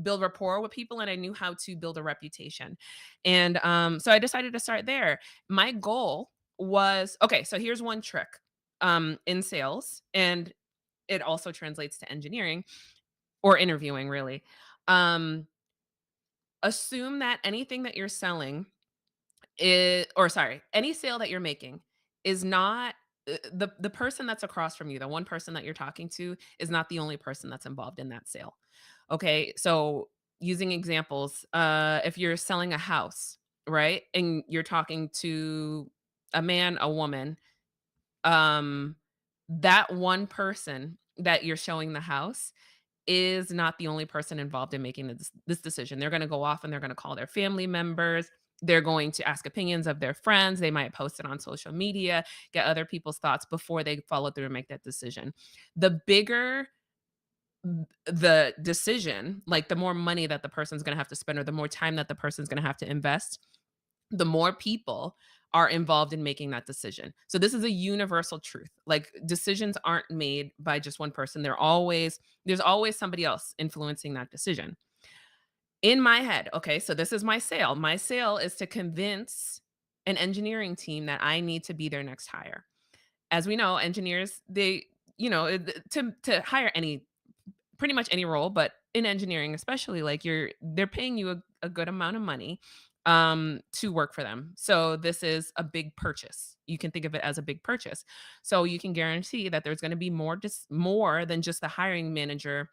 build rapport with people and I knew how to build a reputation. And so I decided to start there. My goal was okay. So here's one trick in sales, and it also translates to engineering or interviewing, really. Um, Assume that anything that you're selling any sale that you're making is not the person that's across from you, the one person that you're talking to is not the only person that's involved in that sale. Okay? So, using examples, if you're selling a house, right? And you're talking to a man, a woman, um that one person that you're showing the house is not the only person involved in making this decision. They're going to go off and they're going to call their family members. They're going to ask opinions of their friends. They might post it on social media, get other people's thoughts before they follow through and make that decision. The bigger the decision, like the more money that the person's going to have to spend or the more time that the person's going to have to invest, the more people are involved in making that decision. So this is a universal truth. Like decisions aren't made by just one person. There's always somebody else influencing that decision. In my head, okay, so this is my sale. My sale is to convince an engineering team that I need to be their next hire. As we know, engineers, to hire any pretty much any role, but in engineering, especially, like they're paying you a good amount of money to work for them. So this is a big purchase. You can think of it as a big purchase. So you can guarantee that there's going to be more than just the hiring manager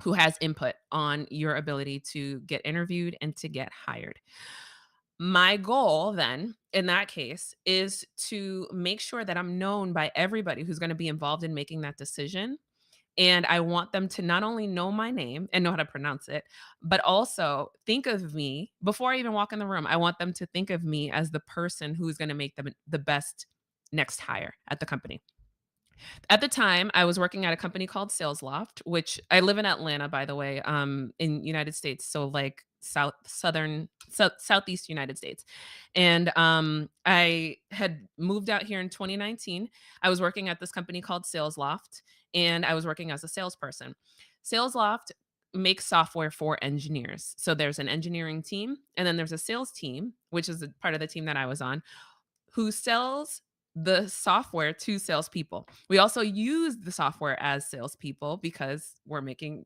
who has input on your ability to get interviewed and to get hired. My goal then in that case is to make sure that I'm known by everybody who's going to be involved in making that decision, and I want them to not only know my name and know how to pronounce it, but also think of me before I even walk in the room. I want them to think of me as the person who's going to make them the best next hire at the company. At the time, I was working at a company called Sales Loft, which I live in Atlanta, by the way, in United States. So like southeast United States. And I had moved out here in 2019. I was working at this company called Sales Loft, and I was working as a salesperson. Sales Loft makes software for engineers. So there's an engineering team, and then there's a sales team, which is a part of the team that I was on, who sells the software to salespeople. We also use the software as salespeople because we're making,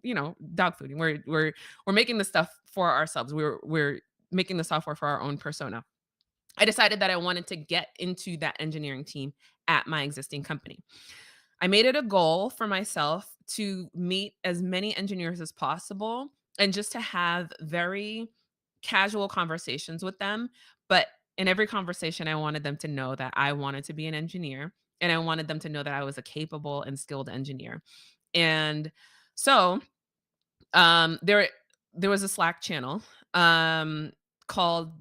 dog food. We're making the stuff for ourselves. We're making the software for our own persona. I decided that I wanted to get into that engineering team at my existing company. I made it a goal for myself to meet as many engineers as possible and just to have very casual conversations with them. But in every conversation, I wanted them to know that I wanted to be an engineer and I wanted them to know that I was a capable and skilled engineer. And so there was a Slack channel called,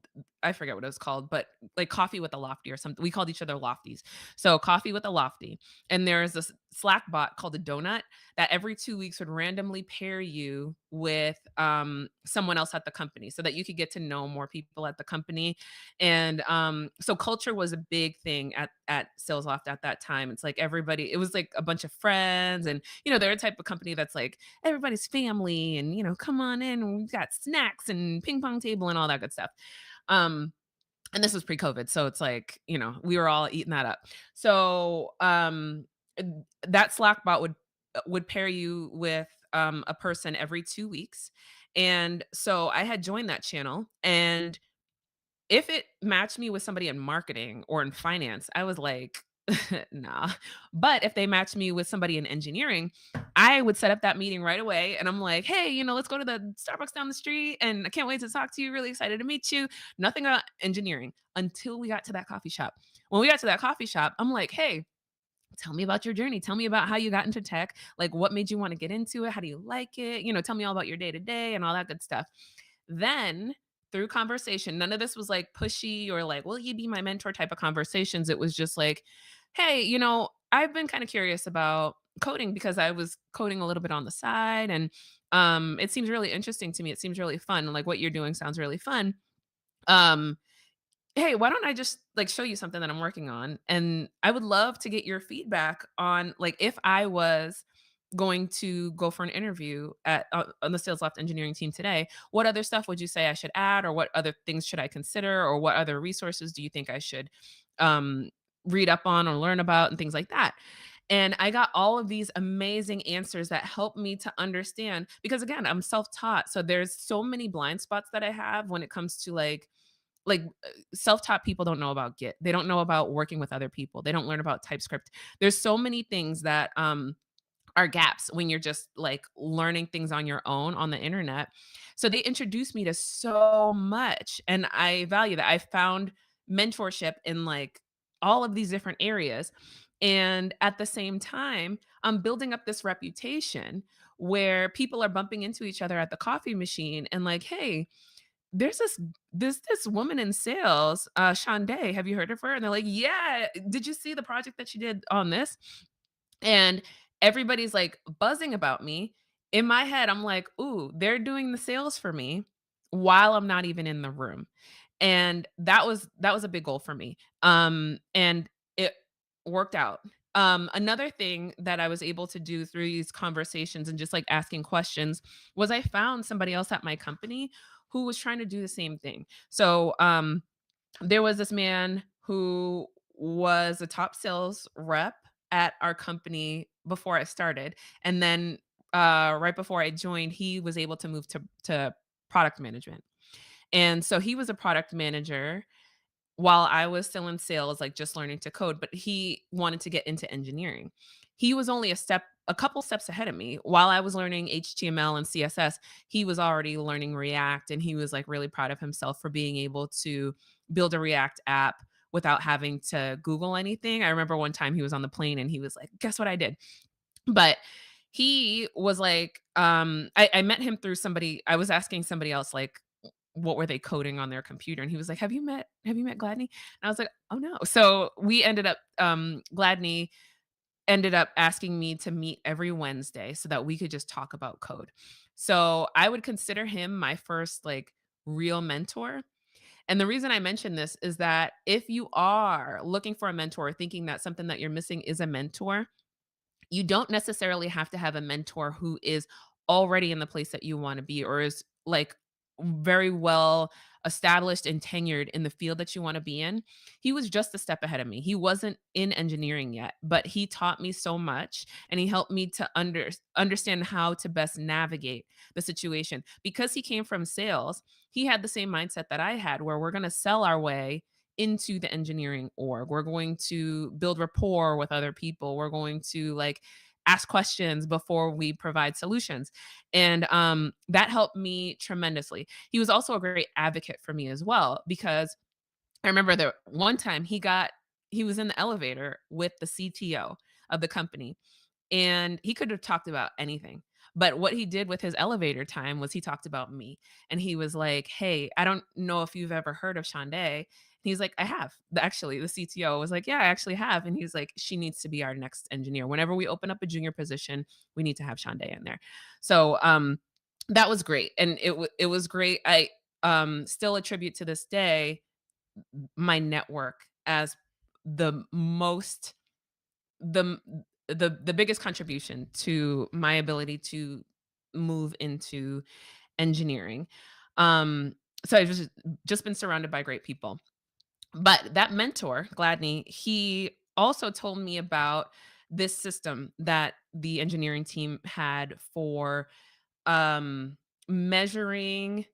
I forget what it was called, but like Coffee with a Lofty or something. We called each other Lofties. So Coffee with a Lofty. And there's this Slack bot called a Donut that every 2 weeks would randomly pair you with someone else at the company so that you could get to know more people at the company. And so culture was a big thing at Sales Loft at that time. It's like everybody, it was like a bunch of friends, and they're a type of company that's like everybody's family, and come on in, we've got snacks and ping pong table and all that good stuff. And this was pre-COVID, so it's like, we were all eating that up. So that Slack bot would pair you with a person every 2 weeks. And so I had joined that channel, and if it matched me with somebody in marketing or in finance, I was like, nah. But if they matched me with somebody in engineering, I would set up that meeting right away. And I'm like, hey, let's go to the Starbucks down the street. And I can't wait to talk to you. Really excited to meet you. Nothing about engineering until we got to that coffee shop. When we got to that coffee shop, I'm like, hey, tell me about your journey. Tell me about how you got into tech. Like, what made you want to get into it? How do you like it? Tell me all about your day to day and all that good stuff. Then through conversation, none of this was like pushy or like, will you be my mentor type of conversations. It was just like, hey, I've been kind of curious about coding because I was coding a little bit on the side, and it seems really interesting to me. It seems really fun. Like what you're doing sounds really fun. Um, hey, why don't I just like show you something that I'm working on? And I would love to get your feedback on like if I was going to go for an interview on the Sales Loft engineering team today, what other stuff would you say I should add, or what other things should I consider, or what other resources do you think I should um, read up on or learn about and things like that? And I got all of these amazing answers that helped me to understand, because again, I'm self-taught. So there's so many blind spots that I have when it comes to like like self-taught people don't know about Git. They don't know about working with other people. They don't learn about TypeScript. There's so many things that are gaps when you're just like learning things on your own on the internet. So they introduced me to so much and I value that. I found mentorship in like all of these different areas. And at the same time, I'm building up this reputation where people are bumping into each other at the coffee machine and like, hey, there's this woman in sales, Shonday. Have you heard of her? And they're like, yeah. Did you see the project that she did on this? And everybody's like buzzing about me. In my head, I'm like, ooh, they're doing the sales for me while I'm not even in the room. And that was a big goal for me. And it worked out. Another thing that I was able to do through these conversations and just like asking questions was I found somebody else at my company who was trying to do the same thing. So there was this man who was a top sales rep at our company before I started. And then right before I joined, he was able to move to product management. And so he was a product manager while I was still in sales, like just learning to code, but he wanted to get into engineering. He was only a couple steps ahead of me. While I was learning HTML and CSS, he was already learning React and he was like really proud of himself for being able to build a React app without having to Google anything. I remember one time he was on the plane and he was like, guess what I did? But he was like, I met him through somebody. I was asking somebody else, like, what were they coding on their computer? And he was like, have you met Gladney? And I was like, oh no. So we ended up, Gladney ended up asking me to meet every Wednesday so that we could just talk about code. So I would consider him my first like real mentor. And the reason I mention this is that if you are looking for a mentor, thinking that something that you're missing is a mentor, you don't necessarily have to have a mentor who is already in the place that you want to be or is like very well established and tenured in the field that you want to be in. He was just a step ahead of me. He wasn't in engineering yet, but he taught me so much and he helped me to understand how to best navigate the situation. Because he came from sales, he had the same mindset that I had where we're going to sell our way into the engineering org. We're going to build rapport with other people. We're going to like ask questions before we provide solutions. And that helped me tremendously. He was also a great advocate for me as well, because I remember that one time he was in the elevator with the CTO of the company and he could have talked about anything. But what he did with his elevator time was he talked about me. And he was like, hey, I don't know if you've ever heard of Shonday. He's like, I have. Actually, the CTO was like, yeah, I actually have. And he's like, she needs to be our next engineer. Whenever we open up a junior position, we need to have Shonday in there. So that was great. And it was great. I still attribute to this day my network as the most the the biggest contribution to my ability to move into engineering. Um, so I've just been surrounded by great people. But that mentor, Gladney, he also told me about this system that the engineering team had for measuring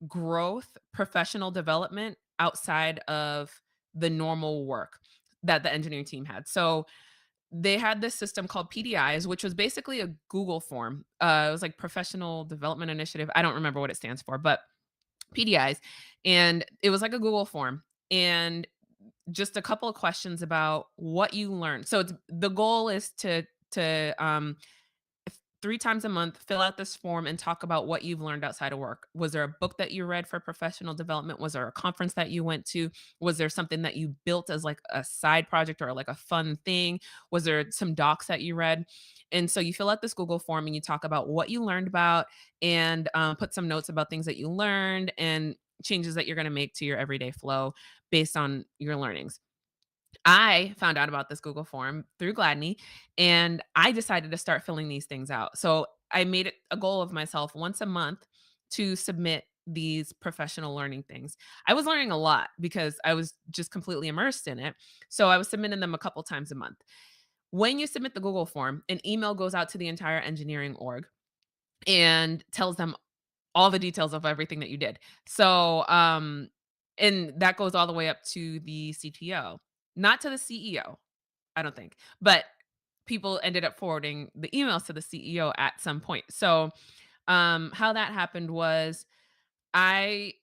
growth, professional development outside of the normal work that the engineering team had. So they had this system called PDIs, which was basically a Google form. It was like Professional Development Initiative. I don't remember what it stands for, but PDIs. And it was like a Google form. And just a couple of questions about what you learned. So the goal is to 3 times a month, fill out this form and talk about what you've learned outside of work. Was there a book that you read for professional development? Was there a conference that you went to? Was there something that you built as like a side project or like a fun thing? Was there some docs that you read? And so you fill out this Google form and you talk about what you learned about and put some notes about things that you learned and changes that you're going to make to your everyday flow based on your learnings. I found out about this Google form through Gladney and I decided to start filling these things out. So I made it a goal of myself once a month to submit these professional learning things. I was learning a lot because I was just completely immersed in it. So I was submitting them a couple times a month. When you submit the Google form, an email goes out to the entire engineering org and tells them all the details of everything that you did. So And that goes all the way up to the CTO, not to the CEO, I don't think, but people ended up forwarding the emails to the CEO at some point. So, how that happened was I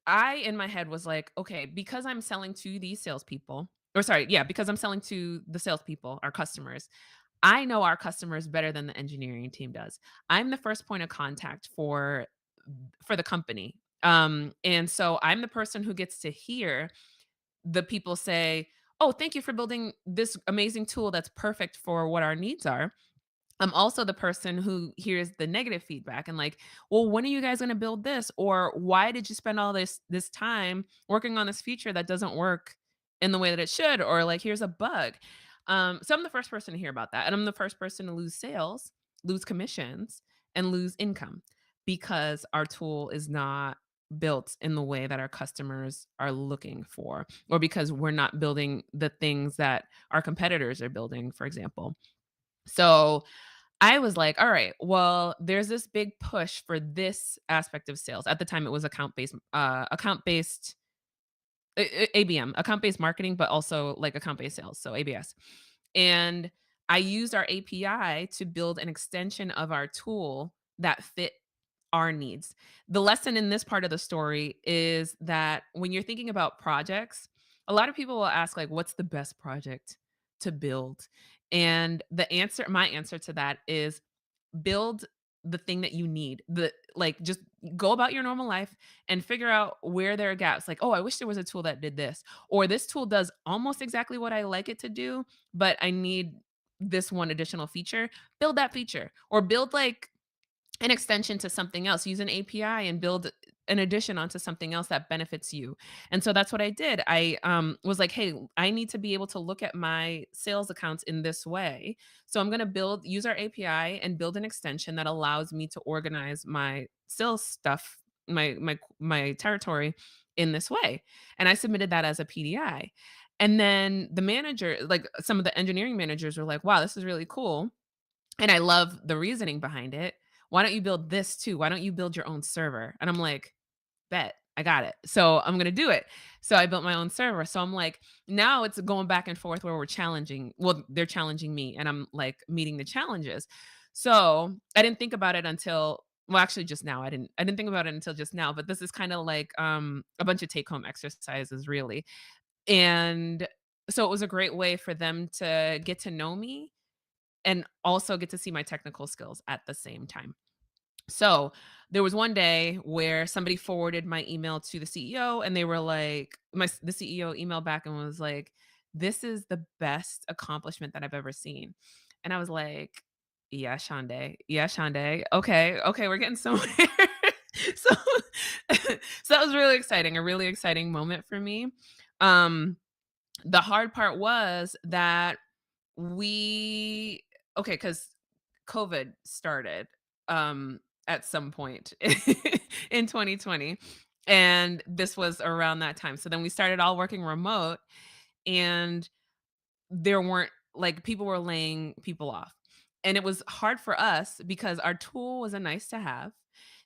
I in my head was like, okay, because I'm selling to these salespeople, or sorry, yeah, because I'm selling to the salespeople, our customers. I know our customers better than the engineering team does. I'm the first point of contact for the company. And so I'm the person who gets to hear the people say, "Oh, thank you for building this amazing tool that's perfect for what our needs are." I'm also the person who hears the negative feedback and like, "Well, when are you guys going to build this?" Or "Why did you spend all this time working on this feature that doesn't work in the way that it should?" Or like, "Here's a bug." So I'm the first person to hear about that, and I'm the first person to lose sales, lose commissions, and lose income because our tool is not built in the way that our customers are looking for, or because we're not building the things that our competitors are building, for example. So I was like, all right, well, there's this big push for this aspect of sales. At the time, it was account based ABM, account based marketing, but also like account based sales. So ABS. And I used our API to build an extension of our tool that fit our needs. The lesson in this part of the story is that when you're thinking about projects, a lot of people will ask, like, what's the best project to build? And my answer to that is build the thing that you need. Just go about your normal life and figure out where there are gaps. Like, oh, I wish there was a tool that did this, or this tool does almost exactly what I like it to do, but I need this one additional feature. Build that feature, or build like an extension to something else. Use an API and build an addition onto something else that benefits you. And so that's what I did. I was like, hey, I need to be able to look at my sales accounts in this way. So I'm going to use our API and build an extension that allows me to organize my sales stuff, my territory in this way. And I submitted that as a PDI. And then the manager, like some of the engineering managers were like, wow, this is really cool. And I love the reasoning behind it. Why don't you build this too? Why don't you build your own server? And I'm like, bet, I got it. So I'm going to do it. So I built my own server. So I'm like, now it's going back and forth where we're challenging. Well, they're challenging me and I'm like meeting the challenges. So I didn't think about it until, well, actually just now. I didn't think about it until just now, but this is kind of like a bunch of take home exercises really. And so it was a great way for them to get to know me and also get to see my technical skills at the same time. So there was one day where somebody forwarded my email to the CEO and they were like, the CEO emailed back and was like, "This is the best accomplishment that I've ever seen." And I was like, "Yeah, Shande. Yeah, Shande. Okay, okay, we're getting somewhere." so so that was really exciting, a really exciting moment for me. Um the hard part was that we okay, because COVID started at some point in 2020. And this was around that time. So then we started all working remote, and there weren't like people were laying people off. And it was hard for us because our tool was a nice to have.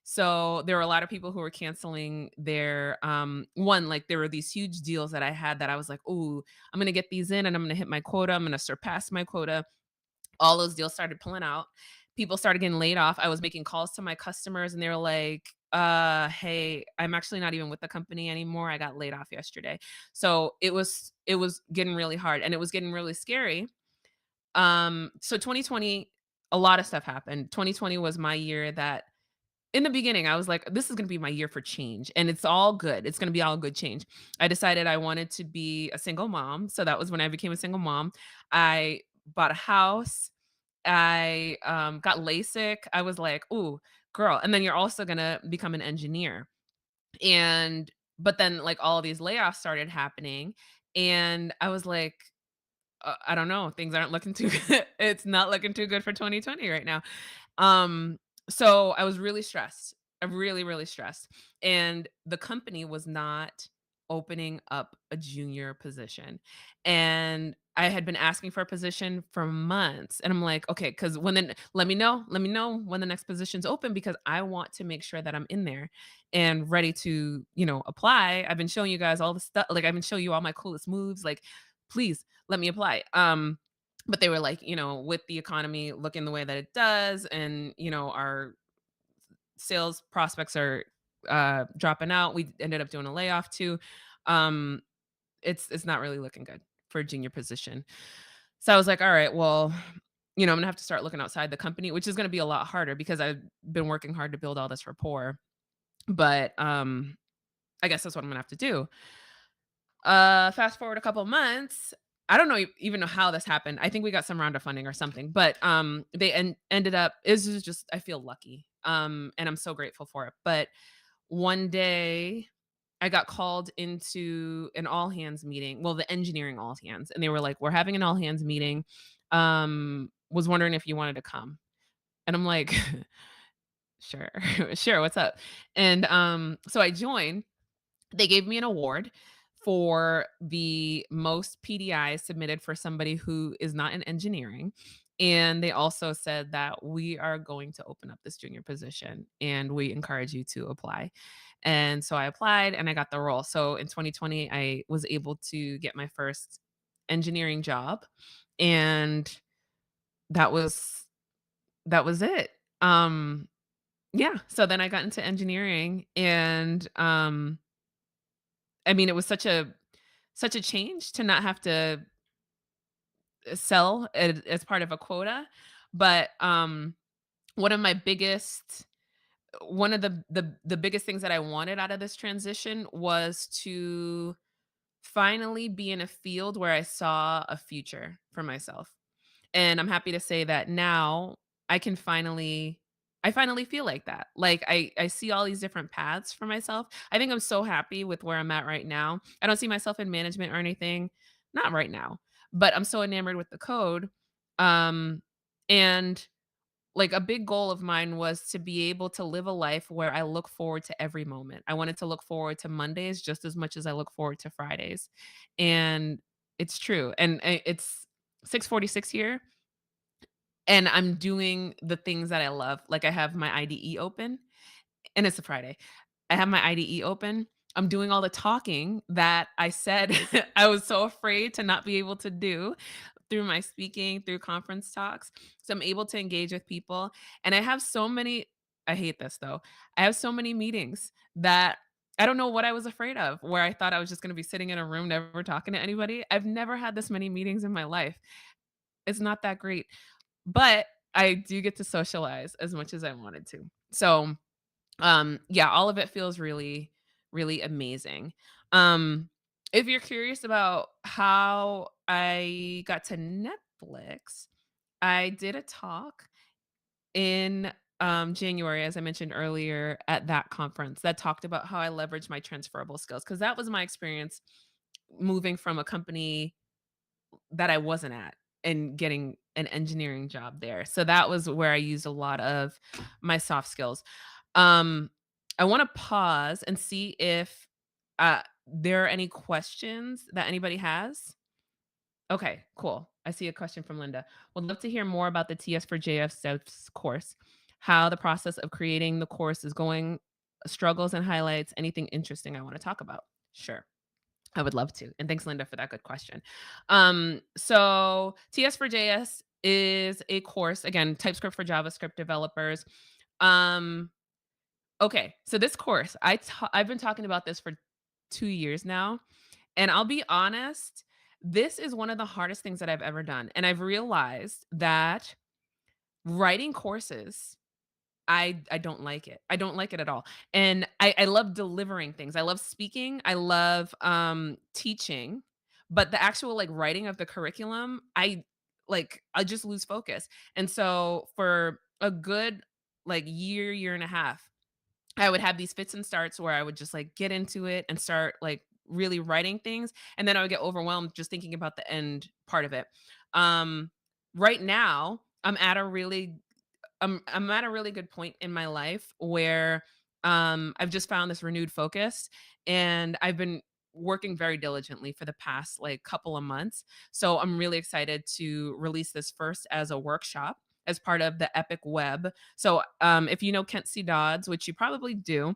So there were a lot of people who were canceling their one, like there were these huge deals that I had that I was like, "Oh, I'm going to get these in and I'm going to hit my quota. I'm going to surpass my quota." All those deals started pulling out. People started getting laid off. I was making calls to my customers and they were like, hey, I'm actually not even with the company anymore. I got laid off yesterday." So it was getting really hard and it was getting really scary. So 2020, a lot of stuff happened. 2020 was my year that in the beginning, I was like, this is going to be my year for change. And it's all good. It's going to be all good change. I decided I wanted to be a single mom. So that was when I became a single mom. I bought a house. I got LASIK. I was like, ooh, girl. And then you're also going to become an engineer. But then like all of these layoffs started happening. And I was like, I don't know. Things aren't looking too good. It's not looking too good for 2020 right now. Um, so I was really stressed. I'm really, really stressed. And the company was not opening up a junior position. And I had been asking for a position for months. And I'm like, okay, because let me know when the next position's open because I want to make sure that I'm in there and ready to, apply. I've been showing you guys all the stuff, like I've been showing you all my coolest moves. Like, please let me apply. But they were like, with the economy looking the way that it does, and our sales prospects are dropping out. We ended up doing a layoff too. Um, it's not really looking good for a junior position. So I was like, all right, well, I'm gonna have to start looking outside the company, which is gonna be a lot harder because I've been working hard to build all this rapport. But I guess that's what I'm gonna have to do. Fast forward a couple months. I don't know even know how this happened. I think we got some round of funding or something, but they ended up. This is just I feel lucky, and I'm so grateful for it. But one day I got called into an all hands meeting. Well, the engineering all hands, and they were like, "We're having an all hands meeting. Was wondering if you wanted to come." And I'm like, "Sure, sure. What's up?" And so I joined. They gave me an award for the most PDIs submitted for somebody who is not in engineering. And they also said that we are going to open up this junior position and we encourage you to apply. And so I applied and I got the role. So in 2020, I was able to get my first engineering job. And that was it. Yeah. So then I got into engineering and I mean, it was such a change to not have to sell as part of a quota, but, one of my biggest one of the biggest things that I wanted out of this transition was to finally be in a field where I saw a future for myself. And I'm happy to say that now I can finally feel like that. Like I see all these different paths for myself. I think I'm so happy with where I'm at right now. I don't see myself in management or anything, not right now. But I'm so enamored with the code. Um and like a big goal of mine was to be able to live a life where I look forward to every moment. I wanted to look forward to Mondays just as much as I look forward to Fridays. And it's true. And it's 6:46 here and I'm doing the things that I love. Like I have my IDE open and it's a Friday. I have my IDE open. I'm doing all the talking that I said I was so afraid to not be able to do through my speaking, through conference talks. So I'm able to engage with people. And I have so many, I hate this though. I have so many meetings that I don't know what I was afraid of, where I thought I was just going to be sitting in a room, never talking to anybody. I've never had this many meetings in my life. It's not that great, but I do get to socialize as much as I wanted to. So, yeah, all of it feels really, really amazing. Um, if you're curious about how I got to Netflix, I did a talk in January, as I mentioned earlier, at that conference that talked about how I leverage my transferable skills because that was my experience moving from a company that I wasn't at and getting an engineering job there. So that was where I used a lot of my soft skills. Um, I want to pause and see if there are any questions that anybody has. Okay, cool. I see a question from Linda. Would love to hear more about the TS for JF Steps course, how the process of creating the course is going, struggles and highlights, anything interesting I want to talk about. Sure. I would love to. And thanks, Linda, for that good question. So TS for JS is a course, again, TypeScript for JavaScript developers. Um, okay, so this course, I've been talking about this for 2 years now. And I'll be honest, this is one of the hardest things that I've ever done. And I've realized that writing courses I don't like it. I don't like it at all. And I love delivering things. I love speaking. I love teaching, but the actual like writing of the curriculum, I just lose focus. And so for a good like year and a half, I would have these fits and starts where I would just like get into it and start like really writing things. And then I would get overwhelmed just thinking about the end part of it. Um, right now, I'm at a really good point in my life where I've just found this renewed focus and I've been working very diligently for the past like couple of months. So I'm really excited to release this first as a workshop as part of the Epic Web. So if you know Kent C. Dodds, which you probably do,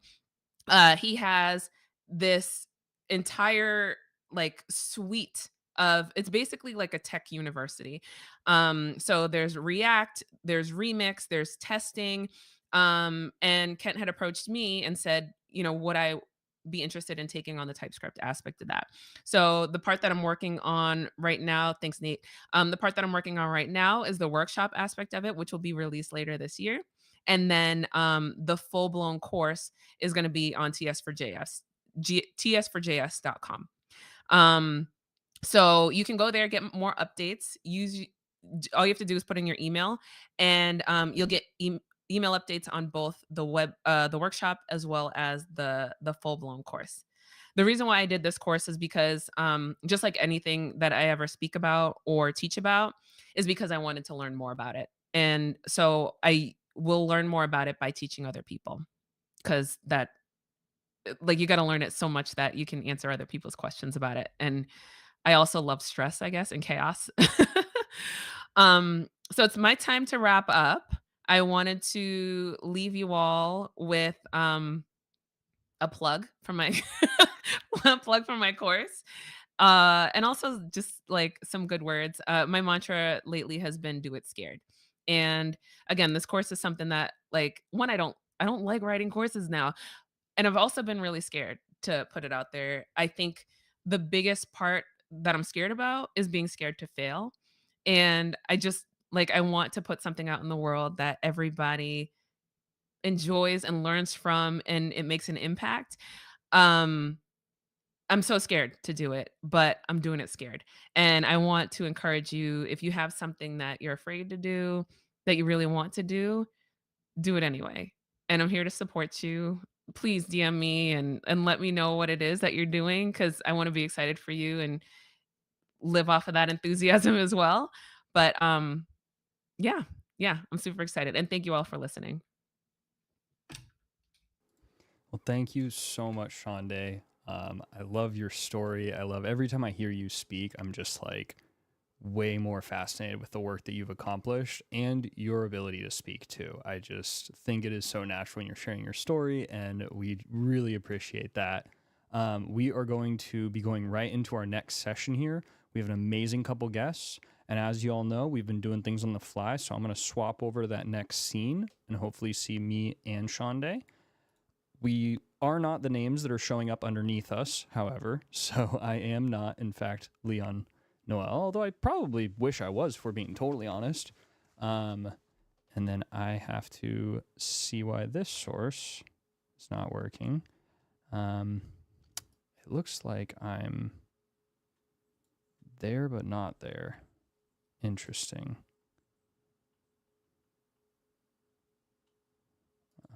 he has this entire like suite of, it's basically like a tech university. So there's React, there's Remix, there's testing. And Kent had approached me and said, you know, would I be interested in taking on the TypeScript aspect of that? So the part that I'm working on right now, thanks Nate. The part that I'm working on right now is the workshop aspect of it, which will be released later this year. And then the full blown course is going to be on TS4JS, TS4JS.com. So you can go there, get more updates. All you have to do is put in your email, and you'll get email updates on both the workshop as well as the full blown course. The reason why I did this course is because just like anything that I ever speak about or teach about is because I wanted to learn more about it. And so I will learn more about it by teaching other people, because that, like, you got to learn it so much that you can answer other people's questions about it. And I also love stress, I guess, and chaos. So it's my time to wrap up. I wanted to leave you all with a plug for my a plug for my course. And also just like some good words. My mantra lately has been do it scared. And again, this course is something that, like, one, I don't like writing courses now. And I've also been really scared to put it out there. I think the biggest part that I'm scared about is being scared to fail. And I just like, I want to put something out in the world that everybody enjoys and learns from, and it makes an impact. Um I'm so scared to do it, but I'm doing it scared. And I want to encourage you, if you have something that you're afraid to do, that you really want to do it anyway. And I'm here to support you. Please DM me and let me know what it is that you're doing, cuz I want to be excited for you and live off of that enthusiasm as well. But yeah. Yeah, I'm super excited, and thank you all for listening. Well, thank you so much, Shonda. I love your story. I love every time I hear you speak, I'm just like way more fascinated with the work that you've accomplished and your ability to speak too. I just think it is so natural when you're sharing your story, and we really appreciate that. We are going to be going right into our next session here. We have an amazing couple guests, and as you all know, we've been doing things on the fly, so I'm going to swap over to that next scene and hopefully see me and Shonda. We are not the names that are showing up underneath us, however, so I am not, in fact, Leon Noel, although I probably wish I was, for being totally honest. And then I have to see why this source is not working. It looks like I'm there, but not there. Interesting.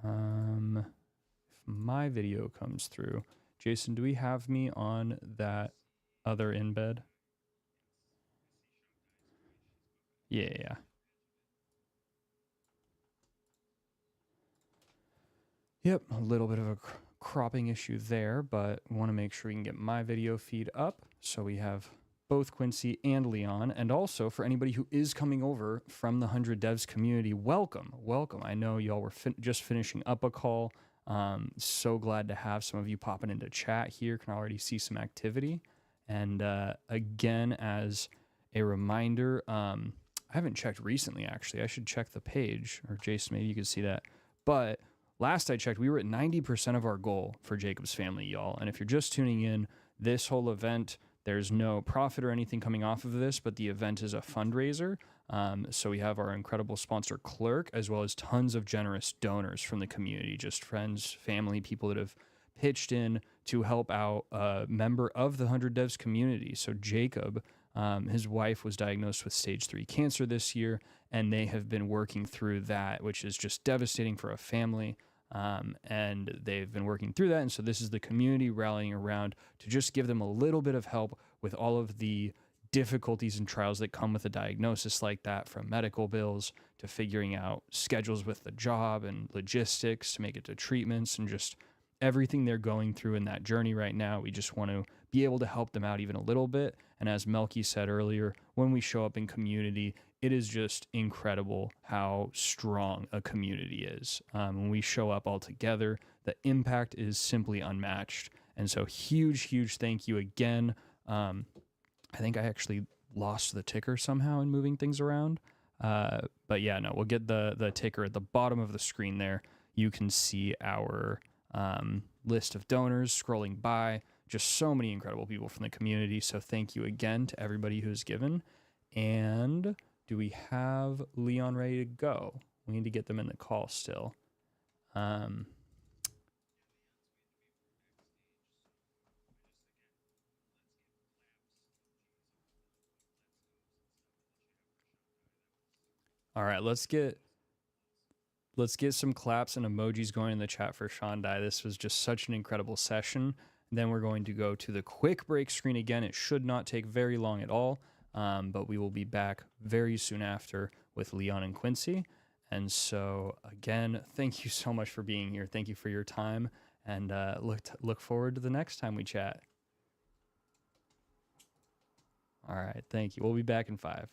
If my video comes through, Jason, do we have me on that other embed? Yeah. Yep, a little bit of a cropping issue there, but want to make sure we can get my video feed up so we have both Quincy and Leon. And also, for anybody who is coming over from the 100 Devs community, welcome. I know y'all were just finishing up a call. So glad to have some of you popping into chat here. Can already see some activity. And again, as a reminder, I haven't checked recently, actually. I should check the page, or Jason, maybe you could see that. But last I checked, we were at 90% of our goal for Jacob's Family, y'all. And if you're just tuning in, this whole event, there's no profit or anything coming off of this, but the event is a fundraiser. So we have our incredible sponsor, Clerk, as well as tons of generous donors from the community, just friends, family, people that have pitched in to help out a member of the 100 Devs community. So Jacob, his wife was diagnosed with stage 3 cancer this year, and they have been working through that, which is just devastating for a family. And they've been working through that. And so this is the community rallying around to just give them a little bit of help with all of the difficulties and trials that come with a diagnosis like that, from medical bills to figuring out schedules with the job and logistics to make it to treatments and just everything they're going through in that journey right now. We just want to be able to help them out even a little bit. And as Melky said earlier, when we show up in community, it is just incredible how strong a community is. When we show up all together, the impact is simply unmatched. And so huge thank you again. I think I actually lost the ticker somehow in moving things around. But yeah, no, we'll get the ticker at the bottom of the screen there. You can see our list of donors scrolling by. Just so many incredible people from the community. So thank you again to everybody who's given. And do we have Leon ready to go? We need to get them in the call still. All right, let's get some claps and emojis going in the chat for Shandai. This was just such an incredible session. Then we're going to go to the quick break screen again. It should not take very long at all, but we will be back very soon after with Leon and Quincy. And so again, thank you so much for being here. Thank you for your time, and look forward to the next time we chat. All right, thank you. We'll be back in 5.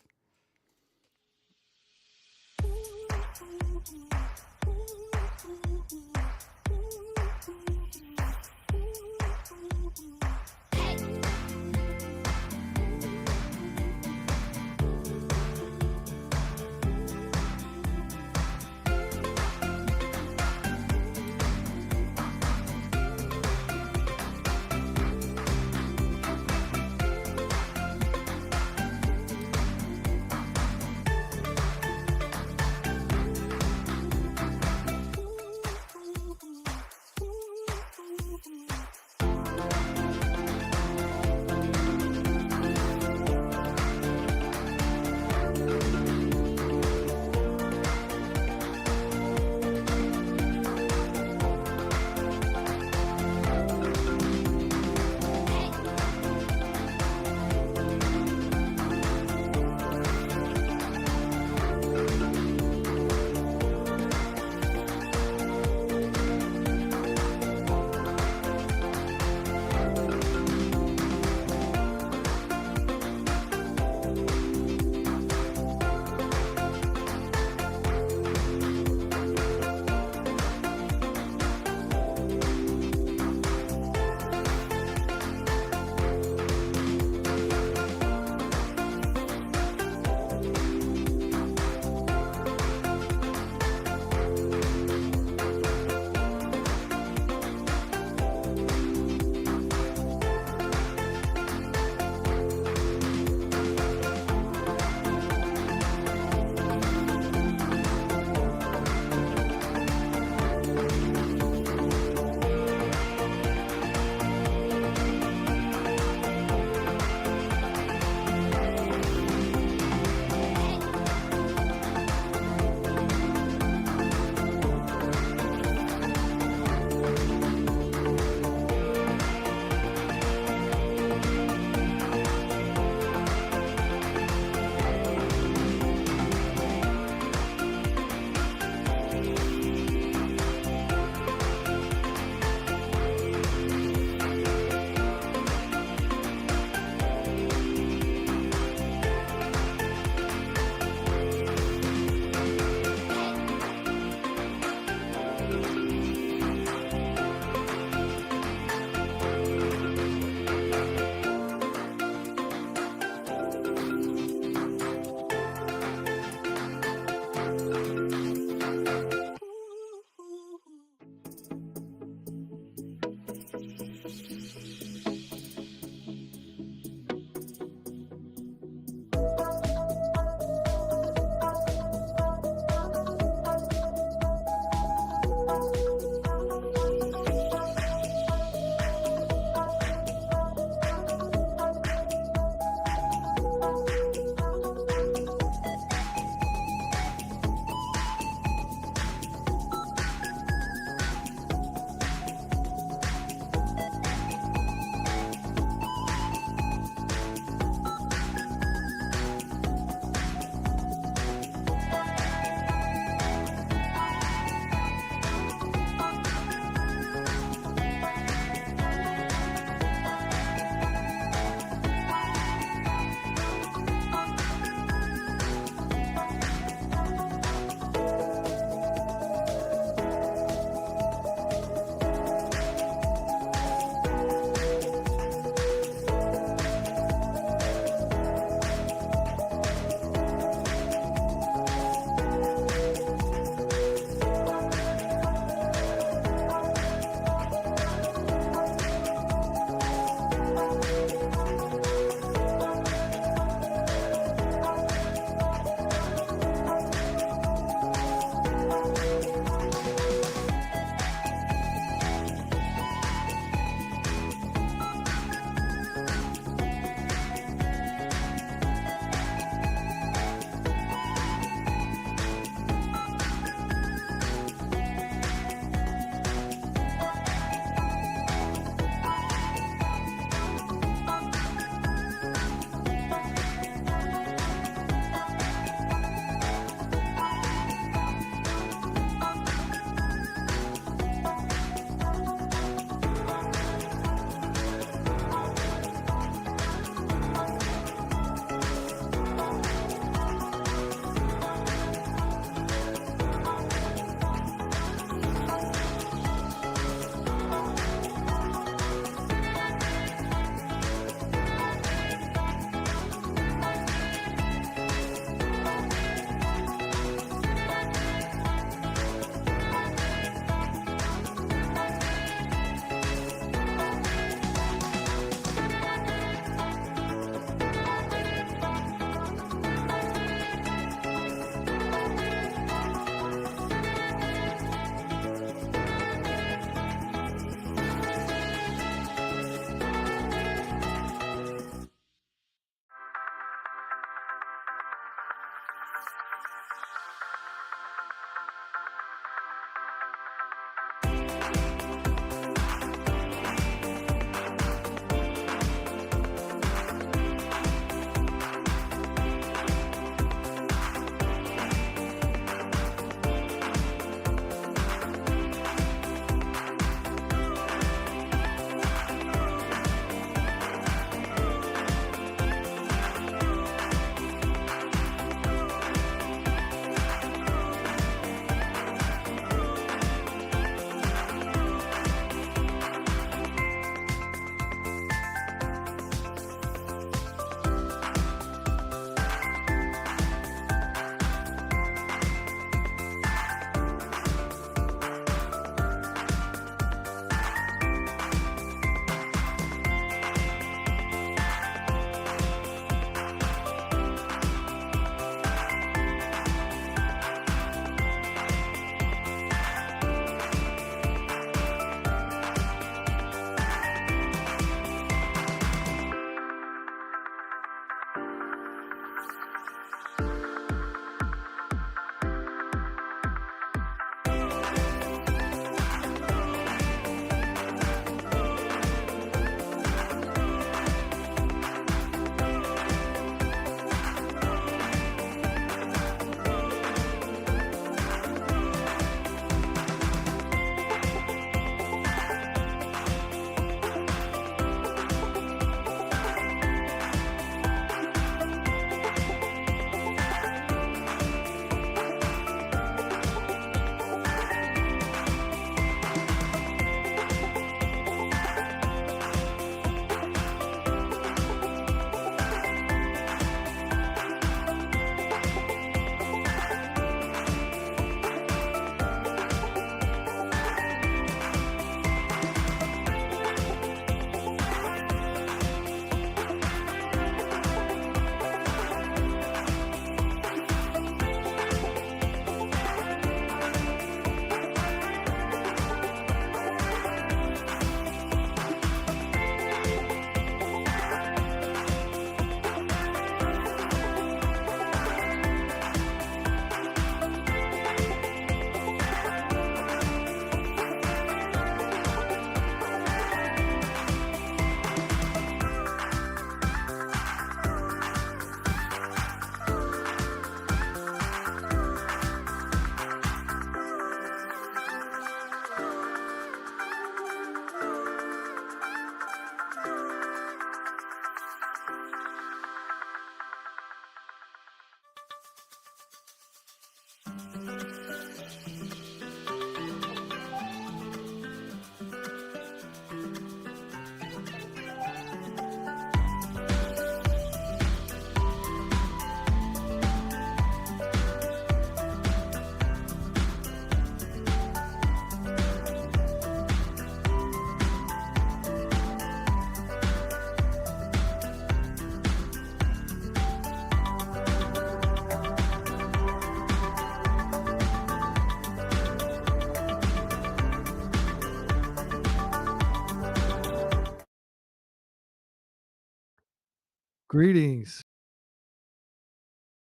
Greetings.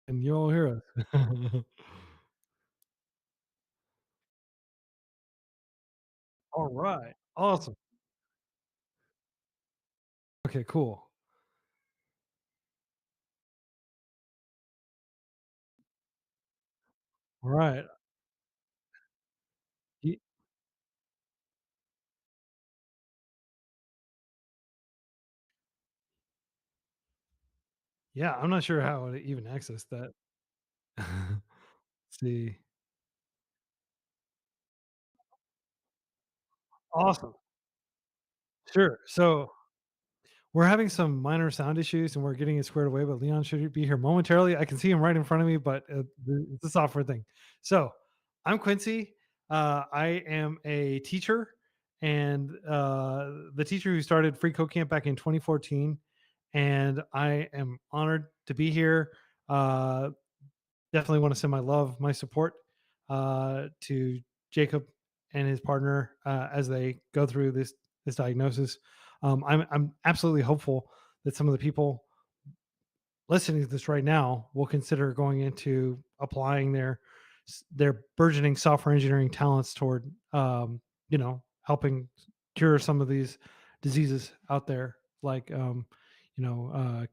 Can you all hear us? All right. Awesome. Okay, cool. All right. Ye- Yeah, I'm not sure how to even access that. Let's see. Awesome. Sure. So we're having some minor sound issues and we're getting it squared away, but Leon should be here momentarily. I can see him right in front of me, but it's a software thing. So I'm Quincy. I am a teacher and the teacher who started Free Code Camp back in 2014. And I am honored to be here. Uh, Definitely want to send my love, my support to Jacob and his partner as they go through this diagnosis. I'm absolutely hopeful that some of the people listening to this right now will consider going into applying their burgeoning software engineering talents toward helping cure some of these diseases out there, like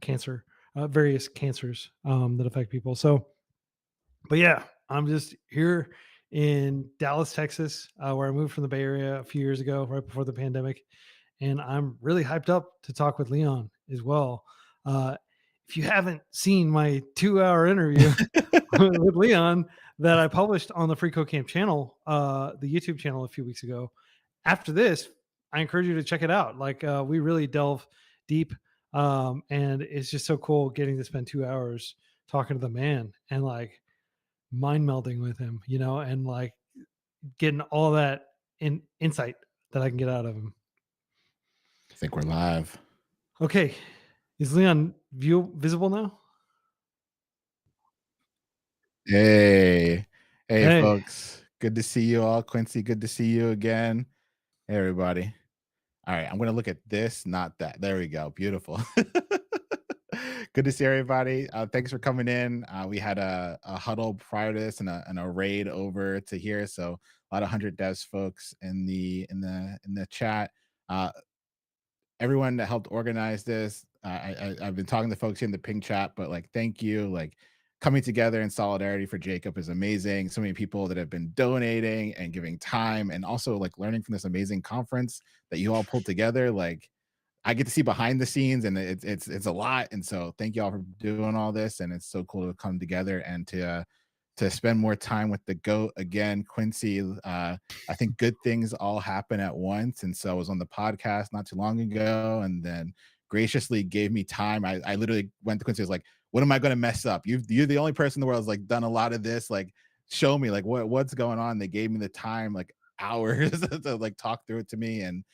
cancer, various cancers that affect people. So, but yeah, I'm just here in Dallas, Texas, where I moved from the Bay Area a few years ago, right before the pandemic, and I'm really hyped up to talk with Leon as well. If you haven't seen my 2-hour interview with Leon that I published on the Free Code Camp channel, the YouTube channel a few weeks ago, after this, I encourage you to check it out. Like we really delve deep, and it's just so cool getting to spend 2 hours talking to the man and like mind melding with him, and like getting all that insight that I can get out of him. I think we're live. Okay, is Leon visible now? Hey, Hey. folks. Good to see you all. Quincy, good to see you again. Hey, everybody. All right, I'm going to look at this, not that. There we go. Beautiful. Good to see everybody. Thanks for coming in. We had a huddle prior to this and a raid over to here. So a lot of 100 devs folks in the chat. Everyone that helped organize this. I've been talking to folks here in the ping chat, but like, thank you. Like, coming together in solidarity for Jacob is amazing. So many people that have been donating and giving time, and also like learning from this amazing conference that you all pulled together. Like, I get to see behind the scenes, and it's a lot. And so thank you all for doing all this. And it's so cool to come together and to spend more time with the GOAT again, Quincy. I think good things all happen at once. And so I was on the podcast not too long ago, and then graciously gave me time. I literally went to Quincy. I was like, what am I going to mess up? You're the only person in the world who's like done a lot of this. Like, show me like what's going on. They gave me the time, like hours to like talk through it to me. And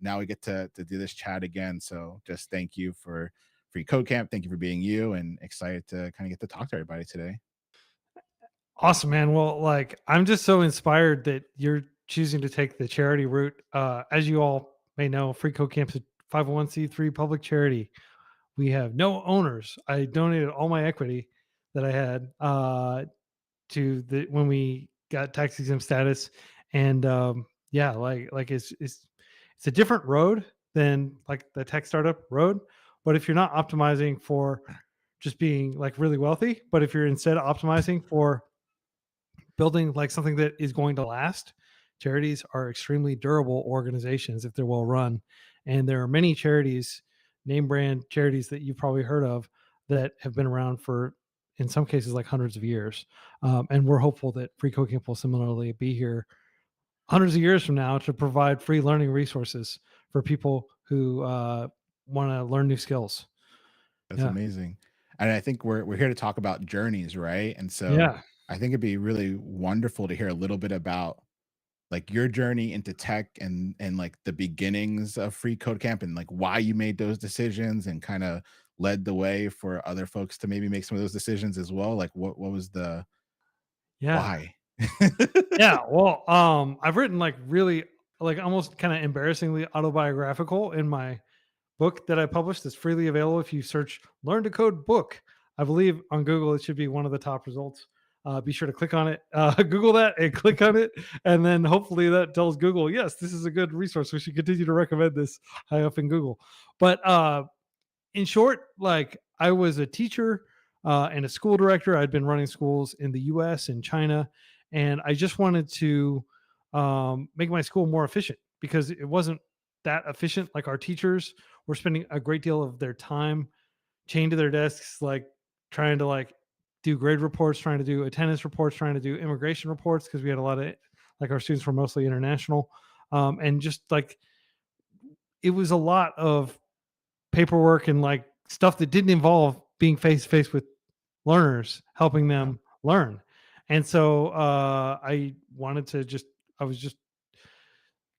now we get to do this chat again. So just thank you for Free Code Camp. Thank you for being you, and excited to kind of get to talk to everybody today. Awesome, man. Well, like I'm just so inspired that you're choosing to take the charity route. As you all may know, Free Code Camp's a 501c3 public charity. We have no owners. I donated all my equity that I had to the when we got tax exempt status, and yeah, like it's a different road than like the tech startup road. But if you're not optimizing for just being like really wealthy, but if you're instead optimizing for building like something that is going to last, charities are extremely durable organizations if they're well run. And there are many charities, name brand charities that you've probably heard of, that have been around for, in some cases, like hundreds of years. And we're hopeful that Free Code Camp will similarly be here hundreds of years from now to provide free learning resources for people who want to learn new skills. That's amazing. And I think we're here to talk about journeys, right? And so Yeah. I think it'd be really wonderful to hear a little bit about like your journey into tech and like the beginnings of Free Code Camp, and like why you made those decisions and kind of led the way for other folks to maybe make some of those decisions as well. Like what was the why? Yeah, well, I've written like really like almost kind of embarrassingly autobiographical in my book that I published. That's freely available if you search "Learn to Code book." I believe on Google it should be one of the top results. Be sure to click on it, Google that, and click on it, and then hopefully that tells Google, yes, this is a good resource. We should continue to recommend this high up in Google. But in short, like I was a teacher and a school director. I'd been running schools in the U.S. and China, and I just wanted to make my school more efficient because it wasn't that efficient. Like our teachers were spending a great deal of their time chained to their desks, like trying to like do grade reports, trying to do attendance reports, trying to do immigration reports, because we had a lot of like our students were mostly international, and just like it was a lot of paperwork and like stuff that didn't involve being face to face with learners, helping them learn. And so I was just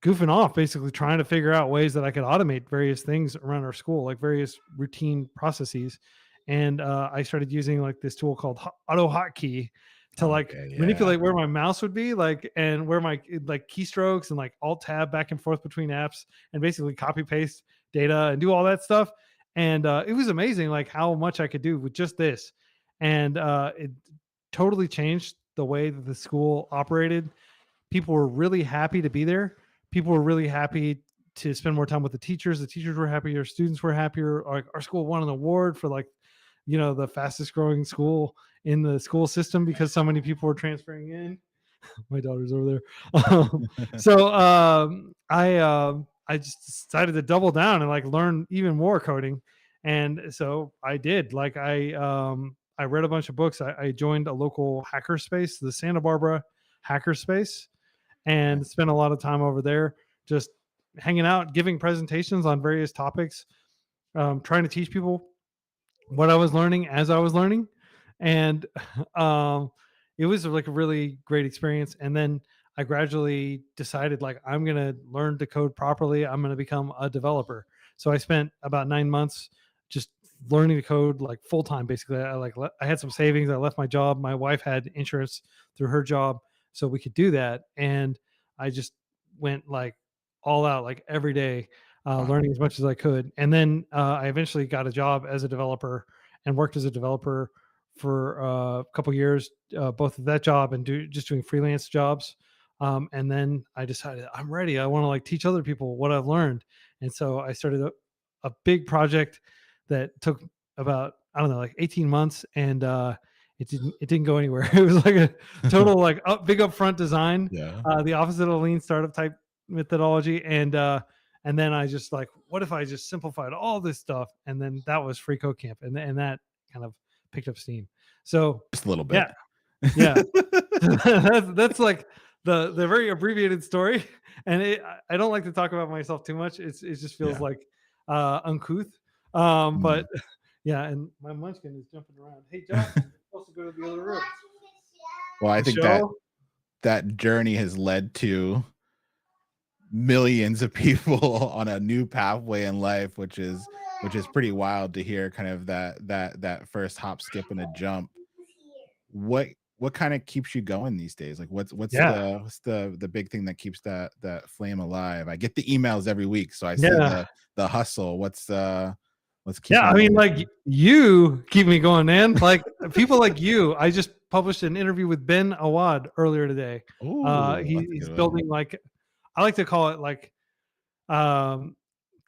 goofing off, basically trying to figure out ways that I could automate various things around our school, like various routine processes. And I started using like this tool called Auto Hotkey to manipulate where my mouse would be, like, and where my like keystrokes and like Alt Tab back and forth between apps, and basically copy paste data and do all that stuff. and it was amazing, like how much I could do with just this, and it totally changed the way that the school operated. People were really happy to be there. People were really happy to spend more time with the teachers. The teachers were happier. Students were happier. Our school won an award for like, the fastest growing school in the school system because so many people were transferring in. My daughter's over there. So I just decided to double down and like learn even more coding, and so I did. Like I read a bunch of books. I joined a local hacker space, the Santa Barbara hacker space, and spent a lot of time over there just hanging out, giving presentations on various topics, trying to teach people what I was learning as I was learning. And um, it was like a really great experience. And then I gradually decided like I'm going to learn to code properly. I'm going to become a developer. So I spent about 9 months just learning to code like full time. Basically, I had some savings. I left my job. My wife had insurance through her job, so we could do that. And I just went like all out, like every day, Wow. learning as much as I could. And then I eventually got a job as a developer and worked as a developer for a couple years, both of that job and just doing freelance jobs. And then I decided I'm ready. I want to like teach other people what I've learned. And so I started a big project that took about, I don't know, like 18 months, and it didn't go anywhere. It was like a total like big upfront design, Yeah. the opposite of lean startup type methodology. And then I just like, what if I just simplified all this stuff? And then that was Free Code Camp, and that kind of picked up steam. So Just a little bit. yeah, that's like the very abbreviated story. And I don't like to talk about myself too much. It just feels Yeah. like uncouth. But yeah, and my munchkin is jumping around. Hey, Josh, you're supposed to go to the other room. Well, I The think show? that journey has led to millions of people on a new pathway in life, which is pretty wild to hear. Kind of that first hop, skip, and a jump. What kind of keeps you going these days? Like what's Yeah. the big thing that keeps that flame alive? I get the emails every week, so I see Yeah. the hustle. What's keeping Yeah, I you mean, going? like you keep me going, man. Like people like you. I just published an interview with Ben Awad earlier today. Ooh, that's a He's good one. building like, I like to call it like kind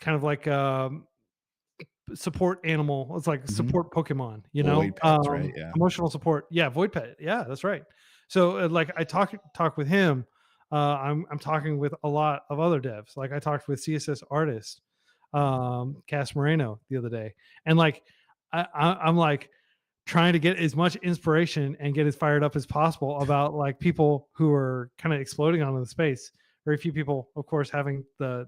of like support animal. It's like Mhm. support Pokemon, Void pets, right? Yeah. emotional support. Yeah, void pet. Yeah, that's right. So like I talk with him. I'm talking with a lot of other devs. Like I talked with CSS artist, Cass Moreno the other day, and like I'm like trying to get as much inspiration and get as fired up as possible about like people who are kind of exploding onto the space. Very few people, of course, having the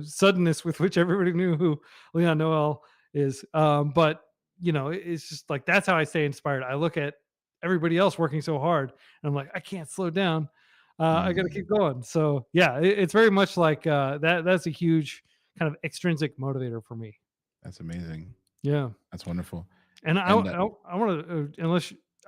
suddenness with which everybody knew who Leon Noel is. But it's just like that's how I stay inspired. I look at everybody else working so hard, and I'm like, I can't slow down. I got to keep going. So yeah, it's very much like that. That's a huge kind of extrinsic motivator for me. That's amazing. Yeah, That's wonderful. and I And want to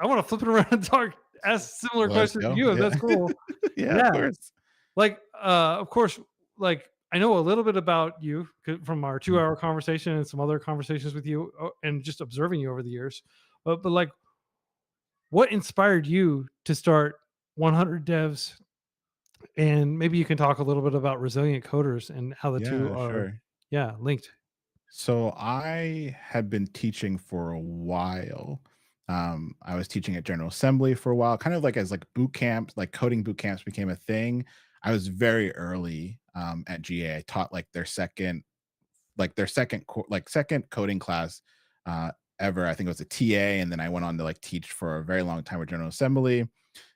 I want to flip it around and ask similar let's questions to go. you. If Yeah. that's cool. Yeah, Yeah. of course. Like of course, like I know a little bit about you from our 2-hour conversation and some other conversations with you, and just observing you over the years. But like, what inspired you to start 100 Devs? And maybe you can talk a little bit about resilient coders and how the two Yeah, are sure. linked. So I had been teaching for a while. I was teaching at General Assembly for a while, kind of like as like boot camps, like coding boot camps became a thing. I was very early at GA. I taught like second coding class ever. I think it was a TA, and then I went on to like teach for a very long time with General Assembly.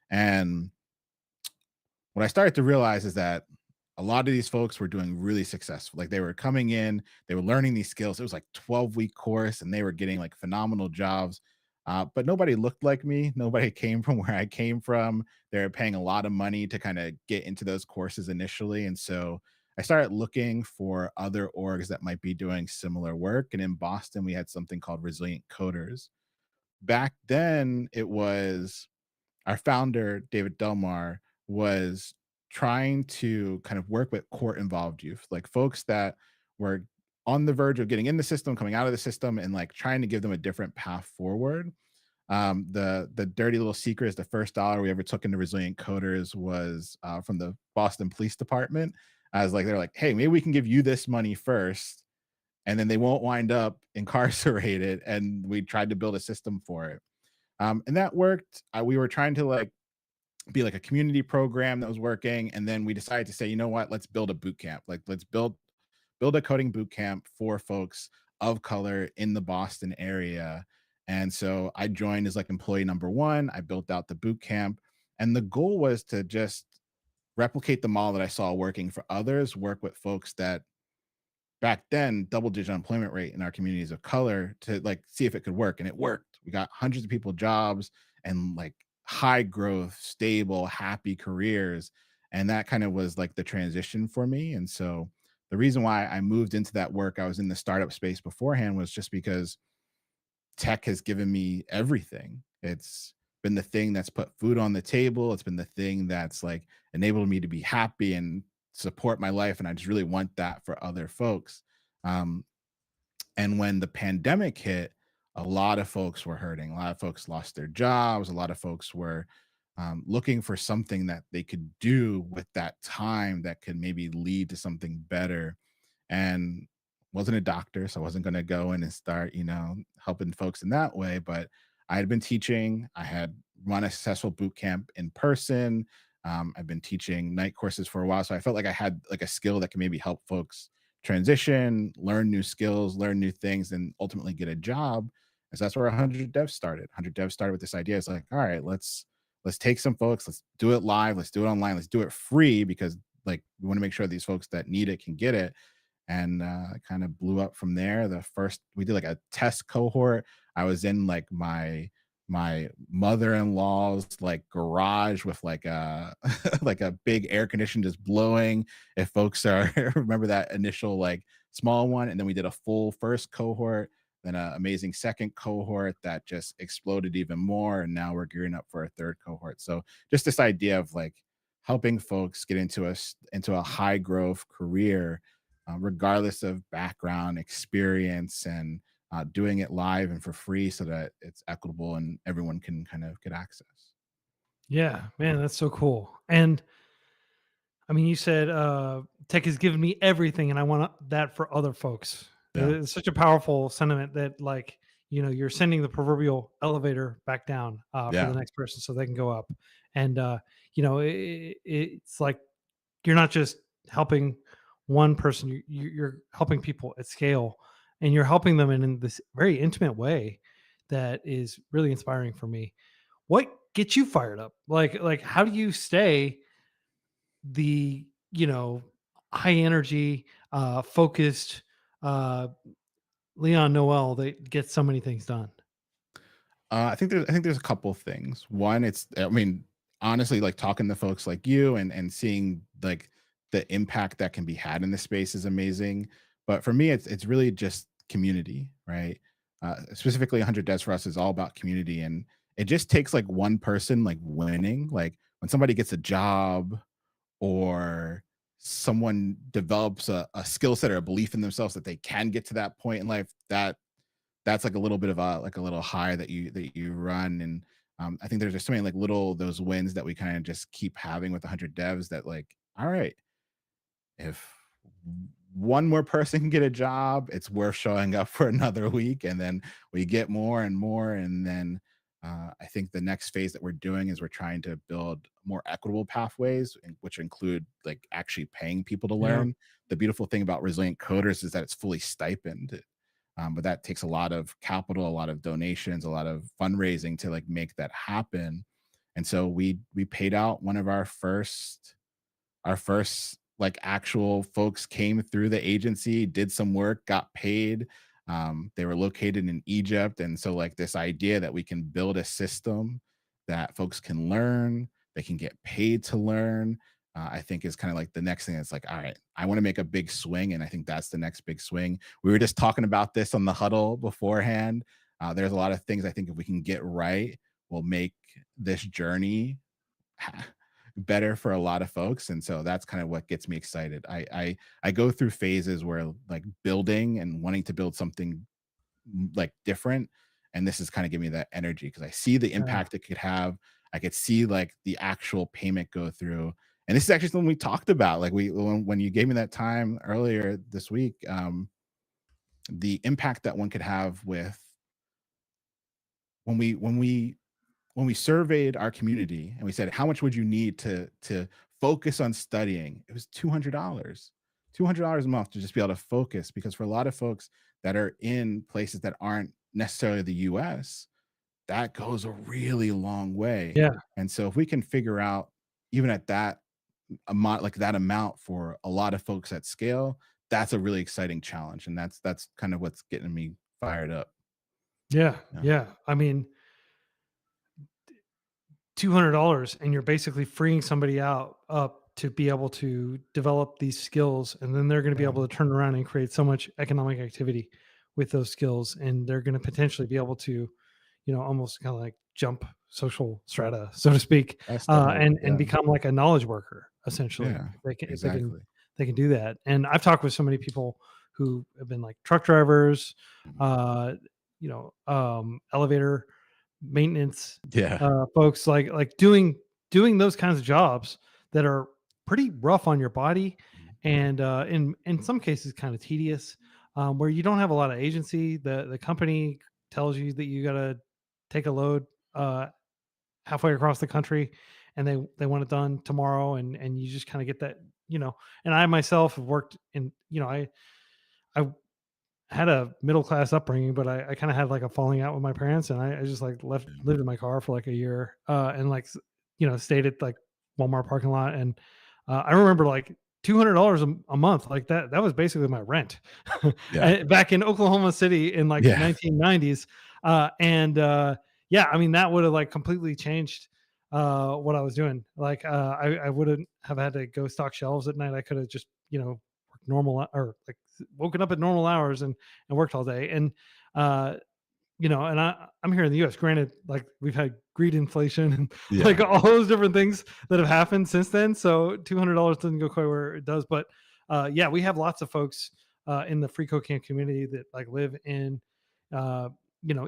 And what I started to realize is that a lot of these folks were doing really successful. Like they were coming in, they were learning these skills. It was like 12-week course, and they were getting like phenomenal jobs. But nobody looked like me. Nobody came from where I came from. They were paying a lot of money to kind of get into those courses initially. And so I started looking for other orgs that might be doing similar work. And in Boston, we had something called Resilient Coders. Back then, it was our founder, David Delmar, was trying to kind of work with court involved youth, like folks that were on the verge of getting in the system, coming out of the system, and like trying to give them a different path forward. The dirty little secret is the first dollar we ever took into Resilient Coders was from the Boston Police Department. I was like, they're like, hey, maybe we can give you this money first, and then they won't wind up incarcerated. And we tried to build a system for it, and that worked. We were trying to like be like a community program that was working, and then we decided to say, you know what, let's build a boot camp. Like, let's build a coding boot camp for folks of color in the Boston area. And so I joined as like employee number one. I built out the boot camp, and the goal was to just replicate the model that I saw working for others, work with folks that back then double digit unemployment rate in our communities of color to like see if it could work. And it worked. We got hundreds of people jobs and like high growth, stable, happy careers. And that kind of was like the transition for me. And so the reason why I moved into that work, I was in the startup space beforehand, was just because tech has given me everything. It's been the thing that's put food on the table. It's been the thing that's like enabled me to be happy and support my life. And I just really want that for other folks. Um, and when the pandemic hit, a lot of folks were hurting. A lot of folks lost their jobs. A lot of folks were looking for something that they could do with that time that could maybe lead to something better. And wasn't a doctor, so I wasn't going to go in and start, helping folks in that way. But I had been teaching. I had run a successful boot camp in person. I've been teaching night courses for a while, so I felt like I had like a skill that can maybe help folks transition, learn new skills, learn new things, and ultimately get a job. And so that's where 100 Devs started. 100 Devs started with this idea. It's like, all right, let's take some folks, let's do it live, let's do it online, let's do it free, because like we want to make sure these folks that need it can get it. And kind of blew up from there. The first, we did like a test cohort. I was in like my mother-in-law's like garage with like a like a big air condition just blowing, if folks are remember that initial like small one. And then we did a full first cohort, then an amazing second cohort that just exploded even more, and now we're gearing up for a third cohort. So just this idea of like helping folks get into a high growth career, regardless of background, experience, and doing it live and for free so that it's equitable and everyone can kind of get access. Yeah, man, that's so cool. And I mean, you said tech has given me everything, and I want that for other folks. Yeah. It's such a powerful sentiment that, like, you're sending the proverbial elevator back down for Yeah. the next person so they can go up. And it's like you're not just helping one person; you're helping people at scale, and you're helping them in this very intimate way that is really inspiring for me. What gets you fired up? Like how do you stay the high energy focused uh Leon Noel that gets so many things done? I think there's a couple of things. One, I mean, honestly, like talking to folks like you and seeing like the impact that can be had in this space is amazing. But for me, it's really just community, right? Specifically, 100 Deaths for Us is all about community, and it just takes like one person like winning, like when somebody gets a job or someone develops a skill set or a belief in themselves that they can get to that point in life, that's like a little bit of a little high that you run. And I think there's just so many like little those wins that we kind of just keep having with 100 devs, that like, all right, if one more person can get a job, it's worth showing up for another week. And then we get more and more. And then I think the next phase that we're doing is we're trying to build more equitable pathways, which include like actually paying people to Yeah. learn. The beautiful thing about Resilient Coders is that it's fully stipend. But that takes a lot of capital, a lot of donations, a lot of fundraising to like make that happen. And so we paid out one of our first like actual folks came through the agency, did some work, got paid. They were located in Egypt. And so like this idea that we can build a system that folks can learn, they can get paid to learn, I think is kind of like the next thing. It's like, all right, I want to make a big swing. And I think that's the next big swing. We were just talking about this on the huddle beforehand. There's a lot of things I think if we can get right, will make this journey better for a lot of folks. And so that's kind of what gets me excited. I go through phases where like building and wanting to build something like different, and this is kind of giving me that energy because I see the Yeah. impact it could have. I could see like the actual payment go through, and this is actually something we talked about. Like when you gave me that time earlier this week, the impact that one could have with when we surveyed our community and we said how much would you need to focus on studying, it was $200 a month to just be able to focus, because for a lot of folks that are in places that aren't necessarily the US, that goes a really long way. Yeah. And so if we can figure out even at that amount, like that amount for a lot of folks at scale, that's a really exciting challenge, and that's kind of what's getting me fired up. Yeah. Yeah. Yeah. I mean, $200 and you're basically freeing somebody up to be able to develop these skills, and then they're going to be Yeah. able to turn around and create so much economic activity with those skills, and they're going to potentially be able to, almost kind of like jump social strata, so to speak, That's the hope. and Yeah. become like a knowledge worker essentially. Yeah, If they can exactly. they can do that. And I've talked with so many people who have been like truck drivers, Mhm. elevator maintenance Yeah. folks, like doing those kinds of jobs that are pretty rough on your body, Mhm. and in some cases kind of tedious, where you don't have a lot of agency. The company tells you that you got to take a load uh, halfway across the country, and they want it done tomorrow, and you just kind of get that, and I myself have worked in, I had a middle class upbringing, but I kind of had like a falling out with my parents, and I just like lived in my car for like a year, and like stayed at like Walmart parking lot, and I remember like $200 a month, like that was basically my rent Yeah. back in Oklahoma City in like the Yeah. 1990s, and yeah, I mean that would have like completely changed what I was doing. Like I wouldn't have had to go stock shelves at night. I could have just worked normal, or like woken up at normal hours and worked all day. And and I'm here in the US. Granted, like we've had greed inflation and like Yeah. all those different things that have happened since then. So $200 doesn't go quite where it does. But yeah, we have lots of folks in the free co-camp community that like live in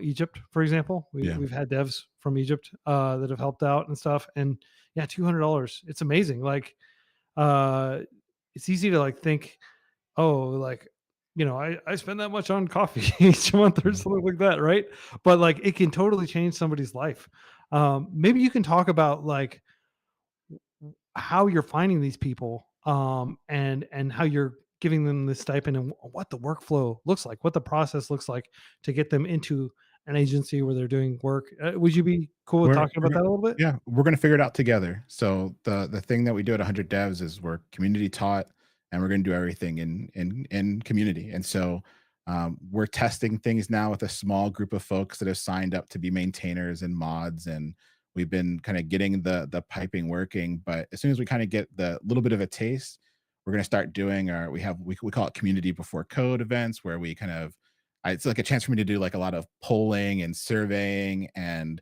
Egypt, for example. Yeah. We've had devs from Egypt that have helped out and stuff. And yeah, $200. It's amazing. Like it's easy to like think, oh, like, I spend that much on coffee each month or Mhm. something like that, right? But like it can totally change somebody's life. Maybe you can talk about like how you're finding these people, and how you're giving them the stipend, and what the workflow looks like, what the process looks like to get them into an agency where they're doing work. Would you be cool with talking We're about gonna that a little bit? yeah, we're gonna figure it out together. So the thing that we do at 100 Devs is we're community taught, and we're gonna do everything in community. And so we're testing things now with a small group of folks that have signed up to be maintainers and mods, and we've been kind of getting the piping working. But as soon as we kind of get the little bit of a taste, we're gonna start doing our we call it community before code events, where we kind of it's like a chance for me to do like a lot of polling and surveying and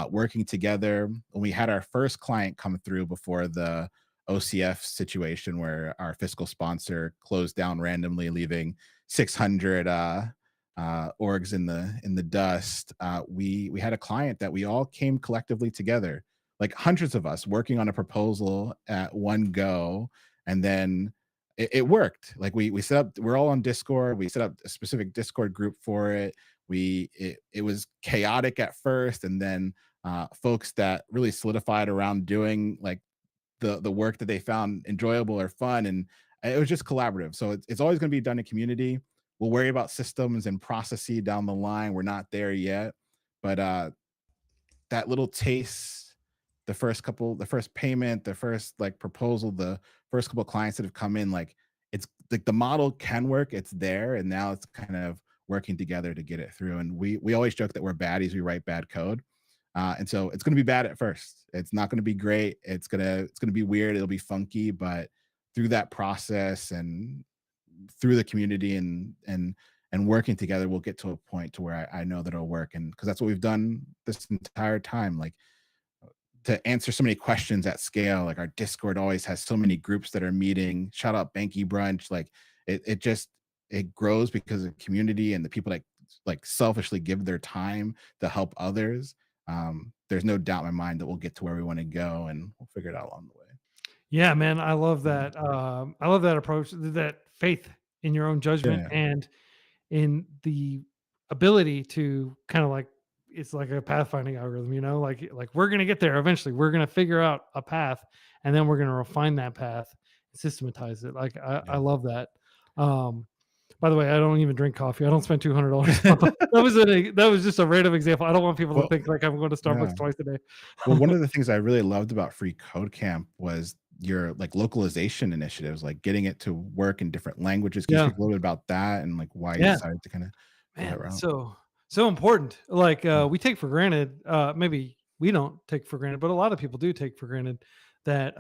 working together. When we had our first client come through before the OCF situation, where our fiscal sponsor closed down randomly, leaving 600 orgs in the dust, we had a client that we all came collectively together, like hundreds of us working on a proposal at one go, and then it worked. Like we set up, we're all on Discord. We set up a specific Discord group for it. It was chaotic at first, and then folks that really solidified around doing like the work that they found enjoyable or fun, and it was just collaborative. So it's always going to be done in community. We'll worry about systems and processes down the line. We're not there yet, but that little taste, the first payment, the first like proposal, the first couple of clients that have come in, like it's like the model can work, it's there, and now it's kind of working together to get it through. And we always joke that we're baddies, we write bad code. And so it's going to be bad at first. It's not going to be great. It's gonna be weird. It'll be funky, but through that process and through the community and working together, we'll get to a point to where I know that it'll work. And because that's what we've done this entire time. Like to answer so many questions at scale. Like our Discord always has so many groups that are meeting. Shout out Banky Brunch. Like it just it grows because of community and the people that like selfishly give their time to help others. There's no doubt in my mind that we'll get to where we want to go, and we'll figure it out along the way. Yeah, man, I love Yeah. that. I love that approach, that faith in your own judgment Yeah. and in the ability to kind of like, it's like a pathfinding algorithm, you know, like we're gonna get there eventually. We're gonna figure out a path, and then we're gonna refine that path and systematize it. Like I Yeah. love that. By the way, I don't even drink coffee. I don't spend $200. That was just a random example. I don't want people Well, to think like I'm going to Starbucks yeah. twice a day. Well, one of the things I really loved about Free Code Camp was your like localization initiatives, like getting it to work in different languages. Can you Yeah. speak a little bit about that and like why you Yeah. decided to kind of go that Man, route? so important. Like Yeah. we take for granted, maybe we don't take for granted, but a lot of people do take for granted that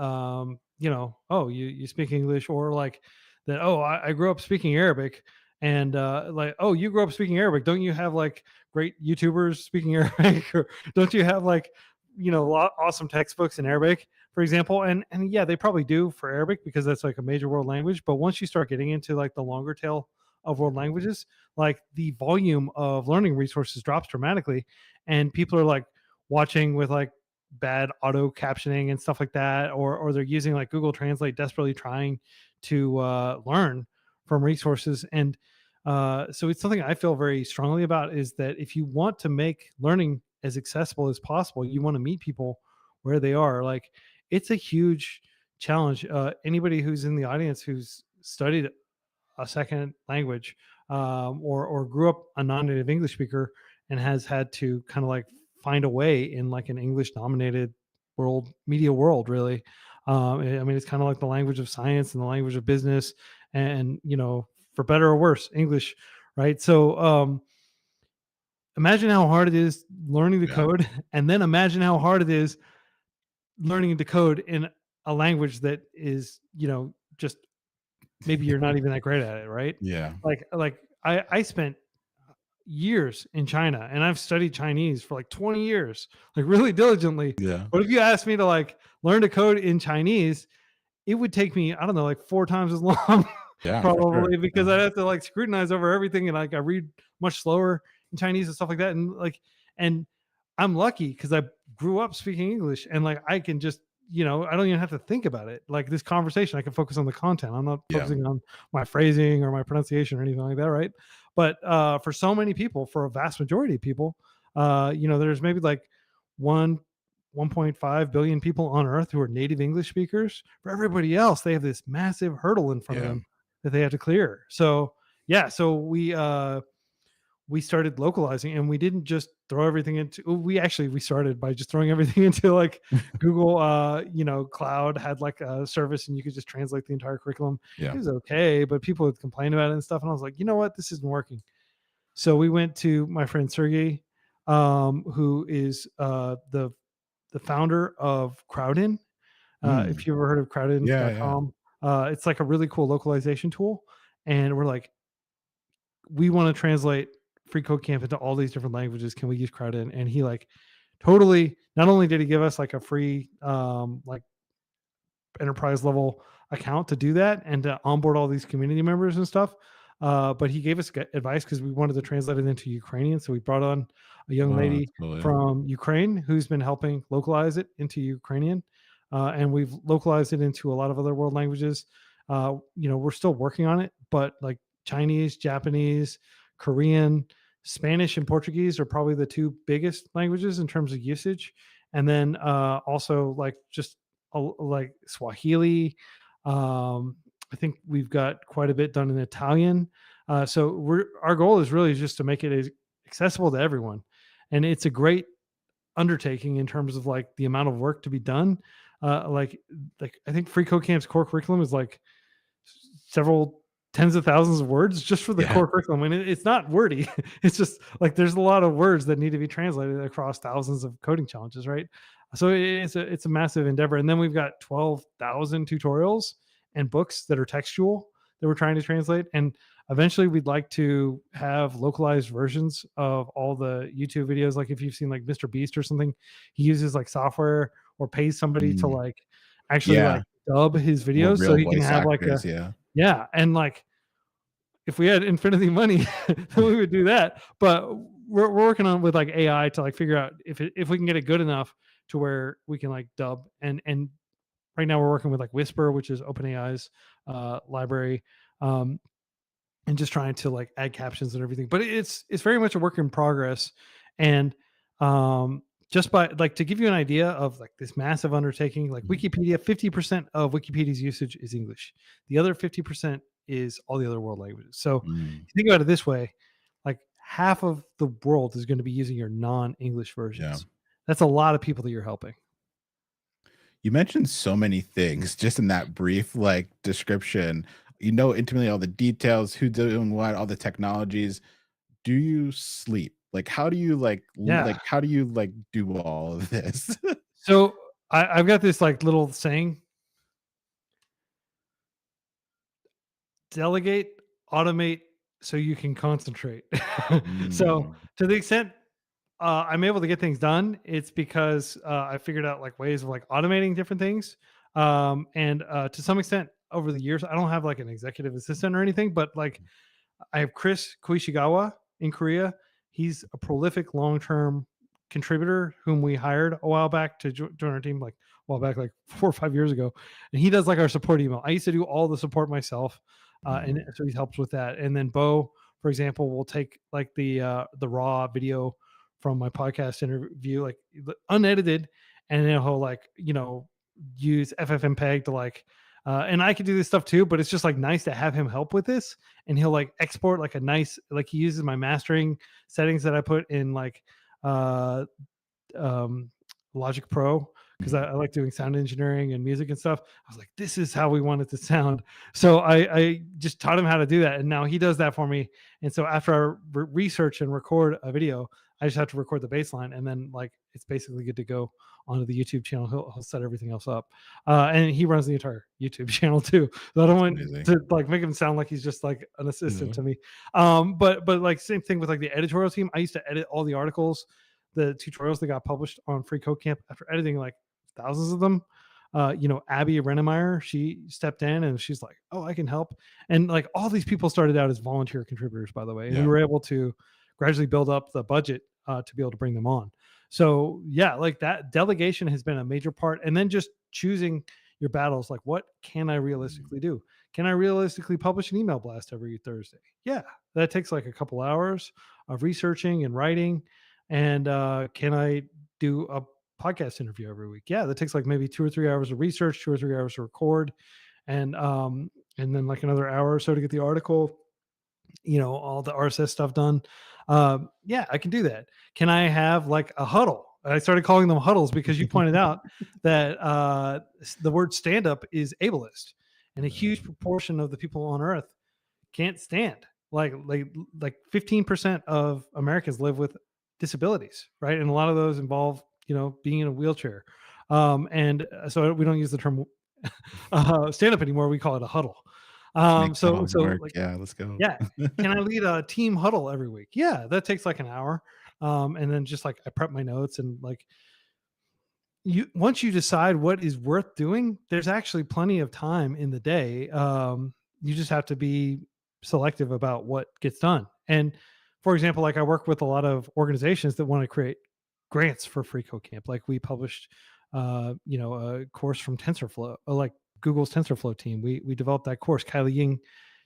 you know, oh, you speak English, or like that, oh, I grew up speaking Arabic, and like, oh, you grew up speaking Arabic. Don't you have like great YouTubers speaking Arabic? Or don't you have like, you know, awesome textbooks in Arabic, for example? And yeah, they probably do for Arabic because that's like a major world language. But once you start getting into like the longer tail of world languages, like the volume of learning resources drops dramatically, and people are like watching with like bad auto captioning and stuff like that, or they're using like Google Translate, desperately trying to learn from resources. And so it's something I feel very strongly about, is that if you want to make learning as accessible as possible, you want to meet people where they are. Like it's a huge challenge. Anybody who's in the audience who's studied a second language, or grew up a non-native English speaker and has had to kind of like find a way in like an English dominated world, media world, really. I mean, it's kind of like the language of science and the language of business, and you know, for better or worse, English, right? So imagine how hard it is learning the Yeah. code, and then imagine how hard it is learning to code in a language that is, you know, just maybe you're not even that great at it, right? Yeah. Like I spent years in China, and I've studied Chinese for like 20 years, like really diligently. Yeah. But if you asked me to like learn to code in Chinese, it would take me, I don't know, like 4 times as long. Yeah. For Probably, sure. because Yeah. I'd have to like scrutinize over everything, and like I read much slower in Chinese and stuff like that. And like, and I'm lucky because I grew up speaking English, and like I can just, you know, I don't even have to think about it. Like this conversation, I can focus on the content. I'm not Yeah. focusing on my phrasing or my pronunciation or anything like that, right? But for so many people, for a vast majority of people, you know, there's maybe like 1.5 billion people on Earth who are native English speakers. For everybody else, they have this massive hurdle in front of Yeah. them that they have to clear. So yeah, so we started localizing, and we didn't just throw everything into, we started by just throwing everything into like Google, you know, Cloud had like a service, and you could just translate the entire curriculum. Yeah. It was okay, but people would complain about it and stuff, and I was like, you know what, this isn't working. So we went to my friend Sergey, who is the founder of Crowdin. If you've ever heard of crowdin.com, it's like a really cool localization tool. And we're like, we want to translate Free Code Camp into all these different languages. Can we use Crowdin? And he like totally, not only did he give us like a free like enterprise level account to do that and to onboard all these community members and stuff, but he gave us advice because we wanted to translate it into Ukrainian. So we brought on a young Oh, lady that's cool. Yeah. from Ukraine who's been helping localize it into Ukrainian, and we've localized it into a lot of other world languages. You know, we're still working on it, but like Chinese, Japanese, Korean, Spanish, and Portuguese are probably the 2 biggest languages in terms of usage. And then also like just like Swahili. I think we've got quite a bit done in Italian. So our goal is really just to make it as accessible to everyone. And it's a great undertaking in terms of like the amount of work to be done. Like I think Free Code Camp's core curriculum is like several tens of thousands of words just for the Yeah. core curriculum. I mean, it's not wordy. It's just like there's a lot of words that need to be translated across thousands of coding challenges, right? So it's a massive endeavor. And then we've got 12,000 tutorials and books that are textual that we're trying to translate. And eventually we'd like to have localized versions of all the YouTube videos. Like if you've seen like Mr. Beast or something, he uses like software or pays somebody to Mm, like actually yeah, like dub his more videos so real he can voice have like a actors. Yeah. yeah, and like if we had infinity money, then we would do that. But we're working on with like AI to like figure out if we can get it good enough to where we can like dub and right now we're working with like Whisper, which is OpenAI's library, um, and just trying to like add captions and everything. But it's very much a work in progress, and um, just by like to give you an idea of like this massive undertaking, like Mhm. Wikipedia, 50% of Wikipedia's usage is English. The other 50% is all the other world languages. So Mm, if you think about it this way, like half of the world is going to be using your non-English yeah. versions. That's a lot of people that you're helping. You mentioned so many things just in that brief like description. You know intimately all the details, who doing what, all the technologies. Do you sleep? Like how do you Yeah. how do you like do all of this? So I've got this like little saying: delegate, automate, so you can concentrate. So Mm, to the extent I'm able to get things done, it's because I figured out like ways of like automating different things. And to some extent, over the years, I don't have like an executive assistant or anything, but like I have Chris Koishigawa in Korea. He's a prolific long-term contributor whom we hired a while back to join our team, like a while back, like 4 or 5 years ago. And he does like our support email. I used to do all the support myself, and mhm, so he helps with that. And then Bo, for example, will take like the raw video from my podcast interview, like unedited, and then he'll like use FFmpeg to like. And I could do this stuff too, but it's just like nice to have him help with this, and he'll like export like a nice like he uses my mastering settings that I put in like uh um Logic Pro because mhm. I like doing sound engineering and music and stuff. I was like, this is how we want it to sound. So I just taught him how to do that, and now he does that for me. And so after I research and record a video, I just have to record the baseline, and then like it's basically good to go onto the YouTube channel. He'll set everything else up, and he runs the entire YouTube channel too. So I don't That's want amazing. to like make him sound like he's just like an assistant Yeah. to me. But like same thing with like the editorial team. I used to edit all the articles, the tutorials that got published on Free Code Camp after editing like thousands of them. Abby Rennemeyer, she stepped in and she's like, "Oh, I can help." And like all these people started out as volunteer contributors, by the way, and we Yeah. were able to gradually build up the budget to be able to bring them on. So yeah, like that delegation has been a major part, and then just choosing your battles. Like, what can I realistically do? Can I realistically publish an email blast every Thursday? Yeah, that takes like a couple hours of researching and writing. And can I do a podcast interview every week? Yeah, that takes like maybe 2 or 3 hours of research, 2 or 3 hours to record, and then like another hour or so to get the article, all the RSS stuff done. Yeah, I can do that. Can I have like a huddle? I started calling them huddles because you pointed out that the word stand up is ableist, and a huge proportion of the people on earth can't stand. Like 15% of Americans live with disabilities, right? And a lot of those involve, being in a wheelchair. And so we don't use the term stand up anymore. We call it a huddle. Make the So homework. like, Yeah, let's go. yeah. Can I lead a team huddle every week? Yeah, that takes like an hour. And then just like I prep my notes and like you once you decide what is worth doing, there's actually plenty of time in the day. You just have to be selective about what gets done. And for example, like I work with a lot of organizations that want to create grants for Free Code Camp. Like we published, a course from TensorFlow, like Google's TensorFlow team. We developed that course. Kylie Ying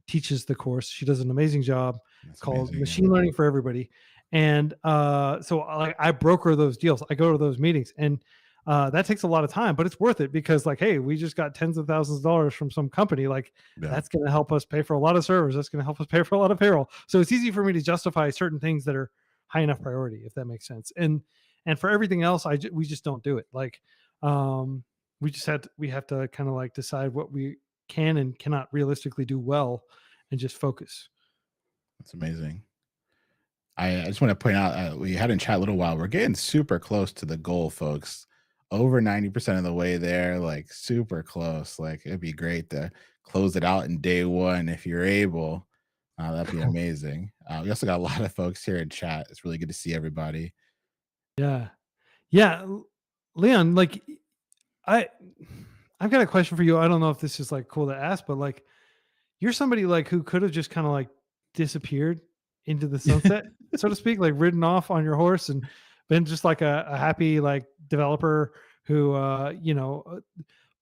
teaches the course. She does an amazing job That's called amazing. Yeah. Machine Learning for Everybody. And so like I broker those deals. I go to those meetings, and that takes a lot of time, but it's worth it because like, hey, we just got tens of thousands of dollars from some company. Like Yeah. that's going to help us pay for a lot of servers. That's going to help us pay for a lot of payroll. So it's easy for me to justify certain things that are high enough priority, if that makes sense. And for everything else, we just don't do it. Like, we have to kind of like decide what we can and cannot realistically do well, and just focus. That's amazing. I just want to point out we had in chat a little while. We're getting super close to the goal, folks. Over 90% of the way there, like super close. Like it'd be great to close it out in day one if you're able. That'd be amazing. We also got a lot of folks here in chat. It's really good to see everybody. Yeah. Yeah. Leon, like I've got a question for you. I don't know if this is like cool to ask, but like you're somebody like who could have just kind of like disappeared into the sunset, so to speak, like ridden off on your horse and been just like a happy like developer who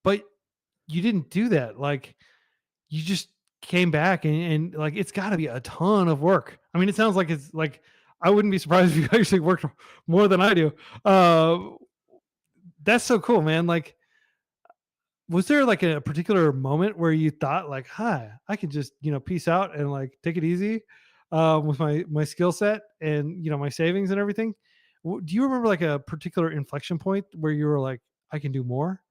but you didn't do that. Like you just came back and like it's got to be a ton of work. I mean, it sounds like it's like I wouldn't be surprised if you actually worked more than I do. That's so cool, man. Like, was there like a particular moment where you thought like, "Hi, I can just peace out and like take it easy with my skill set and my savings and everything"? Do you remember like a particular inflection point where you were like, "I can do more"?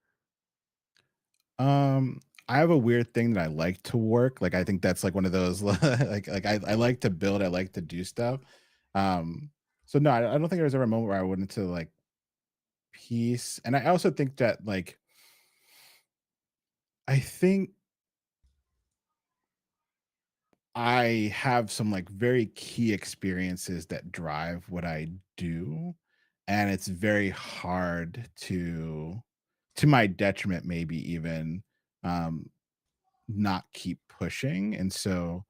I have a weird thing that I like to work. Like I think that's like one of those I like to build, I like to do stuff. Um, so no, I don't think there was ever a moment where I went into like peace. And I also think that like I think I have some like very key experiences that drive what I do. And it's very hard to my detriment, maybe even um not keep pushing. And so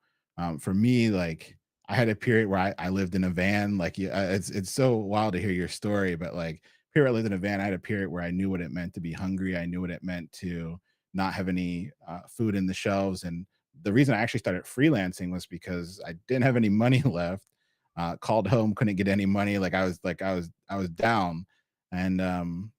for me, like I had a period where I lived in a van. Like it's so wild to hear your story, but like period I lived in a van. I had a period where I knew what it meant to be hungry. I knew what it meant to not have any food in the shelves. And the reason I actually started freelancing was because I didn't have any money left. Called home, couldn't get any money. I was down, and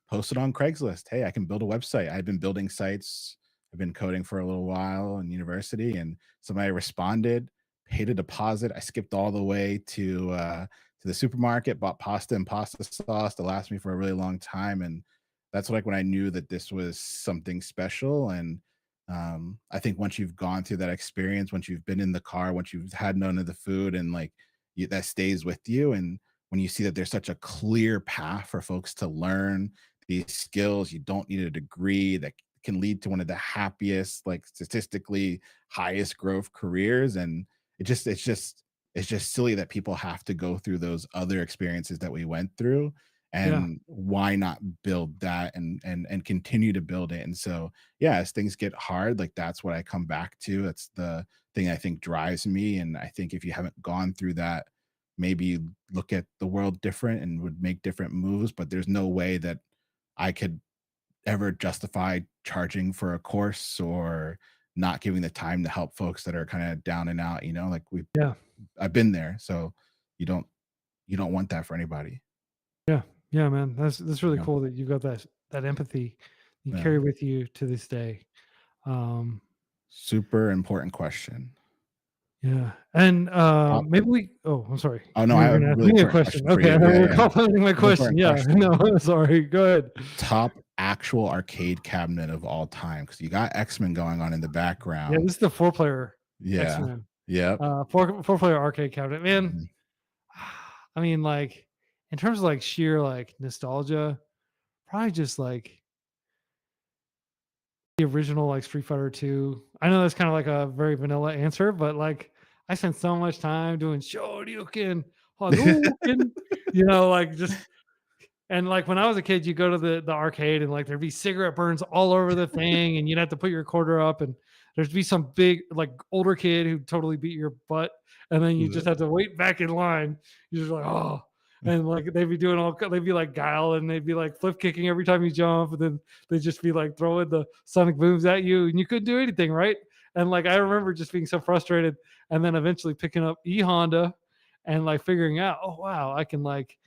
posted on Craigslist, "Hey, I can build a website." I've been building sites. I've been coding for a little while in university, and somebody responded, paid a deposit. I skipped all the way to the supermarket, bought pasta and pasta sauce to last me for a really long time, and that's like when I knew that this was something special. And I think once you've gone through that experience, once you've been in the car, once you've had none of the food, and like that stays with you, and when you see that there's such a clear path for folks to learn these skills. You don't need a degree that can lead to one of the happiest, like statistically highest growth careers. And it's just silly that people have to go through those other experiences that we went through. Yeah. And why not build that and continue to build it? And so yeah, as things get hard, like that's what I come back to. That's the thing I think drives me. And I think if you haven't gone through that, maybe you look at the world different and would make different moves. But there's no way that I could ever justify charging for a course or not giving the time to help folks that are kind of down and out, like Yeah. I've been there. So you don't you don't want that for anybody. Yeah. Yeah, man. That's really Yeah. cool that you've got that empathy you Yeah. carry with you to this day. Um, Super important question. yeah. And Top, maybe I'm sorry. oh no, You I were have a gonna ask really me a important question. question for Okay, I you. thought Yeah, you were yeah. complimenting my Really question. important Yeah. question. No, sorry. Go ahead. Top actual arcade cabinet of all time. Because you got X-Men going on in the Yeah, background. this is the 4-player Yeah. X-Men. Yep. 4-player arcade cabinet. Man, Mhm. I mean, like in terms of like sheer like nostalgia, probably just like the original like Street Fighter 2. I know that's kind of like a very vanilla answer, but like I spent so much time doing Shoryuken, Hadouken, like just and like when I was a kid, you go to the arcade and like there'd be cigarette burns all over the thing, and you'd have to put your quarter up, and there'd be some big like older kid who totally beat your butt, and then you just have to wait back in line. You're just like, oh, and like they'd be like guile, and they'd be like flip kicking every time you jump, and then they'd just be like throwing the sonic booms at you, and you couldn't do anything, right? And like I remember just being so frustrated, and then eventually picking up E Honda, and like figuring out, oh wow, I can like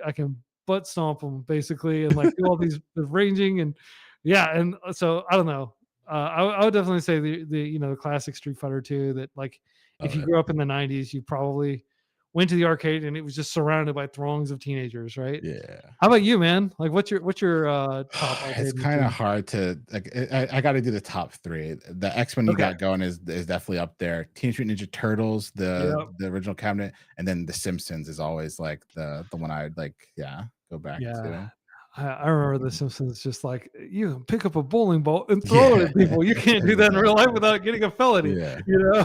I can butt stomp them basically and like do all these the ranging and yeah. And so I don't know. I would definitely say the classic Street Fighter 2 that like if Love you it. grew up in the 90s, you probably went to the arcade and it was just surrounded by throngs of teenagers, right? Yeah. How about you, man? Like what's your top It's arcade kind of machine? hard to like. I got to do the top three. The X-Men you Okay. got going is definitely up there. Teenage Mutant Ninja Turtles, the Yep. the original cabinet, and then The Simpsons is always like the one I'd like. Yeah, go back Yeah. to. I remember The Simpsons just like you can pick up a bowling ball and throw it at people. You can't do that in real life without getting a felony. Yeah.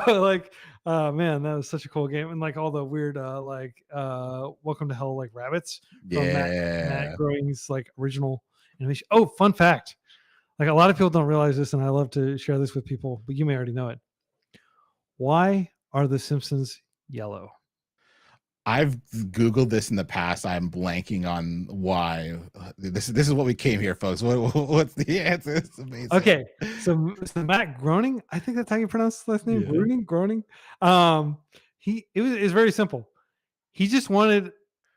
Like man, that was such a cool game. And like all the weird Welcome to Hell like rabbits from Matt Yeah. Groening's like original innovation. Oh, fun fact. Like a lot of people don't realize this, and I love to share this with people, but you may already know it. Why are the Simpsons yellow? I've Googled this in the past. I'm blanking on why. This is what we came here, folks. What's the answer? It's amazing. Okay, so Matt Groening, I think that's how you pronounce his last name. Yeah. Groening. It was very simple. He just wanted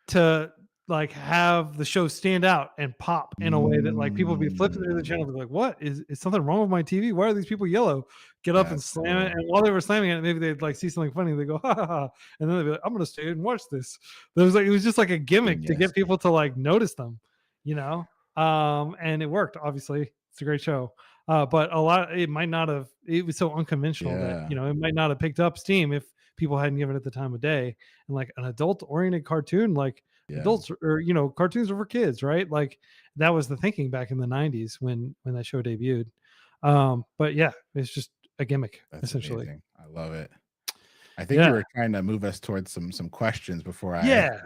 to like have the show stand out and pop in a way that like people would be flipping through the channel, be like, "What is something wrong with my TV? Why are these people yellow?" Get up and That's slam it, cool. and while they were slamming it, maybe they'd like see something funny. They go, "Ha ha ha!" And then they'd be like, "I'm gonna stay and watch this." It was just like a gimmick to Genius. get people to like notice them, you know. And it worked. Obviously, it's a great show. But a lot, it might not have. It was so unconventional that Yeah. it might not have picked up steam if people hadn't given it the time of day. And like an adult-oriented cartoon, like Yeah. adults or cartoons are for kids, right? Like that was the thinking back in the 90s when that show debuted. But yeah, it's just a gimmick. That's essentially amazing. I love it. I think you Yeah. were trying to move us towards some questions before I. Yeah.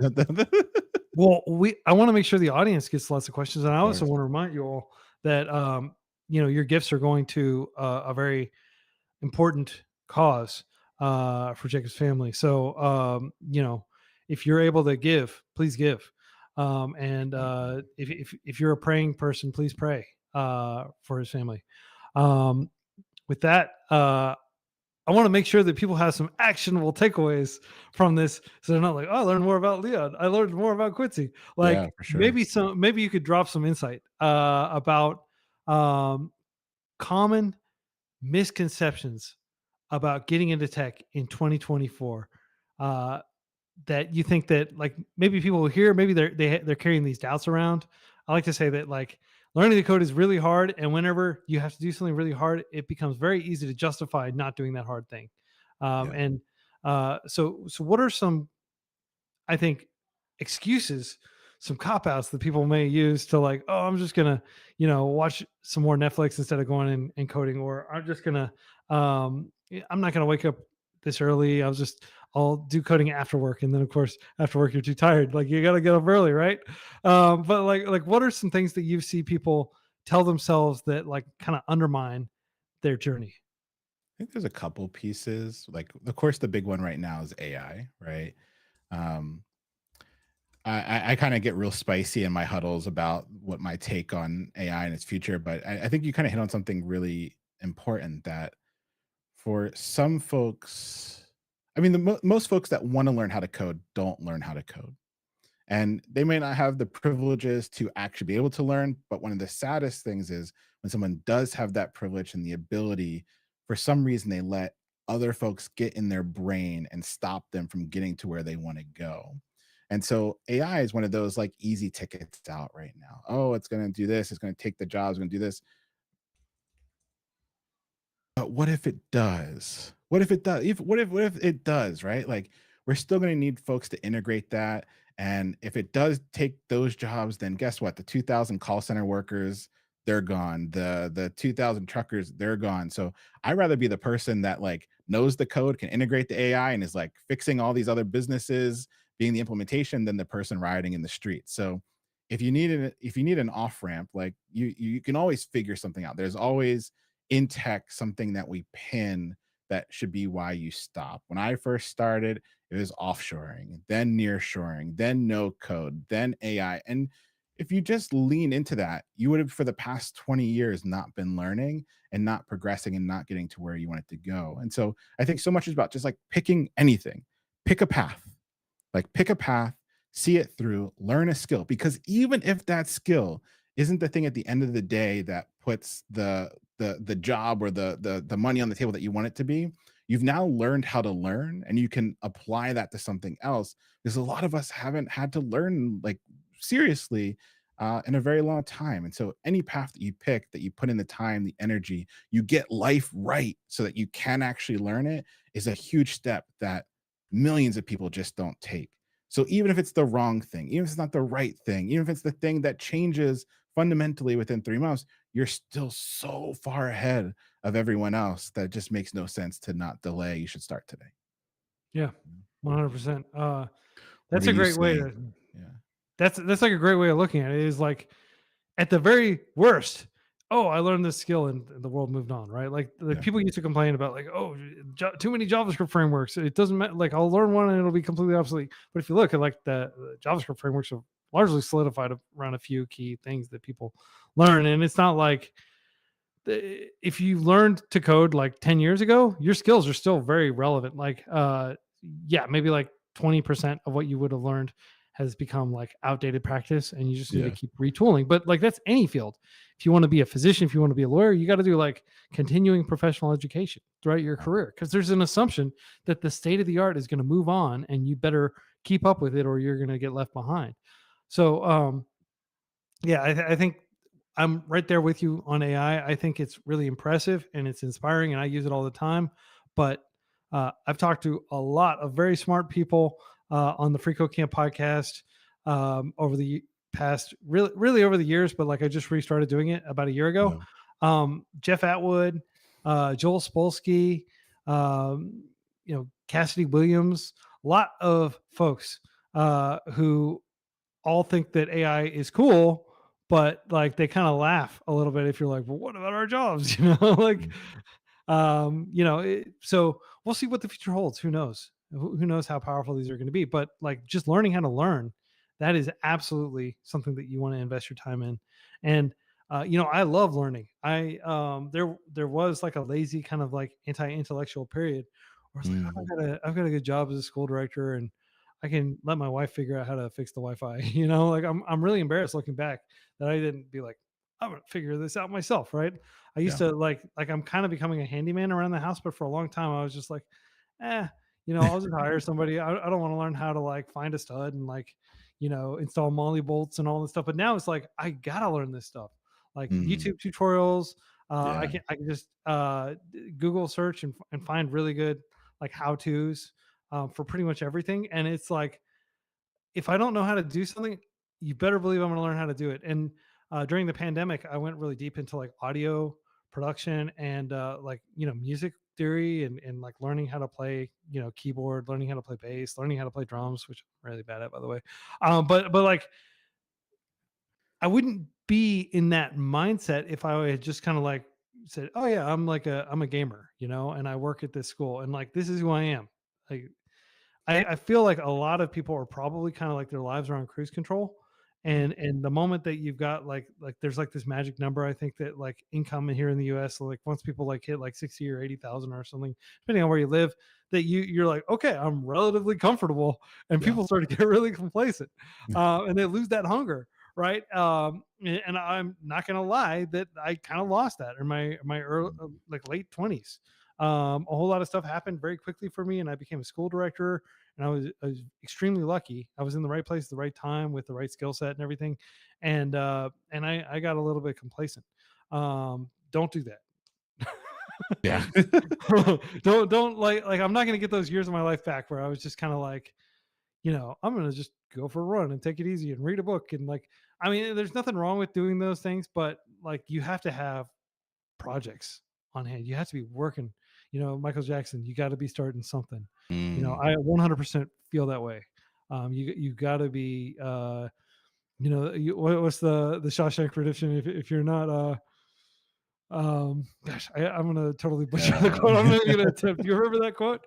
Well, I want to make sure the audience gets lots of questions, and I also course. want to remind you all that your gifts are going to a very important cause for Jacob's family. So if you're able to give, please give. And if you're a praying person, please pray for his family. With that, I want to make sure that people have some actionable takeaways from this, so they're not like, "Oh, I learned more about Leon. I learned more about Quincy." Like Yeah, for sure. maybe you could drop some insight about common misconceptions about getting into tech in 2024 that you think that like maybe people will hear, maybe they're carrying these doubts around. I like to say that like learning to code is really hard, and whenever you have to do something really hard, it becomes very easy to justify not doing that hard thing. Yeah. And so what are some, I think, excuses, some cop outs that people may use to like, oh, I'm just gonna, watch some more Netflix instead of going and coding, or I'm just gonna, I'm not gonna wake up this early. I'll do coding after work, and then of course after work you're too tired. Like you gotta get up early, right? But like, what are some things that you see people tell themselves that like kind of undermine their journey? I think there's a couple pieces. Like, of course, the big one right now is AI, right? Um, I kind of get real spicy in my huddles about what my take on AI and its future, but I think you kind of hit on something really important that for some folks, I mean, most folks that want to learn how to code don't learn how to code. And they may not have the privileges to actually be able to learn, but one of the saddest things is when someone does have that privilege and the ability, for some reason they let other folks get in their brain and stop them from getting to where they want to go. And so AI is one of those like easy tickets out right now. Oh, it's going to do this, it's going to take the jobs, it's going to do this. But what if it does? What if it does? What if it does, right? Like we're still going to need folks to integrate that. And if it does take those jobs, then guess what? The 2,000 call center workers, they're gone. The 2,000 truckers, they're gone. So I'd rather be the person that like knows the code, can integrate the AI, and is like fixing all these other businesses, being the implementation, than the person riding in the street. So if you need an off ramp, like you can always figure something out. There's always in tech something that we pin that should be why you stop. When I first started, it was offshoring, then nearshoring, then no code, then AI. And if you just lean into that, you would have for the past 20 years not been learning and not progressing and not getting to where you want it to go. And so I think so much is about just like picking anything, pick a path, like pick a path, see it through, learn a skill. Because even if that skill isn't the thing at the end of the day that puts the job or the money on the table that you want it to be, you've now learned how to learn and you can apply that to something else. Because a lot of us haven't had to learn like seriously in a very long time. And so any path that you pick, that you put in the time, the energy, you get life right so that you can actually learn it, is a huge step that millions of people just don't take. So even if it's the wrong thing, even if it's not the right thing, even if it's the thing that changes fundamentally within 3 months, you're still so far ahead of everyone else that it just makes no sense to not delay. You should start today. Yeah, 100%. What That's are a you great way seeing? to. Yeah. That's like a great way of looking at it. Is like at the very worst, oh, I learned this skill and the world moved on, right? Like Yeah. people used to complain about like, oh, too many JavaScript frameworks. It doesn't matter. Like I'll learn one and it'll be completely obsolete. But if you look at like the JavaScript frameworks have largely solidified around a few key things that people learn, and it's not like if you learned to code like 10 years ago, your skills are still very relevant. Like, yeah, maybe like 20% of what you would have learned has become like outdated practice and you just need to Yeah. keep retooling. But like, that's any field. If you want to be a physician, if you want to be a lawyer, you got to do like continuing professional education throughout your career because there's an assumption that the state of the art is going to move on and you better keep up with it or you're going to get left behind. So, yeah, I think I'm right there with you on AI. I think it's really impressive and it's inspiring, and I use it all the time. But I've talked to a lot of very smart people on the Free Code Camp podcast over the past, really over the years. But like I just restarted doing it about a year ago. Jeff Atwood, Joel Spolsky, Cassidy Williams, a lot of folks who all think that AI is cool, but like they kind of laugh a little bit if you're like, well, what about our jobs? Like, so we'll see what the future holds. Who knows? Who knows how powerful these are going to be? But like just learning how to learn, that is absolutely something that you want to invest your time in. And I love learning. There was like a lazy kind of like anti-intellectual period where it's like, oh, I've got a good job as a school director and I can let my wife figure out how to fix the Wi-Fi. Like I'm really embarrassed looking back that I didn't be like, I'm gonna figure this out myself, right? I used to like I'm kind of becoming a handyman around the house, but for a long time I was just like, I'll just hire somebody. I don't want to learn how to like find a stud and like, install molly bolts and all this stuff. But now it's like I gotta learn this stuff, like YouTube tutorials. I can just Google search and find really good like how tos for pretty much everything. And it's like if I don't know how to do something, you better believe I'm going to learn how to do it. And during the pandemic, I went really deep into like audio production and like music theory and like learning how to play keyboard, learning how to play bass, learning how to play drums, which I'm really bad at, by the way. But like I wouldn't be in that mindset if I had just kind of like said, "Oh yeah, I'm a gamer," and I work at this school, and like this is who I am. Like I feel like a lot of people are probably kind of like their lives are on cruise control. And the moment that you've got like there's like this magic number, I think that like income here in the US, so like once people like hit like 60 or 80,000 or something, depending on where you live, that you're like, okay, I'm relatively comfortable, and people start to get really complacent, and they lose that hunger, right? And I'm not gonna lie that I kind of lost that in my early, like late 20s. A whole lot of stuff happened very quickly for me, and I became a school director, and I was extremely lucky. I was in the right place at the right time with the right skill set and everything, and I got a little bit complacent. Don't do that. Yeah. don't like I'm not gonna get those years of my life back where I was just kind of like, I'm gonna just go for a run and take it easy and read a book and like I mean, there's nothing wrong with doing those things, but like you have to have projects on hand. You have to be working. Michael Jackson, you got to be starting something. I 100% feel that way. You got to be. What's the Shawshank Redemption? If you're not, gosh, I'm gonna totally butcher the quote. I'm not gonna attempt. You remember that quote?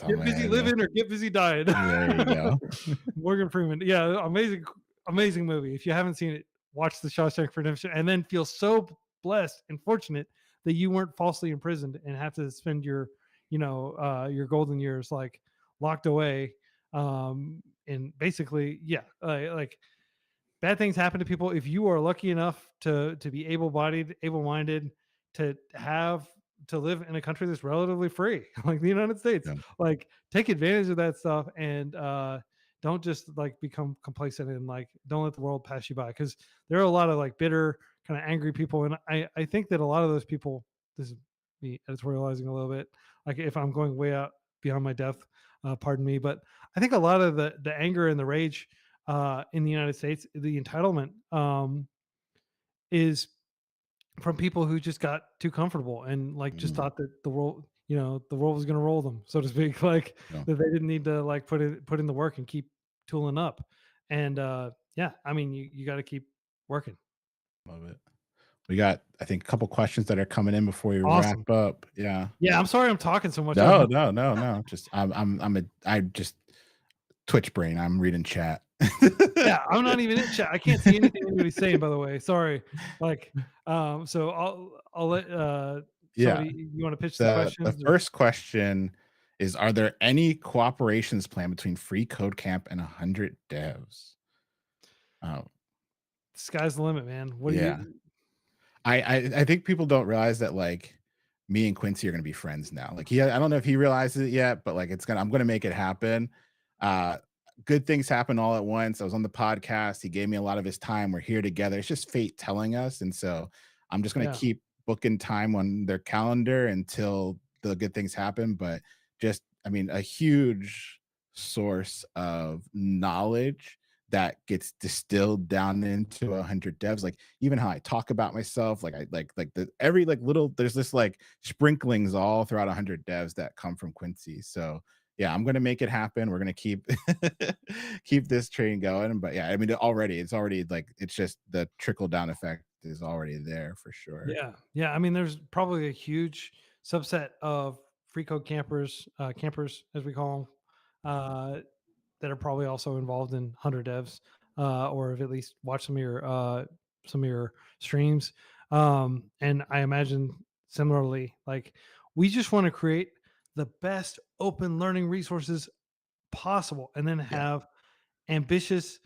Get busy living or get busy dying. There you go. Morgan Freeman. Yeah, amazing movie. If you haven't seen it, watch the Shawshank Redemption, and then feel so blessed and fortunate that you weren't falsely imprisoned and have to spend your golden years like locked away. And basically, yeah, like bad things happen to people. If you are lucky enough to be able-bodied, able-minded, to live in a country that's relatively free, like the United States, like take advantage of that stuff and don't just like become complacent and like don't let the world pass you by, because there are a lot of like bitter, kind of angry people, and I think that a lot of those people. This is me editorializing a little bit. Like if I'm going way out beyond my depth, pardon me, but I think a lot of the anger and the rage in the United States, the entitlement is from people who just got too comfortable and like just thought that the world was going to roll them, so to speak, like that they didn't need to like put in the work and keep tooling up. And yeah, I mean, you got to keep working. Love it. We got, I think, a couple questions that are coming in before we Awesome. wrap up. Yeah. Yeah, I'm sorry I'm talking so much. No, no, no, no. Just I just Twitch brain. I'm reading chat. Yeah, I'm not even in chat. I can't see anything anybody's saying, by the way. Sorry. Like, so I'll let Yeah. somebody, you want to pitch the The questions? Or- first question is, are there any cooperations planned between Free Code Camp and 100 devs? Oh, Sky's the limit, man. What do yeah. you I think people don't realize that, like, me and Quincy are gonna be friends now. Like, I don't know if he realizes it yet, but like I'm gonna make it happen. Uh Good things happen all at once. I was on the podcast. He gave me a lot of his time. We're here together. It's just fate telling us. And so I'm just gonna Yeah. keep booking time on their calendar until the good things happen. But just, I mean, a huge source of knowledge that gets distilled down into 100 devs, like even how I talk about myself, like I like the every like little, there's this like sprinklings all throughout 100 devs that come from Quincy. So yeah, I'm gonna make it happen. We're gonna keep keep this train going. But yeah, I mean, it's already like, it's just the trickle down effect is already there for sure. Yeah. I mean, there's probably a huge subset of free code campers, campers as we call them, that are probably also involved in 100 devs, or have at least watched some of your streams. And I imagine similarly, like we just want to create the best open learning resources possible, and then Yeah. have ambitious,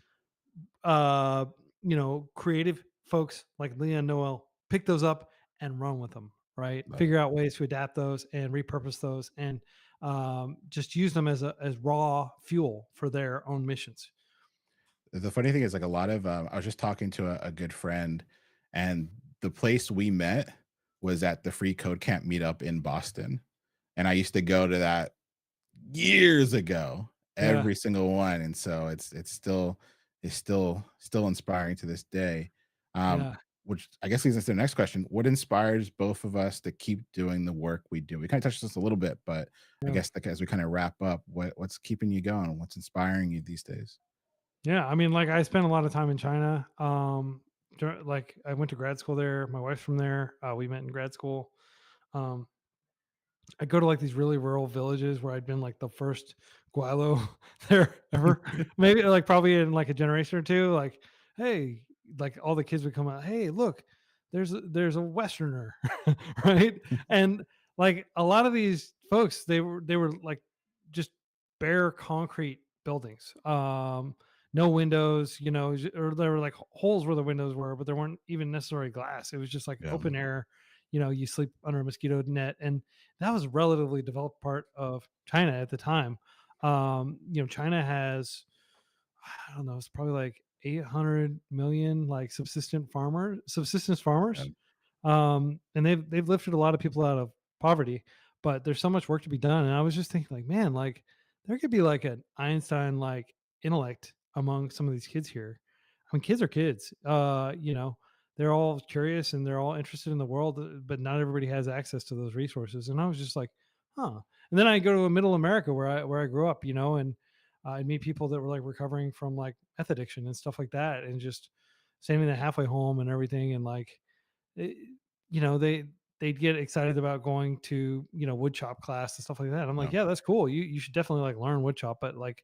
creative folks like Leah and Noel pick those up and run with them, right? Love Figure it. out ways to adapt those and repurpose those, and just use them as raw fuel for their own missions. The funny thing is, like, a lot of I was just talking to a good friend, and the place we met was at the Free Code Camp meetup in Boston. And I used to go to that years ago, Yeah, every single one. And so it's still inspiring to this day. yeah, Which I guess leads us to the next question. What inspires both of us to keep doing the work we do? We kind of touched this a little bit, but I yeah. guess, like, as we kind of wrap up, what's keeping you going? What's inspiring you these days? Yeah, I mean, like I spent a lot of time in China. Like I went to grad school there. My wife's from there. We met in grad school. Um, I go to like these really rural villages where I'd been like the first guilo there ever. Maybe like probably in like a generation or two. Like, hey, like all the kids would come out. Hey, look, there's a Westerner, right? And like a lot of these folks, they were like just bare concrete buildings. No windows, or there were like holes where the windows were, but there weren't even necessarily glass. It was just like Yeah. open air. You sleep under a mosquito net, and that was a relatively developed part of China at the time. China has, I don't know, it's probably like 800 million like subsistence Yeah. farmers. And they've lifted a lot of people out of poverty, but there's so much work to be done. And I was just thinking, like, man, like there could be like an Einstein like intellect among some of these kids here. I mean, kids are kids. They're all curious and they're all interested in the world, but not everybody has access to those resources. And I was just like, huh. And then I go to middle America where I grew up, and I'd meet people that were like recovering from like meth addiction and stuff like that, and just staying in the halfway home and everything, and like it, they'd get excited about going to wood shop class and stuff like that. I'm like, Yeah. yeah, that's cool. You should definitely like learn wood shop, but like,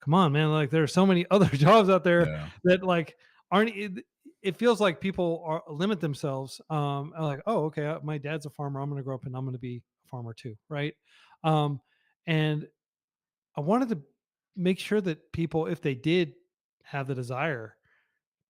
come on, man, like there are so many other jobs out there Yeah. that like aren't. It feels like people are limit themselves. Are like, oh, okay, my dad's a farmer. I'm going to grow up and I'm going to be a farmer too, right? And I wanted to make sure that people, if they did have the desire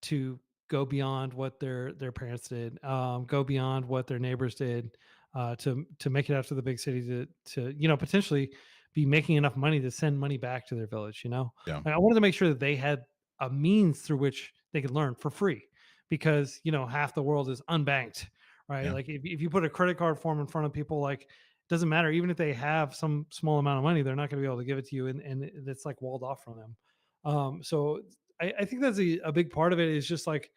to go beyond what their parents did, go beyond what their neighbors did, to make it out to the big city, to potentially be making enough money to send money back to their village. Yeah. Like, I wanted to make sure that they had a means through which they could learn for free, because half the world is unbanked, right? Yeah. Like if you put a credit card form in front of people, like it doesn't matter, even if they have some small amount of money, they're not going to be able to give it to you, and it's like walled off from them. So I think that's a big part of it, is just like,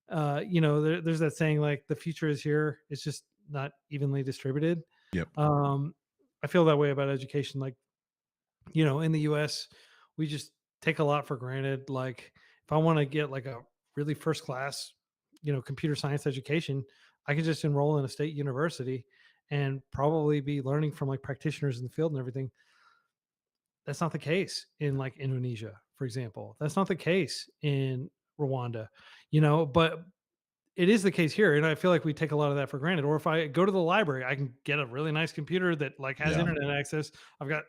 there's that saying, like, the future is here. It's just not evenly distributed. Yep. I feel that way about education. Like, in the US, we just take a lot for granted. Like if I want to get like a really first class, computer science education, I could just enroll in a state university and probably be learning from like practitioners in the field and everything. That's not the case in like Indonesia, for example. That's not the case in Rwanda, but it is the case here. And I feel like we take a lot of that for granted. Or if I go to the library, I can get a really nice computer that like has Yeah. internet access. I've got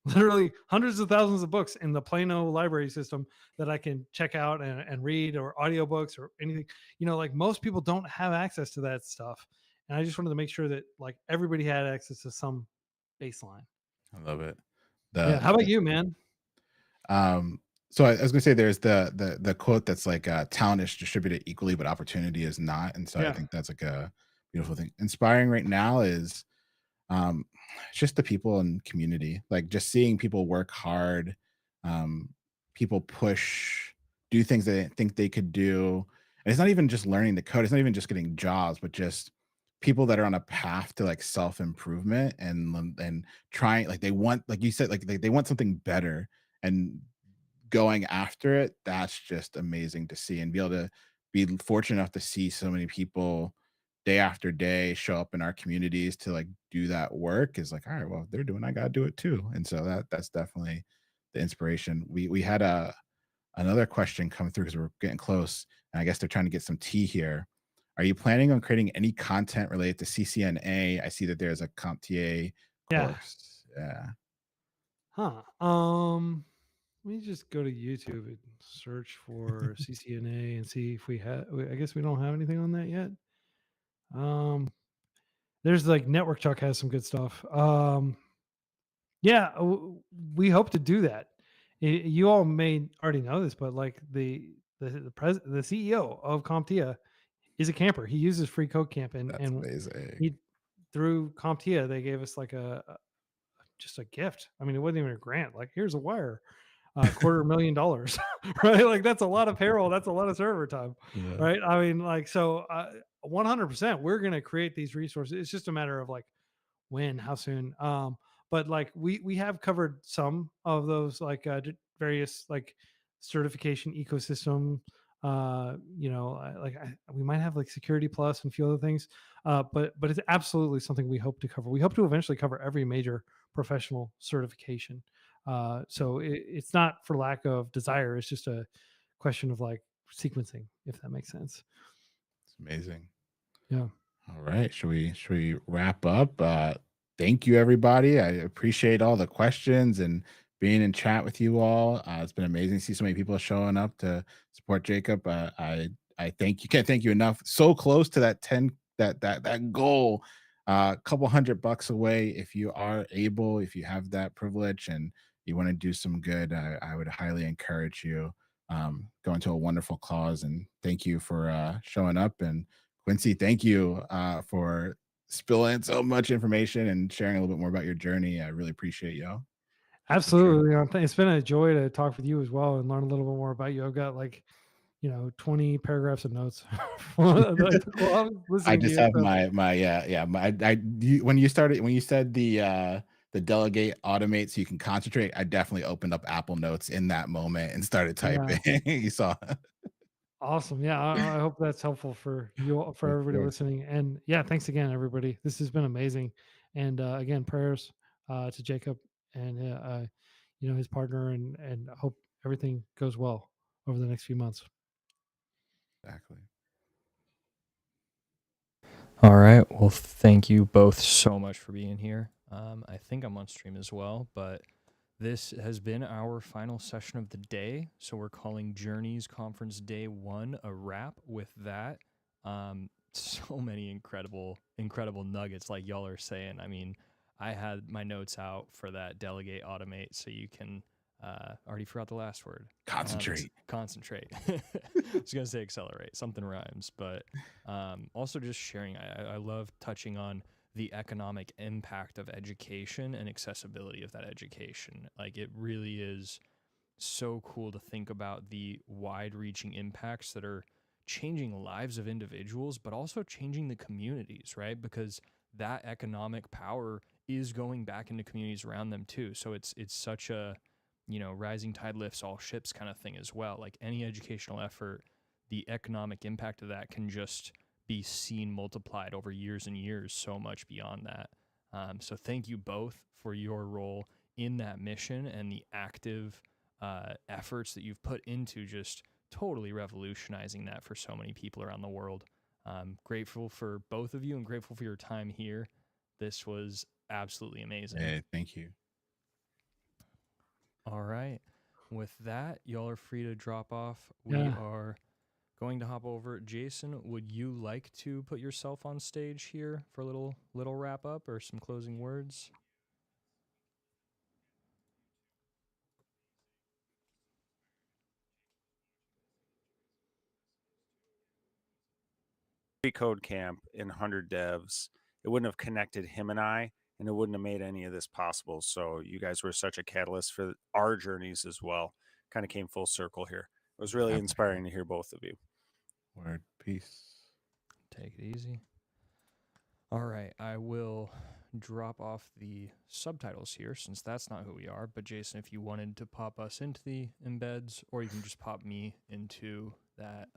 literally hundreds of thousands of books in the Plano library system that I can check out and read, or audiobooks or anything. Like most people don't have access to that stuff. And I just wanted to make sure that like everybody had access to some baseline. I love it. Yeah. How about you, man? So I was gonna say there's the quote that's like talent is distributed equally, but opportunity is not. And so I Yeah. think that's like a beautiful thing. Inspiring right now is just the people and community, like just seeing people work hard, people push, do things they think they could do. And it's not even just learning the code, it's not even just getting jobs, but just people that are on a path to like self-improvement and trying, like they want, like you said, like they want something better and going after it. That's just amazing to see and be able to be fortunate enough to see so many people day after day show up in our communities to like do that work is like, all right, well, if they're doing, I gotta do it too. And so that's definitely the inspiration. We had another question come through because we're getting close, and I guess they're trying to get some tea here. Are you planning on creating any content related to CCNA? I see that there's a CompTIA Yeah. course. Yeah. Huh. Let me just go to YouTube and search for CCNA and see if we have. I guess we don't have anything on that yet. There's like Network Chuck has some good stuff. Yeah, we hope to do that. You all may already know this, but like the CEO of CompTIA is a camper. He uses free code camp, That's and amazing. he through CompTIA they gave us like just a gift. I mean, it wasn't even a grant. Like, here's a wire, $250,000, right? Like, that's a lot of payroll. That's a lot of server time, Yeah. right? I mean, like, so 100%, we're going to create these resources. It's just a matter of like when, how soon. But like we have covered some of those like various like certification ecosystem. We might have like Security Plus and a few other things. But it's absolutely something we hope to cover. We hope to eventually cover every major professional certification. So it's not for lack of desire. It's just a question of like sequencing, if that makes sense. It's amazing. Yeah. All right. Should we wrap up? Thank you, everybody. I appreciate all the questions and being in chat with you all. It's been amazing to see so many people showing up to support Jacob. I can't thank you enough. So close to that 10 that goal. A couple $100 away if you are able, if you have that privilege and you want to do some good. I would highly encourage you go into a wonderful cause. And thank you for showing up. And Quincy, thank you for spilling so much information and sharing a little bit more about your journey. I really appreciate you. Absolutely. It's been a joy to talk with you as well and learn a little bit more about you. I've got like, 20 paragraphs of notes. I just have when you said the delegate automate so you can concentrate, I definitely opened up Apple Notes in that moment and started typing. You saw. Awesome. Yeah. I hope that's helpful for you all, for everybody listening. And yeah, thanks again, everybody. This has been amazing. And again, prayers to Jacob and his partner, and hope everything goes well over the next few months. Exactly. All right. Well, thank you both so much for being here. I think I'm on stream as well, but this has been our final session of the day. So we're calling Journeys Conference Day 1 a wrap with that. So many incredible nuggets, like y'all are saying. I mean, I had my notes out for that delegate automate, so you can already forgot the last word. Concentrate. Concentrate. I was gonna say accelerate. Something rhymes, but also just sharing. I love touching on the economic impact of education and accessibility of that education. Like, it really is so cool to think about the wide-reaching impacts that are changing lives of individuals, but also changing the communities, right? Because that economic power is going back into communities around them too. So it's such a, rising tide lifts all ships kind of thing as well. Like any educational effort, the economic impact of that can just be seen multiplied over years and years, so much beyond that. So thank you both for your role in that mission and the active efforts that you've put into just totally revolutionizing that for so many people around the world. Grateful for both of you and grateful for your time here. This was absolutely amazing. Hey, thank you. All right. With that, y'all are free to drop off. We Yeah. are going to hop over. Jason, would you like to put yourself on stage here for a little wrap up or some closing words? Code camp in 100 devs, it wouldn't have connected him and I, and it wouldn't have made any of this possible. So you guys were such a catalyst for our journeys as well. Kind of came full circle here. It was really inspiring to hear both of you. Word. Peace. Take it easy. All right, I will drop off the subtitles here since that's not who we are. But Jason, if you wanted to pop us into the embeds, or you can just pop me into that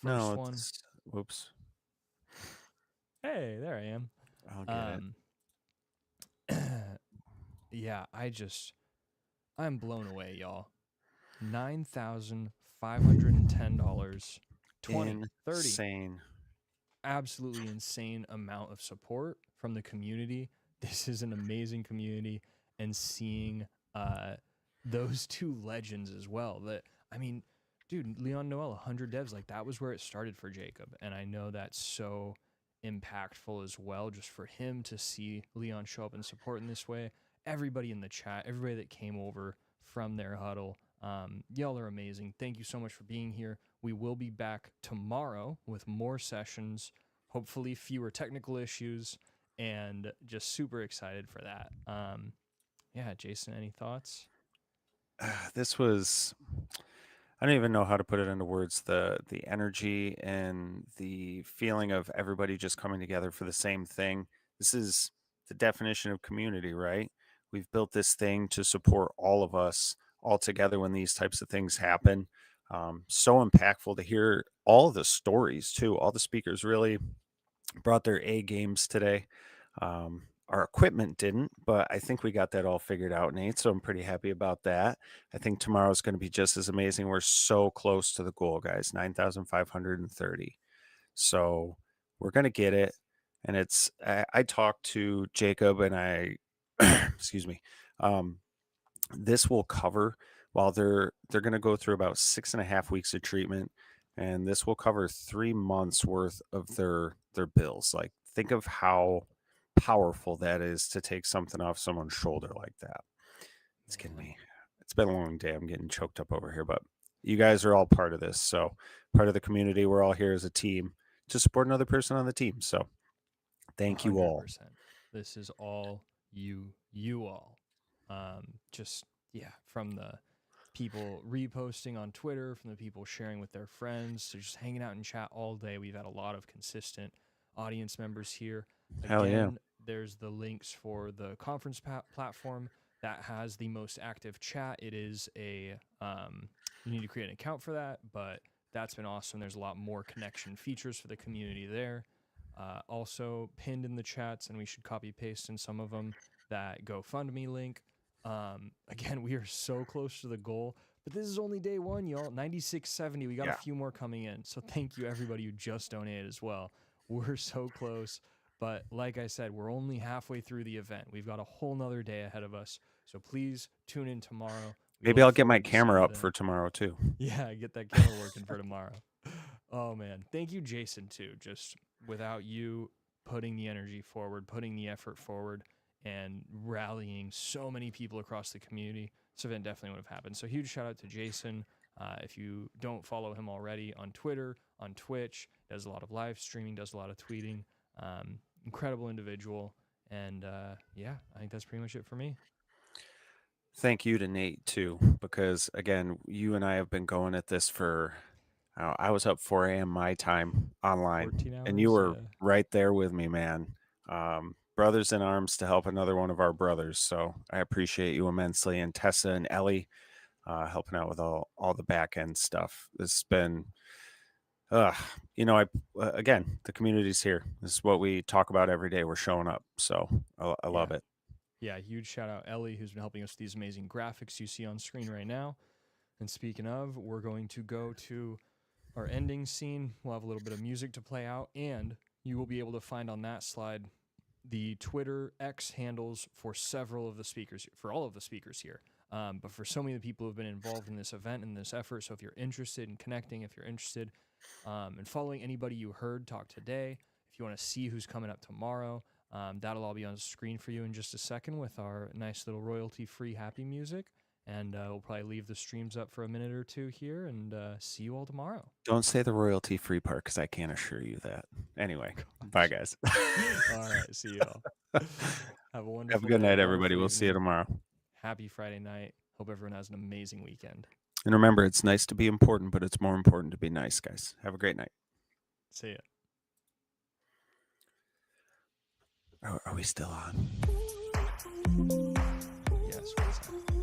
first one. Whoops. Hey, there I am. I'll get it. Yeah, I'm blown away, y'all. $9,510, 20, 30. Insane. Absolutely insane amount of support from the community. This is an amazing community, and seeing those two legends as well. That, I mean, dude, Leon Noel, 100 devs, like that was where it started for Jacob, and I know that's so impactful as well, just for him to see Leon show up and support in this way. Everybody in the chat, everybody that came over from their huddle, y'all are amazing. Thank you so much for being here. We will be back tomorrow with more sessions, hopefully fewer technical issues, and just super excited for that. Yeah, Jason, any thoughts? This was, I don't even know how to put it into words, the energy and the feeling of everybody just coming together for the same thing. This is the definition of community, right? We've built this thing to support all of us all together when these types of things happen. So impactful to hear all the stories too. All the speakers really brought their A games today. Our equipment didn't, but I think we got that all figured out, Nate. So I'm pretty happy about that. I think tomorrow's going to be just as amazing. We're so close to the goal, guys. 9,530. So we're going to get it. And it's, I talked to Jacob and I, excuse me, this will cover, while they're going to go through about 6.5 weeks of treatment, and this will cover 3 months worth of their bills. Like, think of how powerful that is to take something off someone's shoulder like that. It's getting me. It's been a long day. I'm getting choked up over here, but you guys are all part of this. So part of the community. We're all here as a team to support another person on the team. So thank you all. 100%. This is all you all. Just, yeah, from the people reposting on Twitter, from the people sharing with their friends, to just hanging out in chat all day. We've had a lot of consistent audience members here. Hell yeah. Again, there's the links for the conference platform that has the most active chat. It is a, you need to create an account for that, but that's been awesome. There's a lot more connection features for the community there. Also pinned in the chats, and we should copy paste in some of them, that GoFundMe link. Again, we are so close to the goal, but this is only day one, y'all. 9670. We got a few more coming in. So thank you everybody who just donated as well. We're so close. But like I said, we're only halfway through the event. We've got a whole nother day ahead of us. So please tune in tomorrow. Maybe I'll get my camera up for tomorrow too. Yeah, get that camera working for tomorrow. Oh man, thank you, Jason, too. Just without you putting the energy forward, putting the effort forward, and rallying so many people across the community, this event definitely would have happened. So huge shout out to Jason. If you don't follow him already on Twitter, on Twitch, does a lot of live streaming, does a lot of tweeting. Incredible individual. And yeah, I think that's pretty much it for me. Thank you to Nate too, because again, you and I have been going at this for, I was up 4 a.m. my time online, 14 hours, and you were right there with me, man. Brothers in arms to help another one of our brothers. So I appreciate you immensely. And Tessa and Ellie helping out with all the back end stuff. This has been You know, again, the community's here. This is what we talk about every day. We're showing up, so I love it. Yeah, huge shout out Ellie, who's been helping us with these amazing graphics you see on screen right now. And speaking of, we're going to go to our ending scene. We'll have a little bit of music to play out, and you will be able to find on that slide the Twitter X handles for several of the speakers, for all of the speakers here. But for so many of the people who have been involved in this event and this effort, so if you're interested in connecting, if you're interested in following anybody you heard talk today, if you want to see who's coming up tomorrow, that'll all be on the screen for you in just a second with our nice little royalty-free happy music. And we'll probably leave the streams up for a minute or two here and see you all tomorrow. Don't say the royalty-free part because I can't assure you that. Anyway, bye, guys. All right, see y'all. Have a wonderful Have a good day, night, everybody. wonderful We'll see you evening. tomorrow. Happy Friday night. Hope everyone has an amazing weekend. And remember, it's nice to be important, but it's more important to be nice, guys. Have a great night. See ya. Are we still on? Yes, what's that?